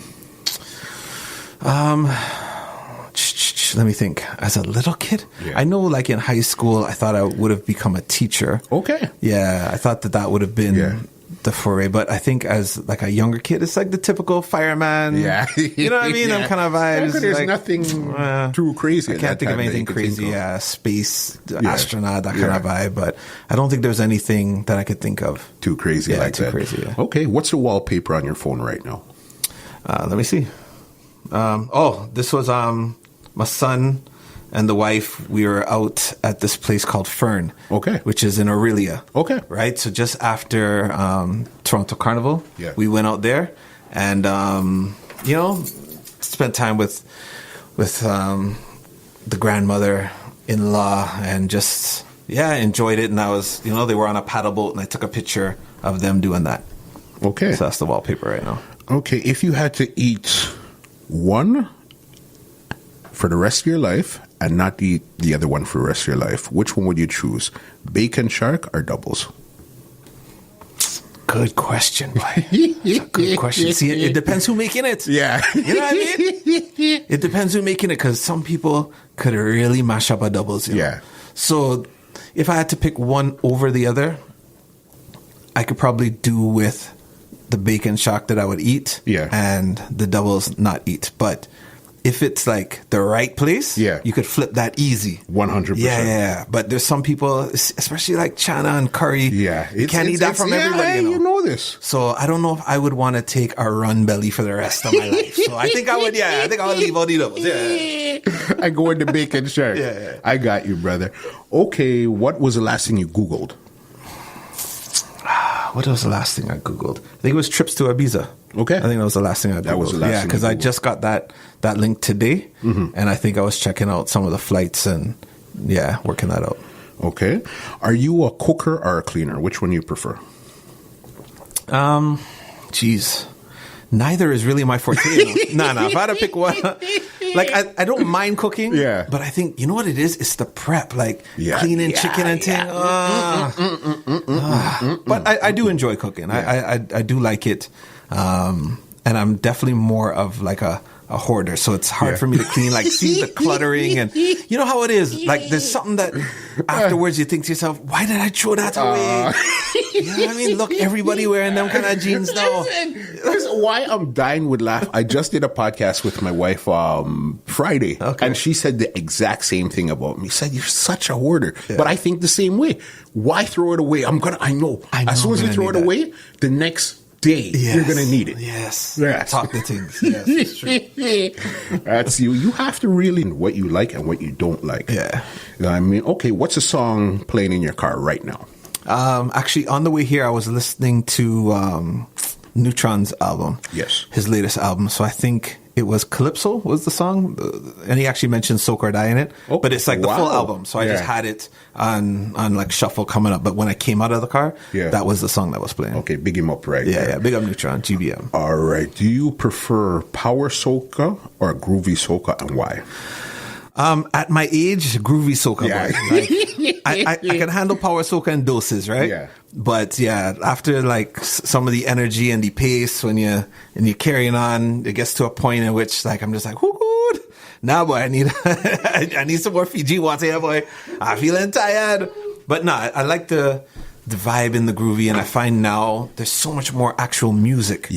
[SPEAKER 2] Let me think. As a little kid, I know like in high school, I thought I would have become a teacher.
[SPEAKER 1] Okay.
[SPEAKER 2] Yeah, I thought that would have been the foray, but I think as like a younger kid, it's like the typical fireman.
[SPEAKER 1] Yeah.
[SPEAKER 2] You know what I mean? Them kind of vibes.
[SPEAKER 1] There's
[SPEAKER 2] like,
[SPEAKER 1] nothing too crazy.
[SPEAKER 2] I can't think of anything crazy. Space, astronaut, that kind of vibe, but I don't think there's anything that I could think of.
[SPEAKER 1] Too crazy like
[SPEAKER 2] too
[SPEAKER 1] that.
[SPEAKER 2] Crazy, yeah.
[SPEAKER 1] Okay, what's the wallpaper on your phone right now?
[SPEAKER 2] Let me see. This was my son and the wife. We were out at this place called Fern, which is in Aurelia.
[SPEAKER 1] Okay.
[SPEAKER 2] Right? So just after Toronto Carnival, we went out there and, spent time with the grandmother-in-law and just, enjoyed it. And I was, they were on a paddle boat and I took a picture of them doing that.
[SPEAKER 1] Okay.
[SPEAKER 2] So that's the wallpaper right now.
[SPEAKER 1] Okay, if you had to eat one for the rest of your life and not eat the other one for the rest of your life, which one would you choose? Bacon shark or doubles?
[SPEAKER 2] Good question, boy. That's a good question. See, it depends who making it.
[SPEAKER 1] Yeah.
[SPEAKER 2] You know what I mean? It depends who making it, because some people could really mash up a doubles.
[SPEAKER 1] Yeah.
[SPEAKER 2] So if I had to pick one over the other, I could probably do with the bacon shark that I would eat and the doubles not eat. But if it's like the right place, you could flip that easy.
[SPEAKER 1] 100%.
[SPEAKER 2] Yeah. But there's some people, especially like chana and curry, you can't eat that from everybody.
[SPEAKER 1] You know this.
[SPEAKER 2] So I don't know if I would want to take a run belly for the rest of my life. So I think I would, I think I would leave all the doubles. Yeah.
[SPEAKER 1] I go into bacon shark.
[SPEAKER 2] Yeah.
[SPEAKER 1] I got you, brother. Okay, what was the last thing you Googled?
[SPEAKER 2] What was the last thing I Googled? I think it was trips to Ibiza.
[SPEAKER 1] Okay.
[SPEAKER 2] I think that was the last thing I Googled.
[SPEAKER 1] That was the last thing.
[SPEAKER 2] Because I just got that link today, and I think I was checking out some of the flights and, working that out.
[SPEAKER 1] Okay. Are you a cooker or a cleaner? Which one do you prefer?
[SPEAKER 2] Neither is really my forte. No. If I had to pick one, like I don't mind cooking.
[SPEAKER 1] Yeah.
[SPEAKER 2] But I think, you know what it is? It's the prep, like cleaning chicken and thing. But I do enjoy cooking. I do like it. And I'm definitely more of like a hoarder, so it's hard for me to clean, like see the cluttering, and you know how it is, like there's something that afterwards you think to yourself, why did I throw that away? You know what I mean? Look, everybody wearing them kind of jeans now.
[SPEAKER 1] Listen, why I'm dying with laugh, I just did a podcast with my wife Friday, and she said the exact same thing about me. She said, you're such a hoarder, but I think the same way. Why throw it away? I know as soon as you throw it away, the next day you're gonna need it.
[SPEAKER 2] Yes. Talk the things. Yes, it's true.
[SPEAKER 1] That's you. You have to really know what you like and what you don't like.
[SPEAKER 2] Yeah.
[SPEAKER 1] You know what I mean, okay, what's a song playing in your car right now?
[SPEAKER 2] Actually, on the way here, I was listening to Neutron's album.
[SPEAKER 1] Yes.
[SPEAKER 2] His latest album. So I think it was Calypso was the song, and he actually mentioned Soca or Die in it. Oh, but it's like the full album, so I just had it on like shuffle coming up. But when I came out of the car, that was the song that was playing.
[SPEAKER 1] Okay, big him up right
[SPEAKER 2] there. Yeah, big up Neutron, GBM.
[SPEAKER 1] All right. Do you prefer power soca or groovy soca, and why?
[SPEAKER 2] At my age, groovy soca. Boy. Like, I can handle power soca in doses, right? Yeah. But yeah, after like some of the energy and the pace, when you're carrying on, it gets to a point in which like I'm just like, whoo, nah, boy, I need some more Fiji water here, boy. I'm feeling tired. But no, I like the vibe in the groovy, and I find now there's so much more actual music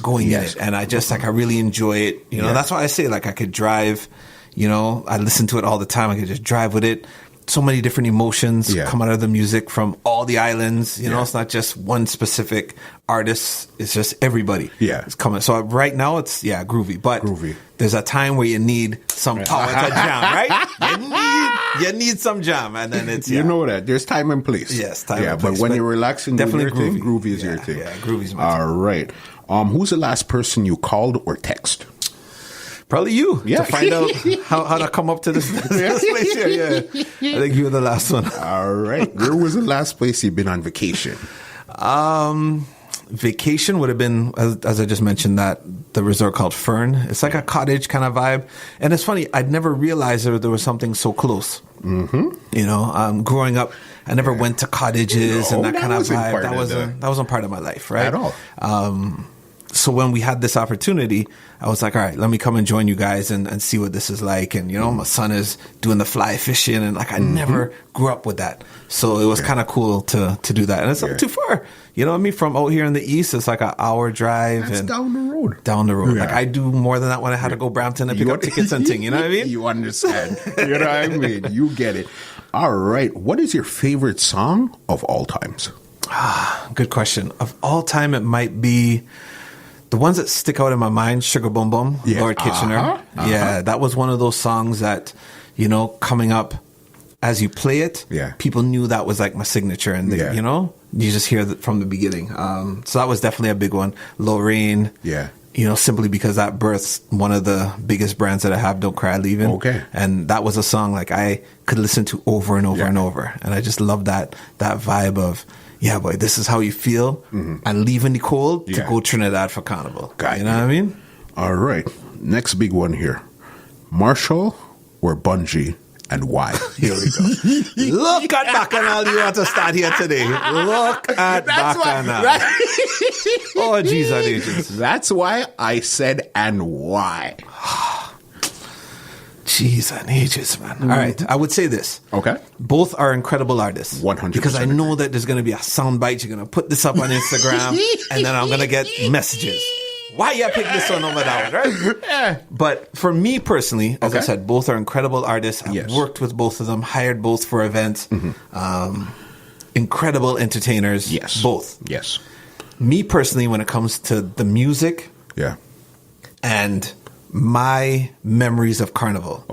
[SPEAKER 2] going in it, and I just like I really enjoy it. You know, that's why I say like I could drive. You know, I listen to it all the time. I could just drive with it. So many different emotions come out of the music from all the islands. You know, it's not just one specific artist. It's just everybody. It's coming. So right now it's, groovy. But there's a time where you need some power to jam, right? You need some jam. And then it's,
[SPEAKER 1] You know that. There's time and place.
[SPEAKER 2] Yes, time and place.
[SPEAKER 1] But when you're relaxing,
[SPEAKER 2] definitely
[SPEAKER 1] groovy is your thing.
[SPEAKER 2] Yeah, groovy's my thing.
[SPEAKER 1] All right. Who's the last person you called or text?
[SPEAKER 2] Probably you, to find out how to come up to this place here. Yeah, I think you were the last one.
[SPEAKER 1] All right. Where was the last place you've been on vacation?
[SPEAKER 2] Vacation would have been, as I just mentioned, that the resort called Fern. It's like a cottage kind of vibe. And it's funny, I'd never realized there was something so close. Mm-hmm. You know, growing up, I never went to cottages and that kind of vibe. That wasn't part of my life, right?
[SPEAKER 1] At all.
[SPEAKER 2] So when we had this opportunity, I was like, all right, let me come and join you guys and see what this is like. And, you know, my son is doing the fly fishing, and like I never grew up with that. So it was kind of cool to do that. And it's not too far. You know what I mean? From out here in the east, it's like an hour drive.
[SPEAKER 1] That's down the road.
[SPEAKER 2] Down the road. Yeah. Like I do more than that when I had to go Brampton and pick up tickets and thing. You know what I mean?
[SPEAKER 1] You understand. You know what I mean? You get it. All right. What is your favorite song of all times?
[SPEAKER 2] Good question. Of all time, it might be... The ones that stick out in my mind, Sugar Boom Boom, Lord Kitchener. Yeah, that was one of those songs that, you know, coming up as you play it, people knew that was like my signature. And, you know, you just hear that from the beginning. So that was definitely a big one. Lorraine. Yeah. You know, simply because that births one of the biggest brands that I have, Don't Cry Leaving. Okay. And that was a song like I could listen to over and over and over. And I just love that vibe of... Yeah, boy, this is how you feel. And leaving the cold to go Trinidad for Carnival. You know what I mean?
[SPEAKER 1] All right. Next big one here. Marshall or Bungee, and why?
[SPEAKER 2] Here we go. Look at Bacchanal. You want to start here today. Look at Bacchanal. Oh, Jesus.
[SPEAKER 1] That's why I said and why.
[SPEAKER 2] Jeez and ages, man. All right. I would say this.
[SPEAKER 1] Okay.
[SPEAKER 2] Both are incredible artists.
[SPEAKER 1] 100%.
[SPEAKER 2] Because I know that there's going to be a soundbite. You're going to put this up on Instagram, and then I'm going to get messages. Why you pick this one over that one, right? But for me personally, as I said, both are incredible artists. I've worked with both of them, hired both for events. Incredible entertainers.
[SPEAKER 1] Yes.
[SPEAKER 2] Both.
[SPEAKER 1] Yes.
[SPEAKER 2] Me personally, when it comes to the music and my memories of Carnival,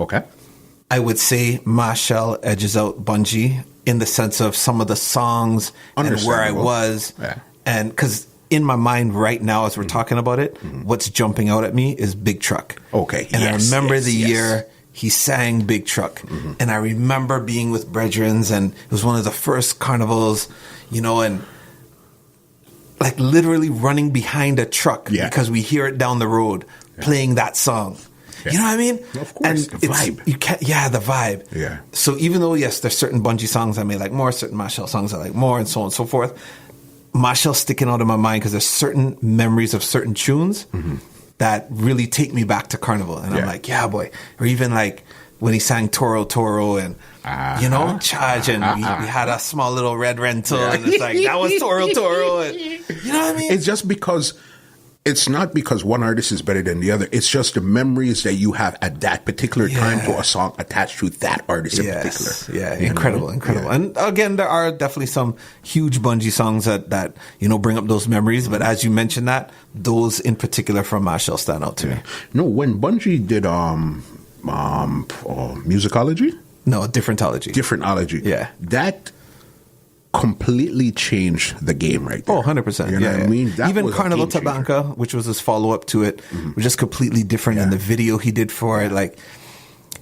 [SPEAKER 2] I would say Marshall edges out Bungee in the sense of some of the songs and where I was. And because in my mind right now, as we're talking about it, what's jumping out at me is Big Truck.
[SPEAKER 1] Okay.
[SPEAKER 2] And I remember the year he sang Big Truck. And I remember being with Brethrens, and it was one of the first carnivals, you know, and like literally running behind a truck because we hear it down the road playing that song. You know what I mean?
[SPEAKER 1] Of course.
[SPEAKER 2] And
[SPEAKER 1] the vibe.
[SPEAKER 2] You can't, the vibe.
[SPEAKER 1] Yeah.
[SPEAKER 2] So even though, yes, there's certain Bungee songs I may like more, certain Marshall songs I like more, and so on and so forth, Marshall's sticking out in my mind because there's certain memories of certain tunes that really take me back to Carnival. And I'm like, yeah, boy. Or even like when he sang Toro Toro and, you know, Charge, and we had a small little red rental, and it's like, that was Toro Toro. And, you know what I mean?
[SPEAKER 1] It's just because... It's not because one artist is better than the other. It's just the memories that you have at that particular time to a song attached to that artist in particular.
[SPEAKER 2] Yeah, incredible. Yeah. And again, there are definitely some huge Bungee songs that you know bring up those memories. But as you mentioned that, those in particular from Marshall stand out to me.
[SPEAKER 1] No, when Bungee did musicology?
[SPEAKER 2] No, differentology.
[SPEAKER 1] Differentology.
[SPEAKER 2] Yeah.
[SPEAKER 1] That completely changed the game right there.
[SPEAKER 2] Oh, 100%.
[SPEAKER 1] You know what I mean? That
[SPEAKER 2] even
[SPEAKER 1] was a
[SPEAKER 2] Carnival
[SPEAKER 1] game changer.
[SPEAKER 2] Tabanca, which was his follow-up to it, was just completely different. And the video he did for it, like,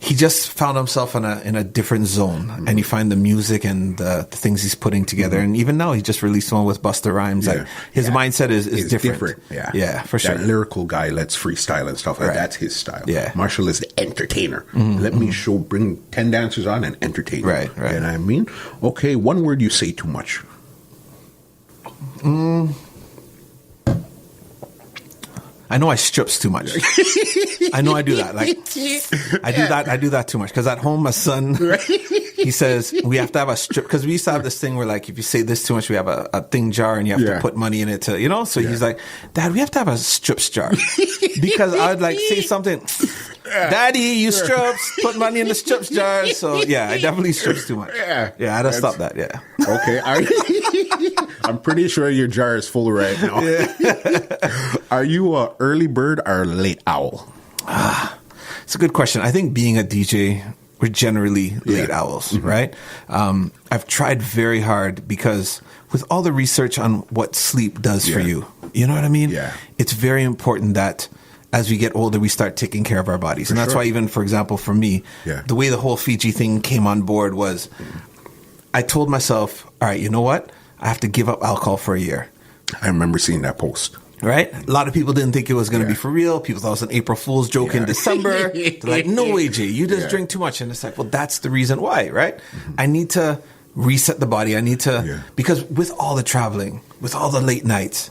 [SPEAKER 2] he just found himself in a different zone. And you find the music and the things he's putting together. And even now, he just released one with Busta Rhymes. Like, his mindset is different. Yeah, for sure.
[SPEAKER 1] That lyrical guy lets freestyle and stuff. Like That's his style.
[SPEAKER 2] Yeah.
[SPEAKER 1] Marshall is the entertainer. Let me bring 10 dancers on and entertain.
[SPEAKER 2] Right.
[SPEAKER 1] You know what I mean? Okay, one word you say too much.
[SPEAKER 2] I know I strips too much. I know I do that. Like, I do that too much. Because at home, my son, he says, we have to have a strip. Because we used to have this thing where, like, if you say this too much, we have a thing jar and you have to put money in it to, So he's like, Dad, we have to have a strips jar. Because I would, like, say something, Daddy, you strips, put money in the strips jar. So, I definitely strips too much. Yeah, I had to stop that,
[SPEAKER 1] Okay. I'm pretty sure your jar is full right now. Are you a early bird or a late owl?
[SPEAKER 2] It's a good question. I think being a DJ, we're generally late owls, right? I've tried very hard because with all the research on what sleep does for you, you know what I mean?
[SPEAKER 1] Yeah.
[SPEAKER 2] It's very important that as we get older, we start taking care of our bodies. And that's why even, for example, for me, the way the whole Fiji thing came on board was I told myself, all right, you know what? I have to give up alcohol for a year.
[SPEAKER 1] I remember seeing that post.
[SPEAKER 2] Right? A lot of people didn't think it was going to be for real. People thought it was an April Fool's joke in December. They're like, no way, Jay, you just drink too much. And it's like, well, that's the reason why, right? I need to reset the body. I need to, because with all the traveling, with all the late nights,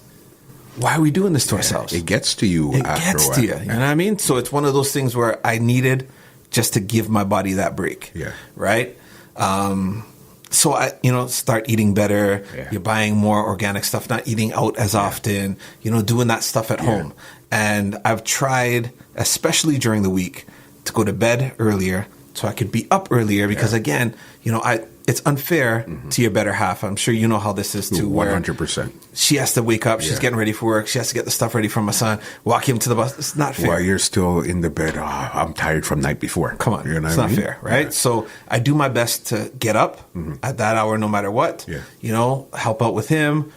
[SPEAKER 2] why are we doing this to ourselves?
[SPEAKER 1] It gets to you
[SPEAKER 2] It
[SPEAKER 1] after
[SPEAKER 2] gets
[SPEAKER 1] a while.
[SPEAKER 2] to you. You know what I mean? So it's one of those things where I needed just to give my body that break.
[SPEAKER 1] Yeah.
[SPEAKER 2] Right? So I, start eating better. You're buying more organic stuff, not eating out as often, doing that stuff at home. And I've tried, especially during the week, to go to bed earlier so I could be up earlier because again, it's unfair to your better half. I'm sure you know how this is too.
[SPEAKER 1] 100%.
[SPEAKER 2] She has to wake up. She's getting ready for work. She has to get the stuff ready for my son. Walk him to the bus. It's not fair.
[SPEAKER 1] While you're still in the bed, I'm tired from night before.
[SPEAKER 2] Come on. It's not fair, right? Yeah. So I do my best to get up at that hour no matter what. Yeah. Help out with him,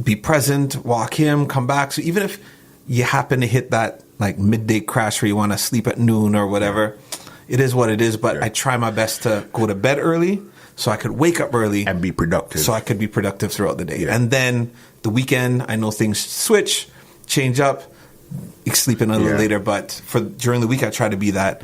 [SPEAKER 2] be present, walk him, come back. So even if you happen to hit that like midday crash where you want to sleep at noon or whatever, it is what it is. But I try my best to go to bed early so I could wake up early.
[SPEAKER 1] And be productive.
[SPEAKER 2] So I could be productive throughout the day. Yeah. And then the weekend, I know things switch, change up, sleep in a little later. But during the week, I try to be that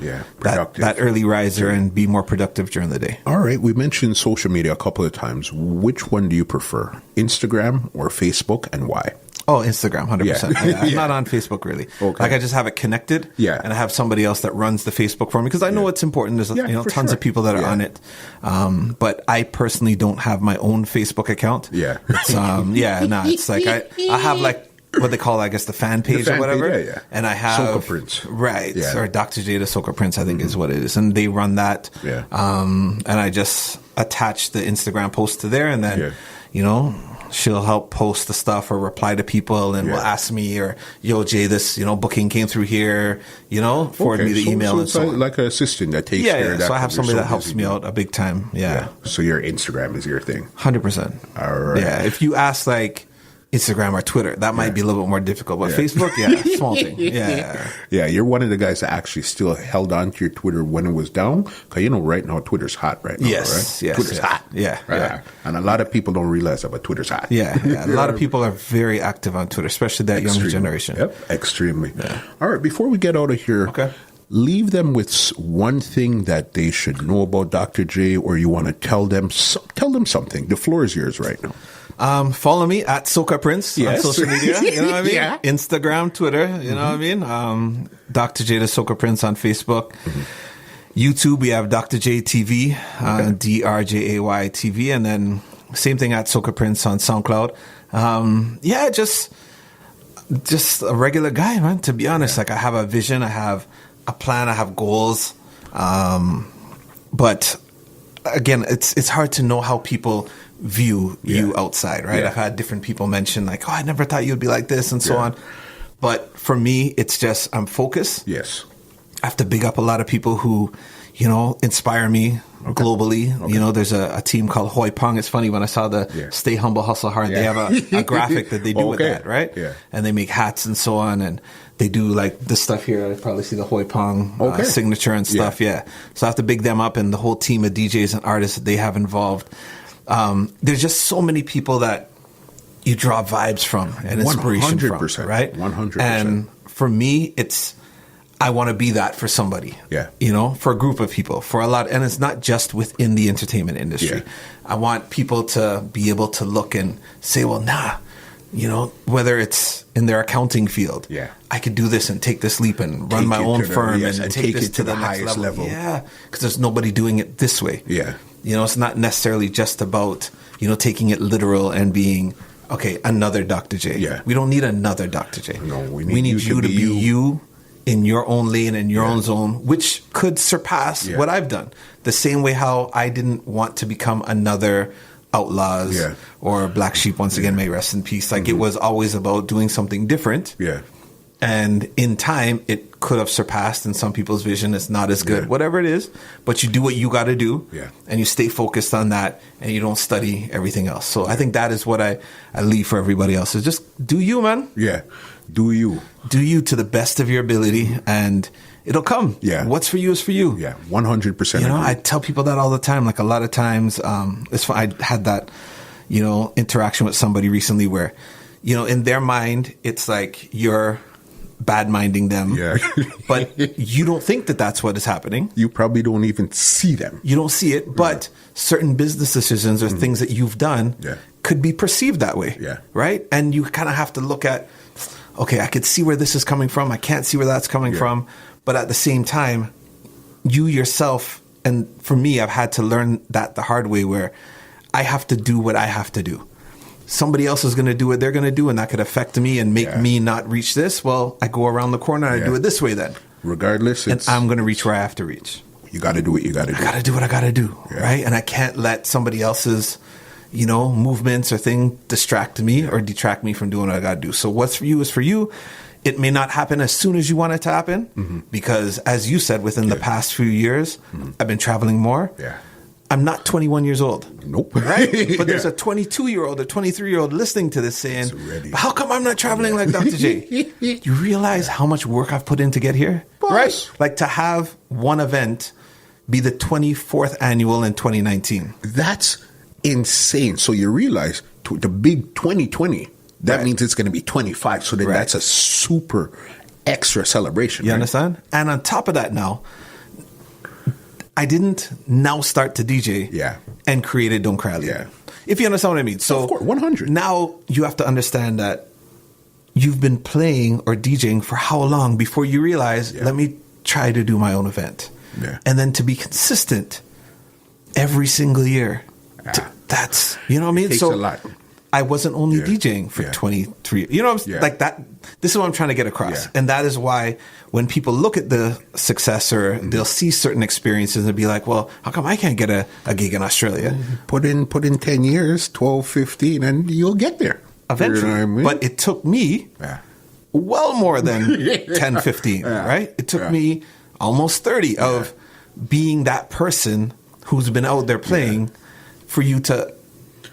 [SPEAKER 2] early riser and be more productive during the day.
[SPEAKER 1] All right. We mentioned social media a couple of times. Which one do you prefer? Instagram or Facebook, and why?
[SPEAKER 2] Oh, Instagram, 100%. I'm not on Facebook really. Okay. Like I just have it connected, and I have somebody else that runs the Facebook for me because I know it's important. There's tons of people that are on it, but I personally don't have my own Facebook account. It's like I have like what they call, I guess, the fan page or whatever, and I have
[SPEAKER 1] Soca Prince,
[SPEAKER 2] or Dr. J the Soca Prince, I think is what it is, and they run that. And I just attach the Instagram post to there, and then she'll help post the stuff or reply to people and will ask me or, yo, Jay, this, booking came through here, forward me the email and so on.
[SPEAKER 1] Like an assistant that takes care of that.
[SPEAKER 2] So I have somebody that helps me out a big time. Yeah.
[SPEAKER 1] So your Instagram is your thing.
[SPEAKER 2] 100%.
[SPEAKER 1] All right.
[SPEAKER 2] Yeah. If you ask like Instagram or Twitter, that might be a little bit more difficult. But Facebook, small thing. Yeah.
[SPEAKER 1] Yeah, you're one of the guys that actually still held on to your Twitter when it was down. Because, right now, Twitter's hot right now, right?
[SPEAKER 2] Yes.
[SPEAKER 1] Twitter's hot.
[SPEAKER 2] Yeah.
[SPEAKER 1] And a lot of people don't realize that, but Twitter's hot.
[SPEAKER 2] Yeah. A lot of people are very active on Twitter, especially that younger generation.
[SPEAKER 1] Yep, extremely. Yeah. All right, before we get out of here, leave them with one thing that they should know about Dr. J, or you want to tell them something. The floor is yours right now.
[SPEAKER 2] Follow me at Soca Prince on social media. You know what I mean? Instagram, Twitter. You know what I mean? Dr. J the Soca Prince on Facebook. YouTube, we have Dr. J TV, DRJAY TV, and then same thing at Soca Prince on SoundCloud. Just a regular guy, man. To be honest, like I have a vision, I have a plan, I have goals. But again, it's hard to know how people view you outside, right? I've had different people mention like, I never thought you'd be like this and so on. But for me, it's just I'm focused.
[SPEAKER 1] Yes.
[SPEAKER 2] I have to big up a lot of people who, inspire me, globally. You know, there's a team called Hoi Pong. It's funny when I saw the Stay Humble, Hustle Hard, they have a graphic that they do with that, right?
[SPEAKER 1] Yeah.
[SPEAKER 2] And they make hats and so on, and they do like this stuff here. I probably see the Hoi Pong signature and stuff. Yeah. So I have to big them up, and the whole team of DJs and artists that they have involved. There's just so many people that you draw vibes from and inspiration
[SPEAKER 1] 100%,
[SPEAKER 2] from, right?
[SPEAKER 1] 100%.
[SPEAKER 2] And for me, I want to be that for somebody.
[SPEAKER 1] Yeah.
[SPEAKER 2] You know, for a group of people, for a lot. And it's not just within the entertainment industry.
[SPEAKER 1] Yeah.
[SPEAKER 2] I want people to be able to look and say, well, you know, whether it's in their accounting field, I could do this and take this leap and run my own firm and take this to the highest level. Yeah. Because there's nobody doing it this way.
[SPEAKER 1] Yeah.
[SPEAKER 2] You know, it's not necessarily just about, you know, taking it literal and being, okay, another Dr. J.
[SPEAKER 1] Yeah.
[SPEAKER 2] We don't need another Dr. J.
[SPEAKER 1] No, we
[SPEAKER 2] need you to be you in your own lane, in your own zone, which could surpass what I've done. The same way how I didn't want to become another Outlaws or Black Sheep, once again, may rest in peace. Like, it was always about doing something different.
[SPEAKER 1] Yeah.
[SPEAKER 2] And in time, it could have surpassed, and some people's vision is not as good, whatever it is. But you do what you got to do, and you stay focused on that, and you don't study everything else. So I think that is what I leave for everybody else, is just do you, man.
[SPEAKER 1] Yeah, do you.
[SPEAKER 2] Do you to the best of your ability, and it'll come.
[SPEAKER 1] Yeah.
[SPEAKER 2] What's for you is for you.
[SPEAKER 1] Yeah, 100%.
[SPEAKER 2] You know, I tell people that all the time. Like, a lot of times, it's fun. I had that, you know, interaction with somebody recently where, you know, in their mind, it's like you're bad-minding them. Yeah. But you don't think that that's what is happening.
[SPEAKER 1] You probably don't even see them.
[SPEAKER 2] You don't see it, but certain business decisions or things that you've done could be perceived that way.
[SPEAKER 1] Yeah.
[SPEAKER 2] Right? And you kind of have to look at, okay, I could see where this is coming from. I can't see where that's coming from. But at the same time, you yourself, and for me, I've had to learn that the hard way, where I have to do what I have to do. Somebody else is going to do what they're going to do, and that could affect me and make me not reach this. Well, I go around the corner and I do it this way then.
[SPEAKER 1] Regardless,
[SPEAKER 2] and I'm going to reach where I have to reach.
[SPEAKER 1] You got to do what you got to do.
[SPEAKER 2] I got to do what I got to do, right? And I can't let somebody else's, you know, movements or thing distract me or detract me from doing what I got to do. So what's for you is for you. It may not happen as soon as you want it to happen, because, as you said, within the past few years, I've been traveling more. Yeah. I'm not 21 years old.
[SPEAKER 1] Nope.
[SPEAKER 2] Right? But there's a 22-year-old or 23-year-old listening to this saying, how come I'm not traveling like Dr. J? You realize how much work I've put in to get here? Right? Like, to have one event be the 24th annual in 2019.
[SPEAKER 1] That's insane. So you realize the big 2020, that means it's going to be 25. So then that's a super extra celebration.
[SPEAKER 2] You understand? And on top of that now, I didn't now start to DJ and created Don't Cry Leave. If you understand what I mean. So,
[SPEAKER 1] of course, 100.
[SPEAKER 2] Now you have to understand that you've been playing or DJing for how long before you realize, let me try to do my own event. And then to be consistent every single year. That's, you know what I mean?
[SPEAKER 1] It takes a lot.
[SPEAKER 2] I wasn't only DJing for 23, you know, like that. This is what I'm trying to get across. And that is why when people look at the success, or they'll see certain experiences and be like, well, how come I can't get a gig in Australia?
[SPEAKER 1] Put in 10 years, 12, 15, and you'll get there.
[SPEAKER 2] Eventually. You know what I mean? But it took me well more than 10, 15, right? It took me almost 30 of being that person who's been out there playing for you to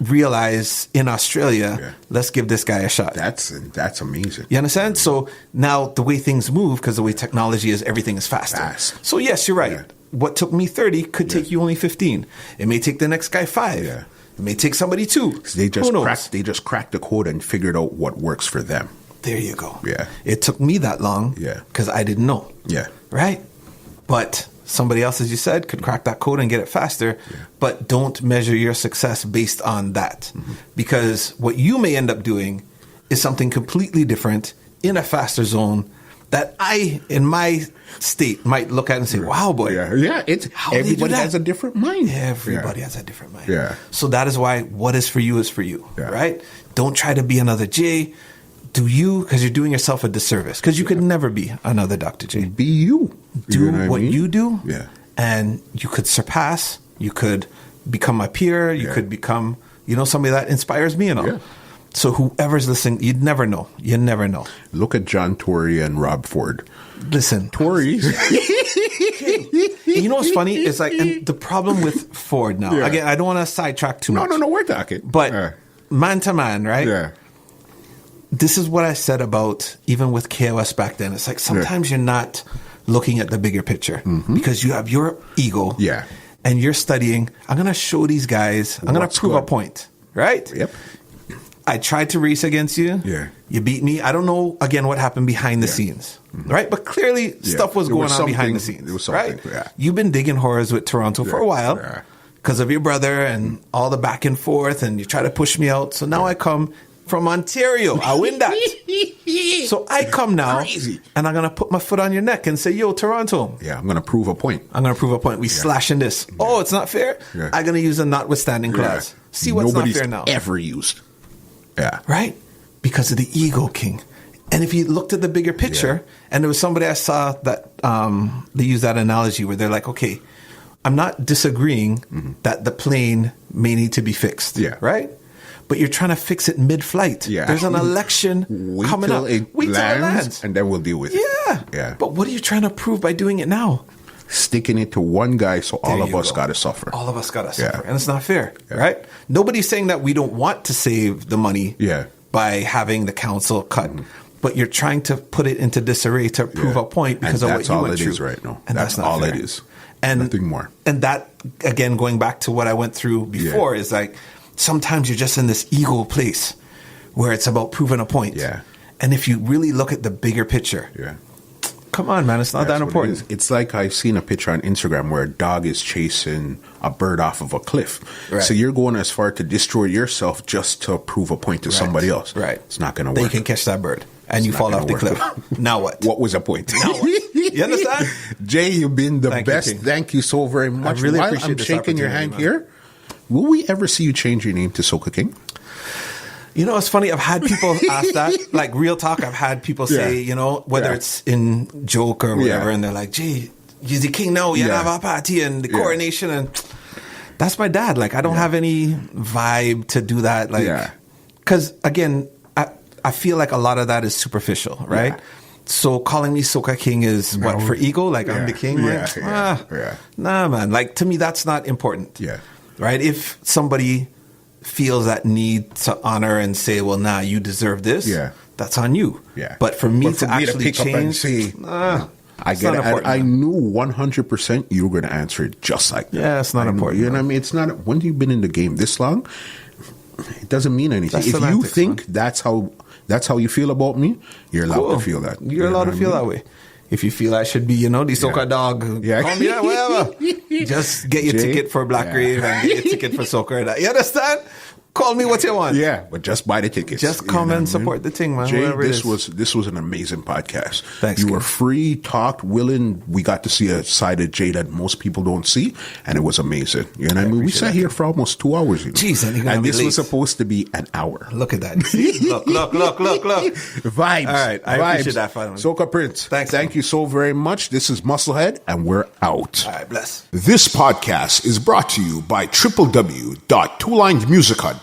[SPEAKER 2] realize in Australia, let's give this guy a shot.
[SPEAKER 1] That's amazing.
[SPEAKER 2] You understand? So now the way things move, because the way technology is, everything is faster. So yes, you're right. What took me 30 could take you only 15. It may take the next guy 5. It may take somebody 2.
[SPEAKER 1] They just cracked the code and figured out what works for them.
[SPEAKER 2] There you go. It took me that long because I didn't know. Right? But somebody else, as you said, could crack that code and get it faster, but don't measure your success based on that. Because what you may end up doing is something completely different in a faster zone that I, in my state, might look at and say, wow, boy.
[SPEAKER 1] Everybody has a different mind.
[SPEAKER 2] Everybody has a different mind. So that is why what is for you, right? Don't try to be another J. Do you, because you're doing yourself a disservice, because you could never be another Dr. J.
[SPEAKER 1] Be you.
[SPEAKER 2] Do what you do, and you could surpass. You could become my peer. You could become, you know, somebody that inspires me and all. So whoever's listening, you'd never know. You never know.
[SPEAKER 1] Look at John Tory and Rob Ford.
[SPEAKER 2] Listen.
[SPEAKER 1] Tory.
[SPEAKER 2] You know what's funny? It's like, and the problem with Ford now, again, I don't want to sidetrack too much.
[SPEAKER 1] No, we're talking.
[SPEAKER 2] But man to man, right?
[SPEAKER 1] Yeah.
[SPEAKER 2] This is what I said about even with KOS back then. It's like sometimes you're not looking at the bigger picture because you have your ego.
[SPEAKER 1] Yeah.
[SPEAKER 2] And you're studying. I'm going to show these guys. I'm going to prove a point. Right?
[SPEAKER 1] Yep.
[SPEAKER 2] I tried to race against you.
[SPEAKER 1] Yeah.
[SPEAKER 2] You beat me. I don't know, again, what happened behind the scenes. Right? But clearly stuff was going on behind the scenes.
[SPEAKER 1] There was something.
[SPEAKER 2] Right?
[SPEAKER 1] Yeah.
[SPEAKER 2] You've been digging horrors with Toronto for a while because of your brother and all the back and forth, and you try to push me out. So now I come from Ontario. I win that. So I come now, and I'm going to put my foot on your neck and say, yo, Toronto.
[SPEAKER 1] Yeah, I'm going to prove a point.
[SPEAKER 2] We slashing this. Yeah. Oh, it's not fair? Yeah. I'm going to use a notwithstanding clause. See what's
[SPEAKER 1] Nobody's
[SPEAKER 2] not fair now.
[SPEAKER 1] Ever used. Yeah.
[SPEAKER 2] Right? Because of the ego, King. And if you looked at the bigger picture, and there was somebody I saw that they use that analogy where they're like, okay, I'm not disagreeing that the plane may need to be fixed. Yeah. Right? But you're trying to fix it mid-flight. Yeah. There's an election coming up.
[SPEAKER 1] Wait till it lands, and then we'll deal with it.
[SPEAKER 2] Yeah. But what are you trying to prove by doing it now?
[SPEAKER 1] Sticking it to one guy, so all of us got to suffer.
[SPEAKER 2] All of us got to suffer. And it's not fair, right? Nobody's saying that we don't want to save the money by having the council cut. But you're trying to put it into disarray to prove a point because of what you went through.
[SPEAKER 1] That's all it is right now.
[SPEAKER 2] And that's not
[SPEAKER 1] all
[SPEAKER 2] fair.
[SPEAKER 1] It is.
[SPEAKER 2] And
[SPEAKER 1] nothing more.
[SPEAKER 2] And that, again, going back to what I went through before, is like, sometimes you're just in this ego place where it's about proving a point. Yeah. And if you really look at the bigger picture, come on, man, it's not that important.
[SPEAKER 1] It's like I've seen a picture on Instagram where a dog is chasing a bird off of a cliff. Right. So you're going as far to destroy yourself just to prove a point to somebody else.
[SPEAKER 2] Right.
[SPEAKER 1] It's not going to work.
[SPEAKER 2] Then you can catch that bird and you fall off the cliff. Now what?
[SPEAKER 1] What was the point?
[SPEAKER 2] Now what? You understand?
[SPEAKER 1] Jay, you've been the best. Thank you so very much.
[SPEAKER 2] I really appreciate
[SPEAKER 1] I'm shaking your hand here. Will we ever see you change your name to Soca King?
[SPEAKER 2] You know, it's funny. I've had people ask that. Like, real talk, I've had people say, you know, whether it's in joke or whatever, and they're like, Jay, you're the king now. You have a party and the coronation. And that's my dad. Like, I don't have any vibe to do that. Like, because, again, I feel like a lot of that is superficial, right? Yeah. So calling me Soca King is what, for ego? Like, I'm the king? Nah, man. Like, to me, that's not important. Yeah. Right? If somebody feels that need to honor and say, well, nah, you deserve this, that's on you. Yeah. But for me to actually pick change, up and say,
[SPEAKER 1] I get it. I knew 100% you were going to answer it just like that.
[SPEAKER 2] Yeah, it's not important.
[SPEAKER 1] You know what I mean? It's not, when you've been in the game this long, it doesn't mean anything. If you think that's how you feel about me, you're allowed to feel that.
[SPEAKER 2] You're allowed to feel that way. If you feel I should be, the Soca dog, call me that, whatever. Just get your ticket for Black Grave and get your ticket for Soca. You understand? Call me what you want.
[SPEAKER 1] Yeah, but just buy the tickets.
[SPEAKER 2] Just come and support the thing, man.
[SPEAKER 1] Jay, this was an amazing podcast.
[SPEAKER 2] Thanks.
[SPEAKER 1] You were free, talked, willing. We got to see a side of Jay that most people don't see, and it was amazing. You know what I mean? We sat here for almost 2 hours.
[SPEAKER 2] Jeez,
[SPEAKER 1] and this was supposed to be an hour.
[SPEAKER 2] Look at that. Look.
[SPEAKER 1] Vibes.
[SPEAKER 2] All right, I appreciate that, finally.
[SPEAKER 1] Soca Prince. Thank you so very much. This is Musclehead, and we're out.
[SPEAKER 2] All right, bless.
[SPEAKER 1] This podcast is brought to you by www.twolinedmusica.com.